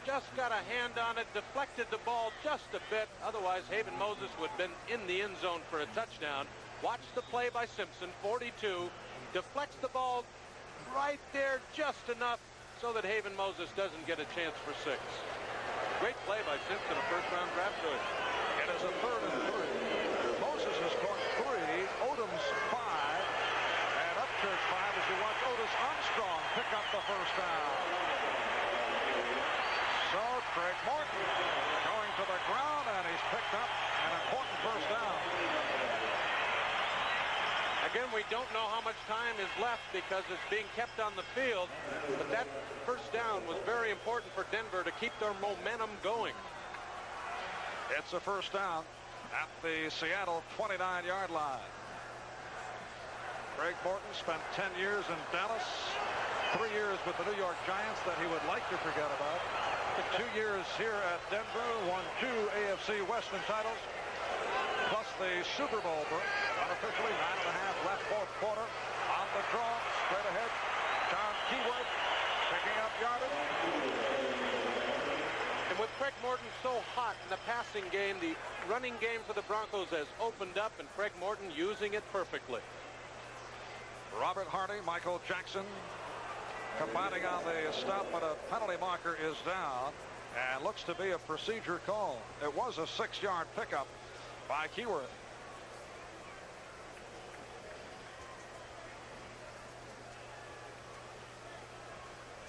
S3: just got a hand on it, deflected the ball just a bit. Otherwise, Haven Moses would have been in the end zone for a touchdown. Watch the play by Simpson, 42, deflects the ball right there just enough so that Haven Moses doesn't get a chance for 6. Great play by Simpson, a first-round draft choice.
S1: It is a 3rd and 3. Moses has caught 3, Odoms 5, and Upchurch 5 as you watch Otis Armstrong pick up the first down. So Craig Morton going to the ground, and he's picked up an important first down.
S3: Again, we don't know how much time is left because it's being kept on the field, but that first down was very important for Denver to keep their momentum going.
S1: It's a first down at the Seattle 29-yard line. Craig Morton spent 10 years in Dallas, 3 years with the New York Giants that he would like to forget about. 2 years here at Denver, won 2 AFC Western titles, plus the Super Bowl berth. Unofficially, 9.5 left fourth quarter. On the draw, straight ahead, John Keyworth picking up yardage.
S3: And with Craig Morton so hot in the passing game, the running game for the Broncos has opened up, and Craig Morton using it perfectly.
S1: Robert Hardy, Michael Jackson combining on the stop, but a penalty marker is down and looks to be a procedure call. It was a 6-yard pickup by Keyworth.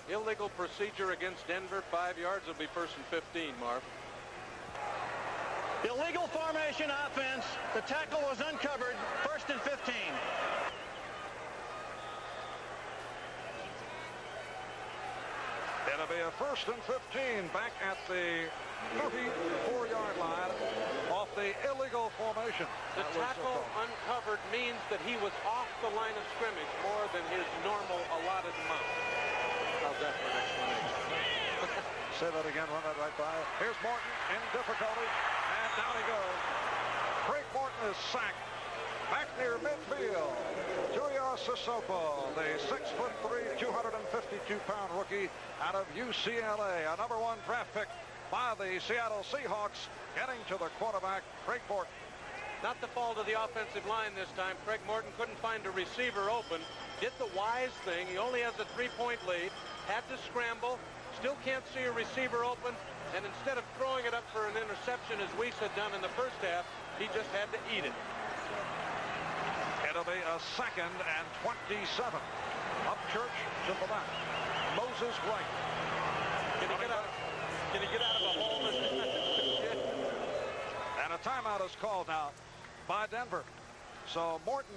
S3: Illegal procedure against Denver, 5 yards. Will be 1st and 15, Marv.
S4: Illegal formation offense. The tackle was uncovered. 1st and 15.
S1: It'll be a 1st and 15 back at the 34-yard line off the illegal formation.
S3: The tackle uncovered means that he was off the line of scrimmage more than his normal allotted amount. How's that for an explanation?
S1: Say that again, run that right by. Here's Morton in difficulty, and down he goes. Craig Morton is sacked back near midfield. Tuya Sissoko, the 6'3", 252-pound rookie out of UCLA, a number 1 draft pick by the Seattle Seahawks, getting to the quarterback, Craig Morton.
S3: Not the fault of the offensive line this time. Craig Morton couldn't find a receiver open. Did the wise thing. He only has a 3-point lead. Had to scramble. Still can't see a receiver open. And instead of throwing it up for an interception, as Weiss had done in the first half, he just had to eat it.
S1: It'll be a 2nd and 27. Upchurch to the left. Moses right.
S3: Can he get out of a hole?
S1: And a timeout is called now by Denver. So Morton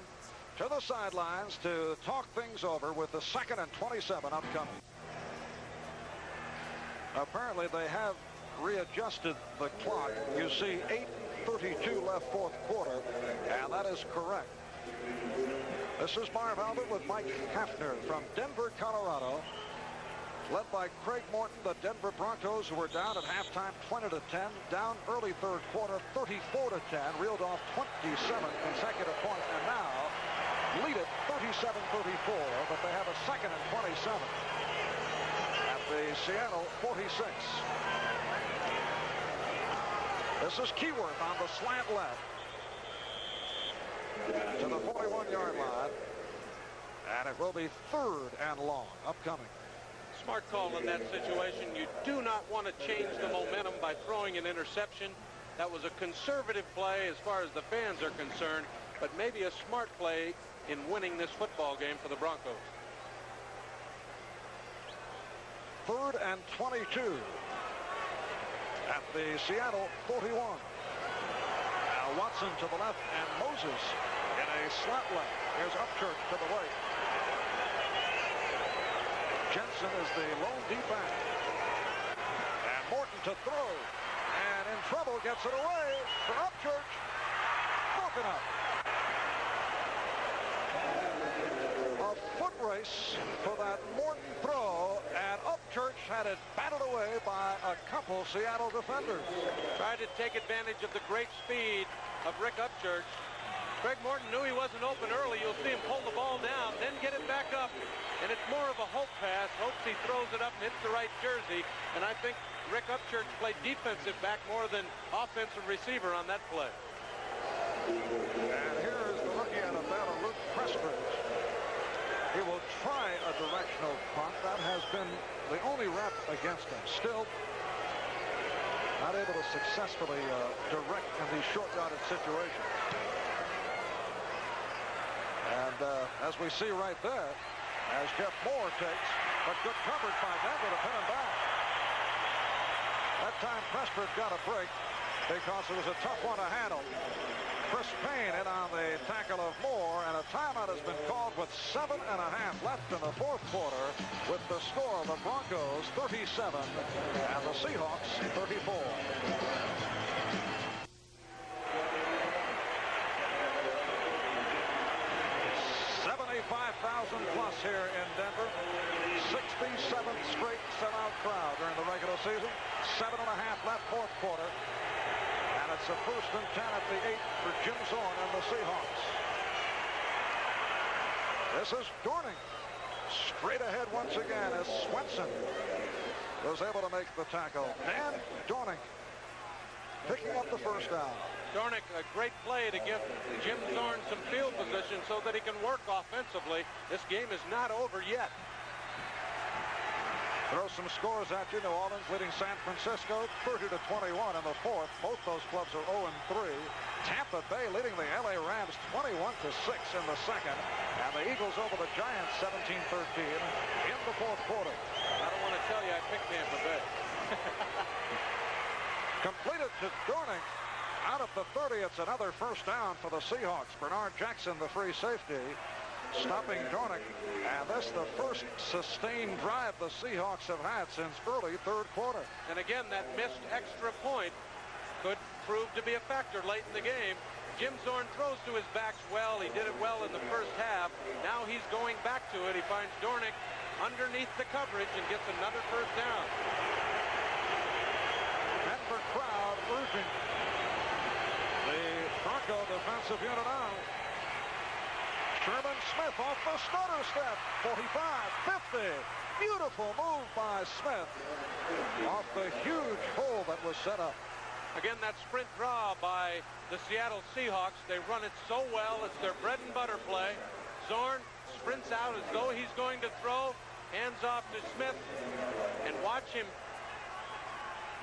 S1: to the sidelines to talk things over with the 2nd and 27 upcoming. Apparently they have readjusted the clock. You see 8:32 left 4th quarter, and that is correct. This is Marv Albert with Mike Hafner from Denver, Colorado. Led by Craig Morton, the Denver Broncos, who were down at halftime 20-10, down early 3rd quarter 34-10, reeled off 27 consecutive points, and now lead it 37-34, but they have a 2nd and 27 at the Seattle 46. This is Keyworth on the slant left to the 41-yard line, and it will be 3rd and long upcoming.
S3: Smart call in that situation. You do not want to change the momentum by throwing an interception. That was a conservative play as far as the fans are concerned, but maybe a smart play in winning this football game for the Broncos.
S1: 3rd and 22 at the Seattle 41. Now Watson to the left and Moses in a slot left. Here's Upchurch to the right. Jensen is the lone D-back. And Morton to throw. And in trouble, gets it away for Upchurch. Broken up. A foot race for that Morton throw, and Upchurch had it batted away by a couple Seattle defenders.
S3: Tried to take advantage of the great speed of Rick Upchurch. Craig Morton knew he wasn't open early. You'll see him pull the ball down, then get it back up. And it's more of a hope pass. Hopes he throws it up and hits the right jersey. And I think Rick Upchurch played defensive back more than offensive receiver on that play.
S1: And here is the rookie out of Alabama, Luke Prestridge. He will try a directional punt. That has been the only rep against him. Still not able to successfully direct in these short yardage situations. And as we see right there, as Jeff Moore takes, but good coverage by Denver to pin him back. That time Prestridge got a break because it was a tough one to handle. Chris Payne in on the tackle of Moore, and a timeout has been called with 7.5 left in the 4th quarter, with the score of the Broncos 37 and the Seahawks 34. 75,000 plus here in Denver. 67th straight sellout crowd during the regular season. 7.5 left 4th quarter. And it's a 1st and 10 at the 8 for Jim Zorn and the Seahawks. This is Dorning. Straight ahead once again as Swenson was able to make the tackle. Dan Dorning picking up the 1st down.
S3: Dornick, a great play to give Jim Zorn some field position so that he can work offensively. This game is not over yet.
S1: Throw some scores at you. New Orleans leading San Francisco 30-21 in the 4th. Both those clubs are 0-3. Tampa Bay leading the LA Rams 21-6 in the 2nd. And the Eagles over the Giants 17-13 in the 4th quarter.
S3: I don't want to tell you I picked Tampa Bay.
S1: Completed to Dorning Out at the 30, it's another first down for the Seahawks. Bernard Jackson, the free safety, stopping Dornick. And this the first sustained drive the Seahawks have had since early third quarter.
S3: And again, that missed extra point could prove to be a factor late in the game. Jim Zorn throws to his backs well. He did it well in the first half. Now he's going back to it. He finds Dornick underneath the coverage and gets another first down.
S1: Denver crowd urging the Bronco defensive unit on. Sherman Smith off the stutter step. 45, 50. Beautiful move by Smith off the huge hole that was set up.
S3: Again, that sprint draw by the Seattle Seahawks. They run it so well. It's their bread and butter play. Zorn sprints out as though he's going to throw. Hands off to Smith. And watch him.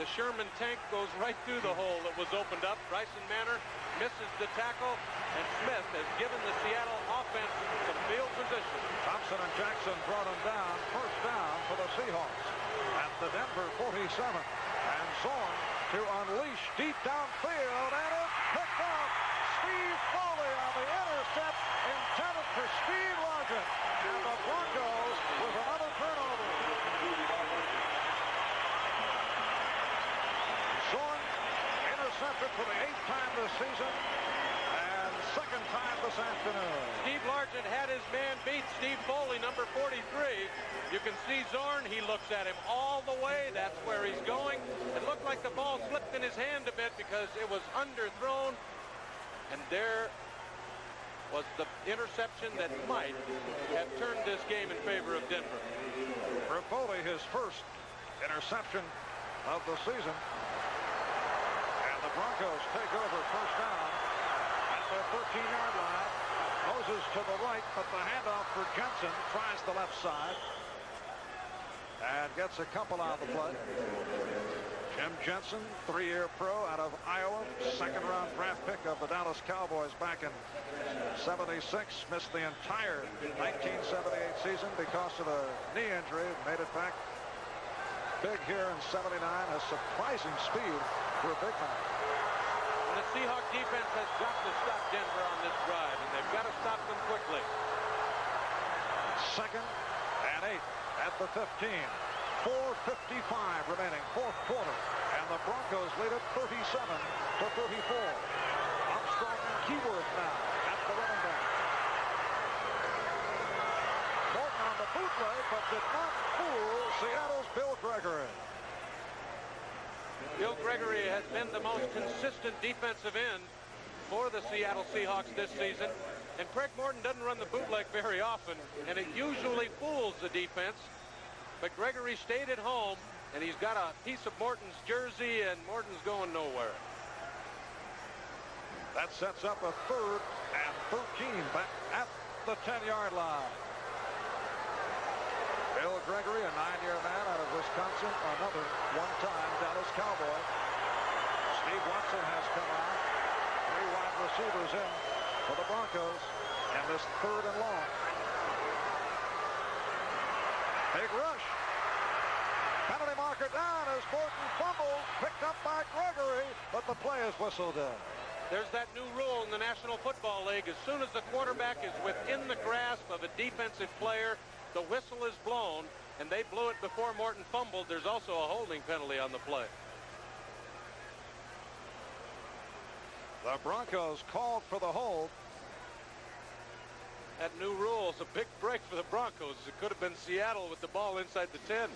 S3: The Sherman tank goes right through the hole that was opened up. Bryson Manor misses the tackle. And Smith has given the Seattle offense some field position.
S1: Thompson and Jackson brought him down. First down for the Seahawks at the Denver 47. And Zorn to unleash deep downfield, and it's picked up. Steve Foley on the intercept intended for Steve Largent. And the Broncos with another turnover. Zorn intercepted for the 8th time this season. Second time this afternoon.
S3: Steve Largent had his man beat. Steve Foley, number 43. You can see Zorn. He looks at him all the way. That's where he's going. It looked like the ball slipped in his hand a bit because it was underthrown. And there was the interception that might have turned this game in favor of Denver.
S1: For Foley, his first interception of the season. And the Broncos take over first down. The 13-yard line. Moses to the right, but the handoff for Jensen. Tries the left side. And gets a couple on the play. Jim Jensen, 3-year pro out of Iowa. Second-round draft pick of the Dallas Cowboys back in '76. Missed the entire 1978 season because of a knee injury. Made it back big here in '79. Has surprising speed for a big man.
S3: The Seahawk defense has got to stop Denver on this drive, and they've got to stop them quickly.
S1: Second and 8 at the 15. 4:55 remaining, fourth quarter, and the Broncos lead it 37-34. Armstrong and Keyworth now at the running back. Morton on the bootleg, but did not fool Seattle's Bill Gregory.
S3: Bill Gregory has been the most consistent defensive end for the Seattle Seahawks this season. And Craig Morton doesn't run the bootleg very often, and it usually fools the defense. But Gregory stayed at home, and he's got a piece of Morton's jersey, and Morton's going nowhere.
S1: That sets up a 3rd and 13 back at the 10-yard line. Bill Gregory, a 9-year man out of Wisconsin, another one-time Dallas Cowboy. Steve Watson has come on. 3 wide receivers in for the Broncos in this 3rd and long. Big rush. Penalty marker down as Morton fumbles, picked up by Gregory, but the play is whistled in.
S3: There's that new rule in the National Football League. As soon as the quarterback is within the grasp of a defensive player, the whistle is blown, and they blew it before Morton fumbled. There's also a holding penalty on the play.
S1: The Broncos called for the hold.
S3: That new rule is a big break for the Broncos. It could have been Seattle with the ball inside the 10.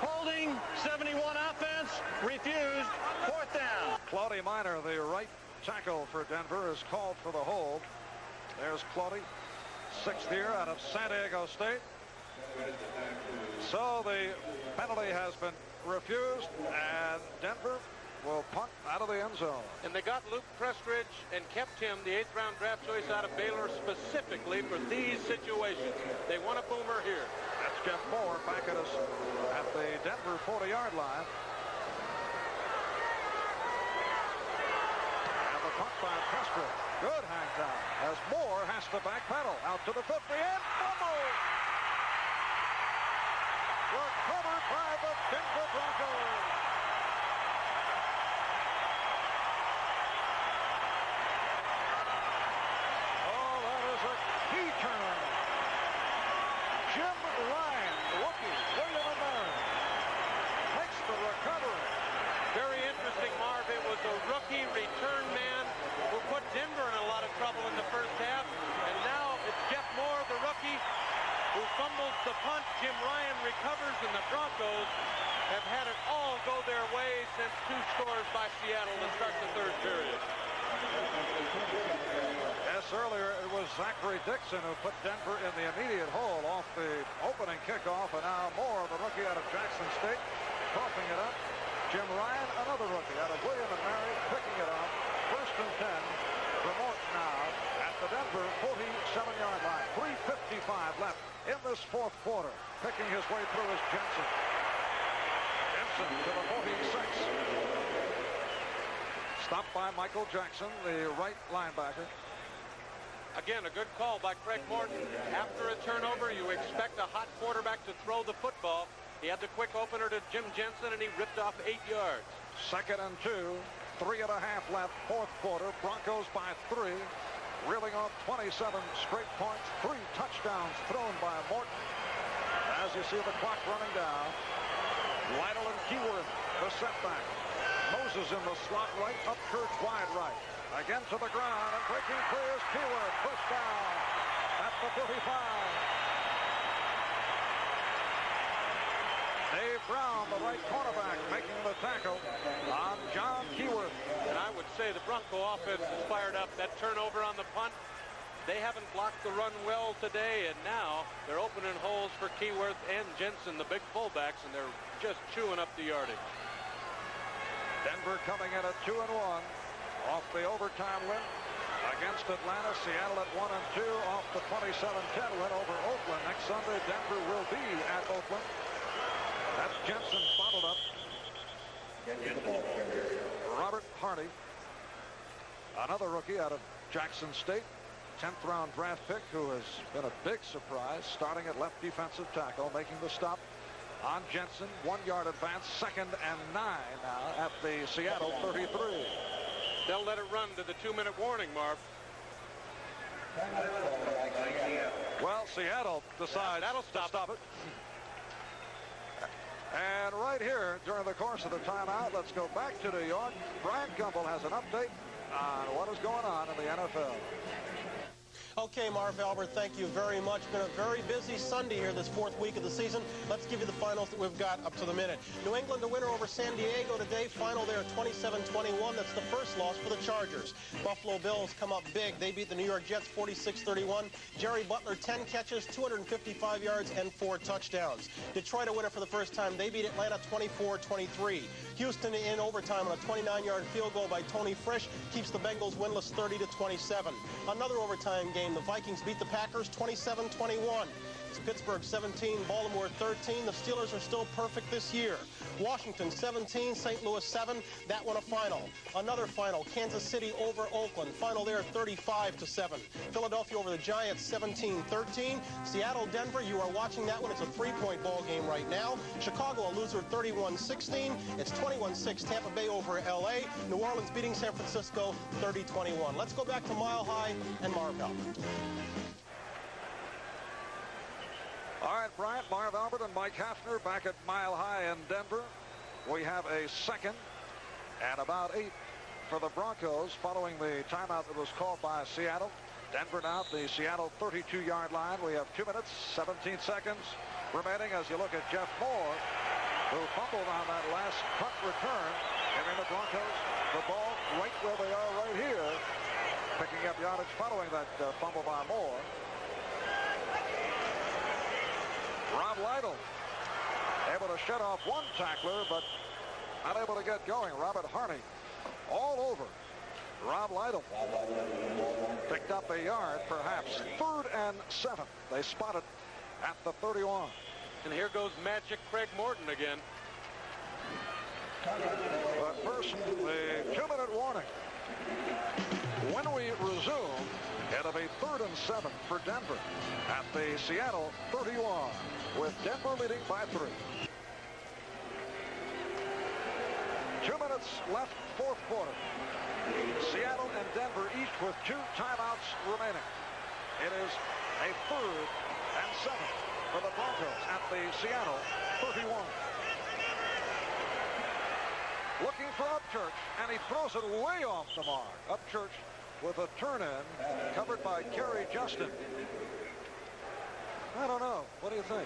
S4: Holding, 71 offense, refused, 4th down.
S1: Claude Minor, the right tackle for Denver, is called for the hold. There's Claude, 6th year out of San Diego State. So the penalty has been refused, and Denver will punt out of the end zone.
S3: And they got Luke Prestridge and kept him, the 8th round draft choice out of Baylor, specifically for these situations. They want a boomer here.
S1: That's Jeff Moore back at us at the Denver 40-yard line. And the punt by Prestridge. Good hang down as Moore has to backpedal out to the 50 and fumble. Recovered by the Denver Broncos. Zachary Dixon, who put Denver in the immediate hole off the opening kickoff, and now Moore, the rookie out of Jackson State, coughing it up. Jim Ryan, another rookie out of William and Mary, picking it up. 1st and 10 for Morton now at the Denver 47-yard line. 3:55 left in this 4th quarter. Picking his way through is Jensen. Jensen to the 46. Stopped by Michael Jackson, the right linebacker.
S3: Again, a good call by Craig Morton. After a turnover, you expect a hot quarterback to throw the football. He had the quick opener to Jim Jensen, and he ripped off 8 yards.
S1: 2nd and 2, 3.5 left, 4th quarter. Broncos by 3, reeling off 27 straight points, 3 touchdowns thrown by Morton. As you see the clock running down, Lytle and Keyworth, the setback. Moses in the slot right, Upchurch wide right. Again to the ground, and breaking free is Keyworth, pushed down at the 45. Dave Brown, the right cornerback, making the tackle on John Keyworth.
S3: And I would say the Bronco offense is fired up. That turnover on the punt, they haven't blocked the run well today, and now they're opening holes for Keyworth and Jensen, the big fullbacks, and they're just chewing up the yardage.
S1: Denver coming in at 2-1 off the overtime win against Atlanta. Seattle at 1-2 off the 27-10 win over Oakland. Next Sunday, Denver will be at Oakland. That's Jensen bottled up. Robert Hardy, another rookie out of Jackson State, 10th round draft pick, who has been a big surprise, starting at left defensive tackle, making the stop on Jensen. 1-yard advance, 2nd and 9 now at the Seattle 33.
S3: They'll let it run to the 2-minute warning, Marv.
S1: Well, Seattle decides to stop it. And right here, during the course of the timeout, let's go back to New York. Brian Gumbel has an update on what is going on in the NFL.
S7: Okay, Marv Albert, thank you very much. Been a very busy Sunday here this 4th week of the season. Let's give you the finals that we've got up to the minute. New England a winner over San Diego today. Final there 27-21. That's the first loss for the Chargers. Buffalo Bills come up big. They beat the New York Jets 46-31. Jerry Butler, 10 catches, 255 yards, and 4 touchdowns. Detroit a winner for the first time. They beat Atlanta 24-23. Houston in overtime on a 29-yard field goal by Tony Frisch keeps the Bengals winless 30-27. Another overtime game. The Vikings beat the Packers 27-21. It's Pittsburgh 17, Baltimore 13. The Steelers are still perfect this year. Washington 17, St. Louis 7. That one a final. Another final, Kansas City over Oakland. Final there 35-7. Philadelphia over the Giants 17-13. Seattle, Denver, you are watching that one. It's a 3-point ball game right now. Chicago a loser 31-16. It's 21-6 Tampa Bay over LA. New Orleans beating San Francisco 30-21. Let's go back to Mile High and Marv Albert.
S1: All right, Bryant, Marv Albert, and Mike Hafner back at Mile High in Denver. We have a 2nd and about 8 for the Broncos following the timeout that was called by Seattle. Denver now at the Seattle 32-yard line. We have 2 minutes, 17 seconds remaining as you look at Jeff Moore, who fumbled on that last punt return, giving the Broncos the ball right where they are right here, picking up yardage following that fumble by Moore. Rob Lytle able to shut off one tackler, but not able to get going. Robert Harney all over Rob Lytle. Picked up a yard, perhaps. 3rd and 7. They spot it at the 31.
S3: And here goes Magic Craig Morton again.
S1: But first, the 2-minute warning. When we resume, it'll be 3rd and 7 for Denver at the Seattle 31, with Denver leading by 3. 2 minutes left, 4th quarter. Seattle and Denver each with 2 timeouts remaining. It is a 3rd and 7 for the Broncos at the Seattle 31. Looking for Upchurch, and he throws it way off the mark. Upchurch with a turn-in, covered by Kerry Justin. I don't know. What do you think?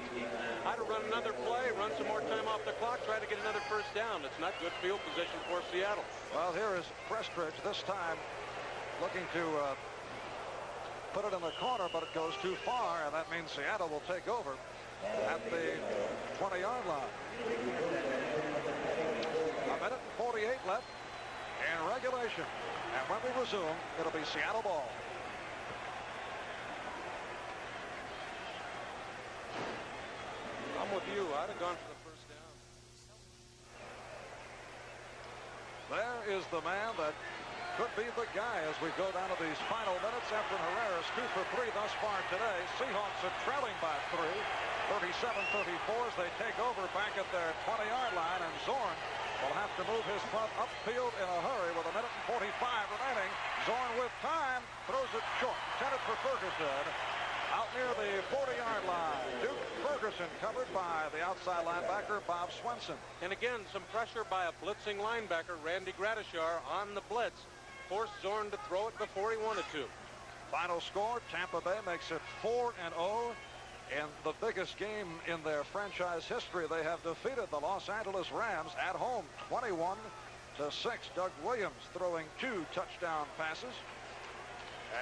S3: I'd run another play, run some more time off the clock, try to get another first down. It's not good field position for Seattle.
S1: Well, here is Prestridge, this time looking to put it in the corner, but it goes too far, and that means Seattle will take over at the 20-yard line. A minute and 48 left in regulation. And when we resume, it'll be Seattle ball.
S3: I'm with you. I'd have gone for the first down.
S1: There is the man that could be the guy as we go down to these final minutes. Efren Herrera's 2 for 3 thus far today. Seahawks are trailing by 3, 37-34 as they take over back at their 20-yard line, and Zorn will have to move his punt upfield in a hurry with a minute and 45 remaining. Zorn with time throws it short. Intended for Ferguson out near the 40-yard line. Duke Ferguson covered by the outside linebacker Bob Swenson.
S3: And again, some pressure by a blitzing linebacker, Randy Gradishar, on the blitz. Forced Zorn to throw it before he wanted to.
S1: Final score, Tampa Bay makes it 4-0. In the biggest game in their franchise history, they have defeated the Los Angeles Rams at home 21-6. Doug Williams throwing 2 touchdown passes.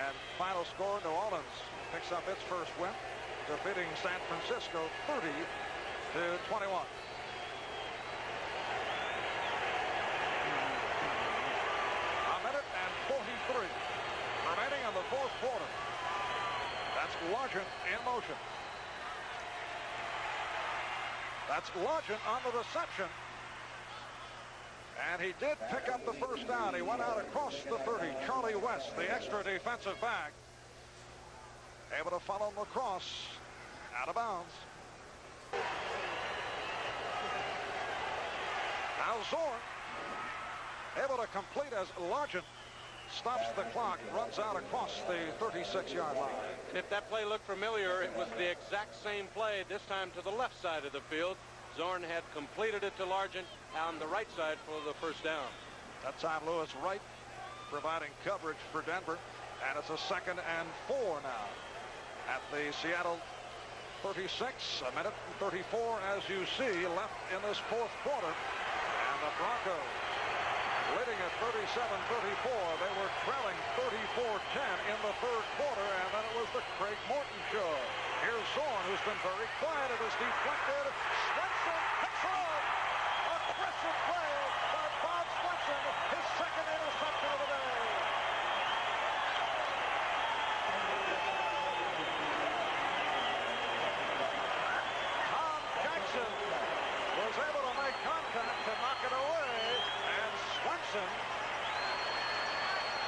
S1: And final score, New Orleans picks up its first win, defeating San Francisco 30-21. A minute and 43 remaining in the fourth quarter. That's Largent in motion. That's Largent on the reception. And he did pick up the first down. He went out across the 30. Charlie West, the extra defensive back, able to follow him across, out of bounds. Now Zorn able to complete as Largent stops the clock, runs out across the 36-yard line.
S3: If that play looked familiar, it was the exact same play, this time to the left side of the field. Zorn had completed it to Largent on the right side for the first down.
S1: That time Lewis Wright providing coverage for Denver, and it's a 2nd and 4 now at the Seattle 36. A minute and 34, as you see, left in this fourth quarter. And the Broncos leading at 37-34. They were trailing 34-10 in the third quarter, and then it was the Craig Morton show. Here's Zorn, who's been very quiet. It is deflected. Swenson picks off. Aggressive play by Bob Swenson, his 2nd interception of the day. Tom Jackson was able to make contact to knock it away, and Swenson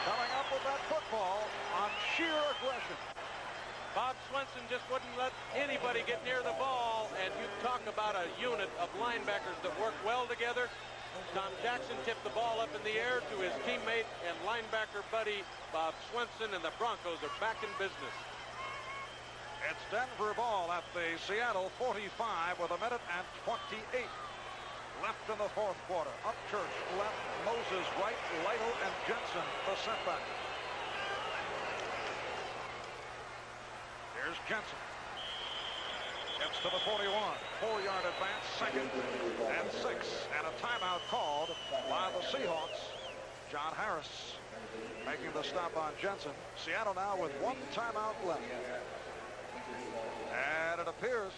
S1: coming up with that football on sheer aggression.
S3: Bob Swenson just wouldn't let anybody get near the ball, and you talk about a unit of linebackers that work well together. Tom Jackson tipped the ball up in the air to his teammate and linebacker buddy Bob Swenson, and the Broncos are back in business.
S1: It's Denver ball at the Seattle 45 with a minute and 28 left in the fourth quarter. Upchurch left, Moses right, Lytle and Jensen the setback. Here's Jensen. Gets to the 41. 4-yard advance, 2nd and 6. And a timeout called by the Seahawks. John Harris making the stop on Jensen. Seattle now with 1 timeout left. And it appears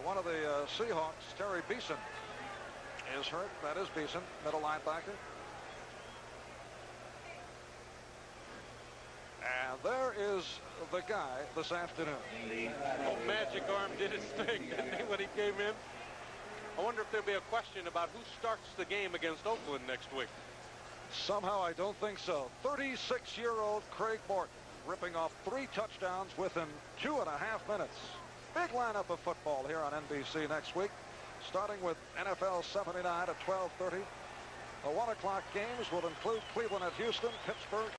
S1: one of the Seahawks, Terry Beeson, is hurt. That is Beeson, middle linebacker. And there is the guy this afternoon.
S3: Oh, Magic Arm did his thing, didn't he, when he came in? I wonder if there'll be a question about who starts the game against Oakland next week.
S1: Somehow I don't think so. 36-year-old Craig Morton ripping off 3 touchdowns within 2.5 minutes. Big lineup of football here on NBC next week, starting with NFL 79 at 12:30. The 1 o'clock games will include Cleveland at Houston, Pittsburgh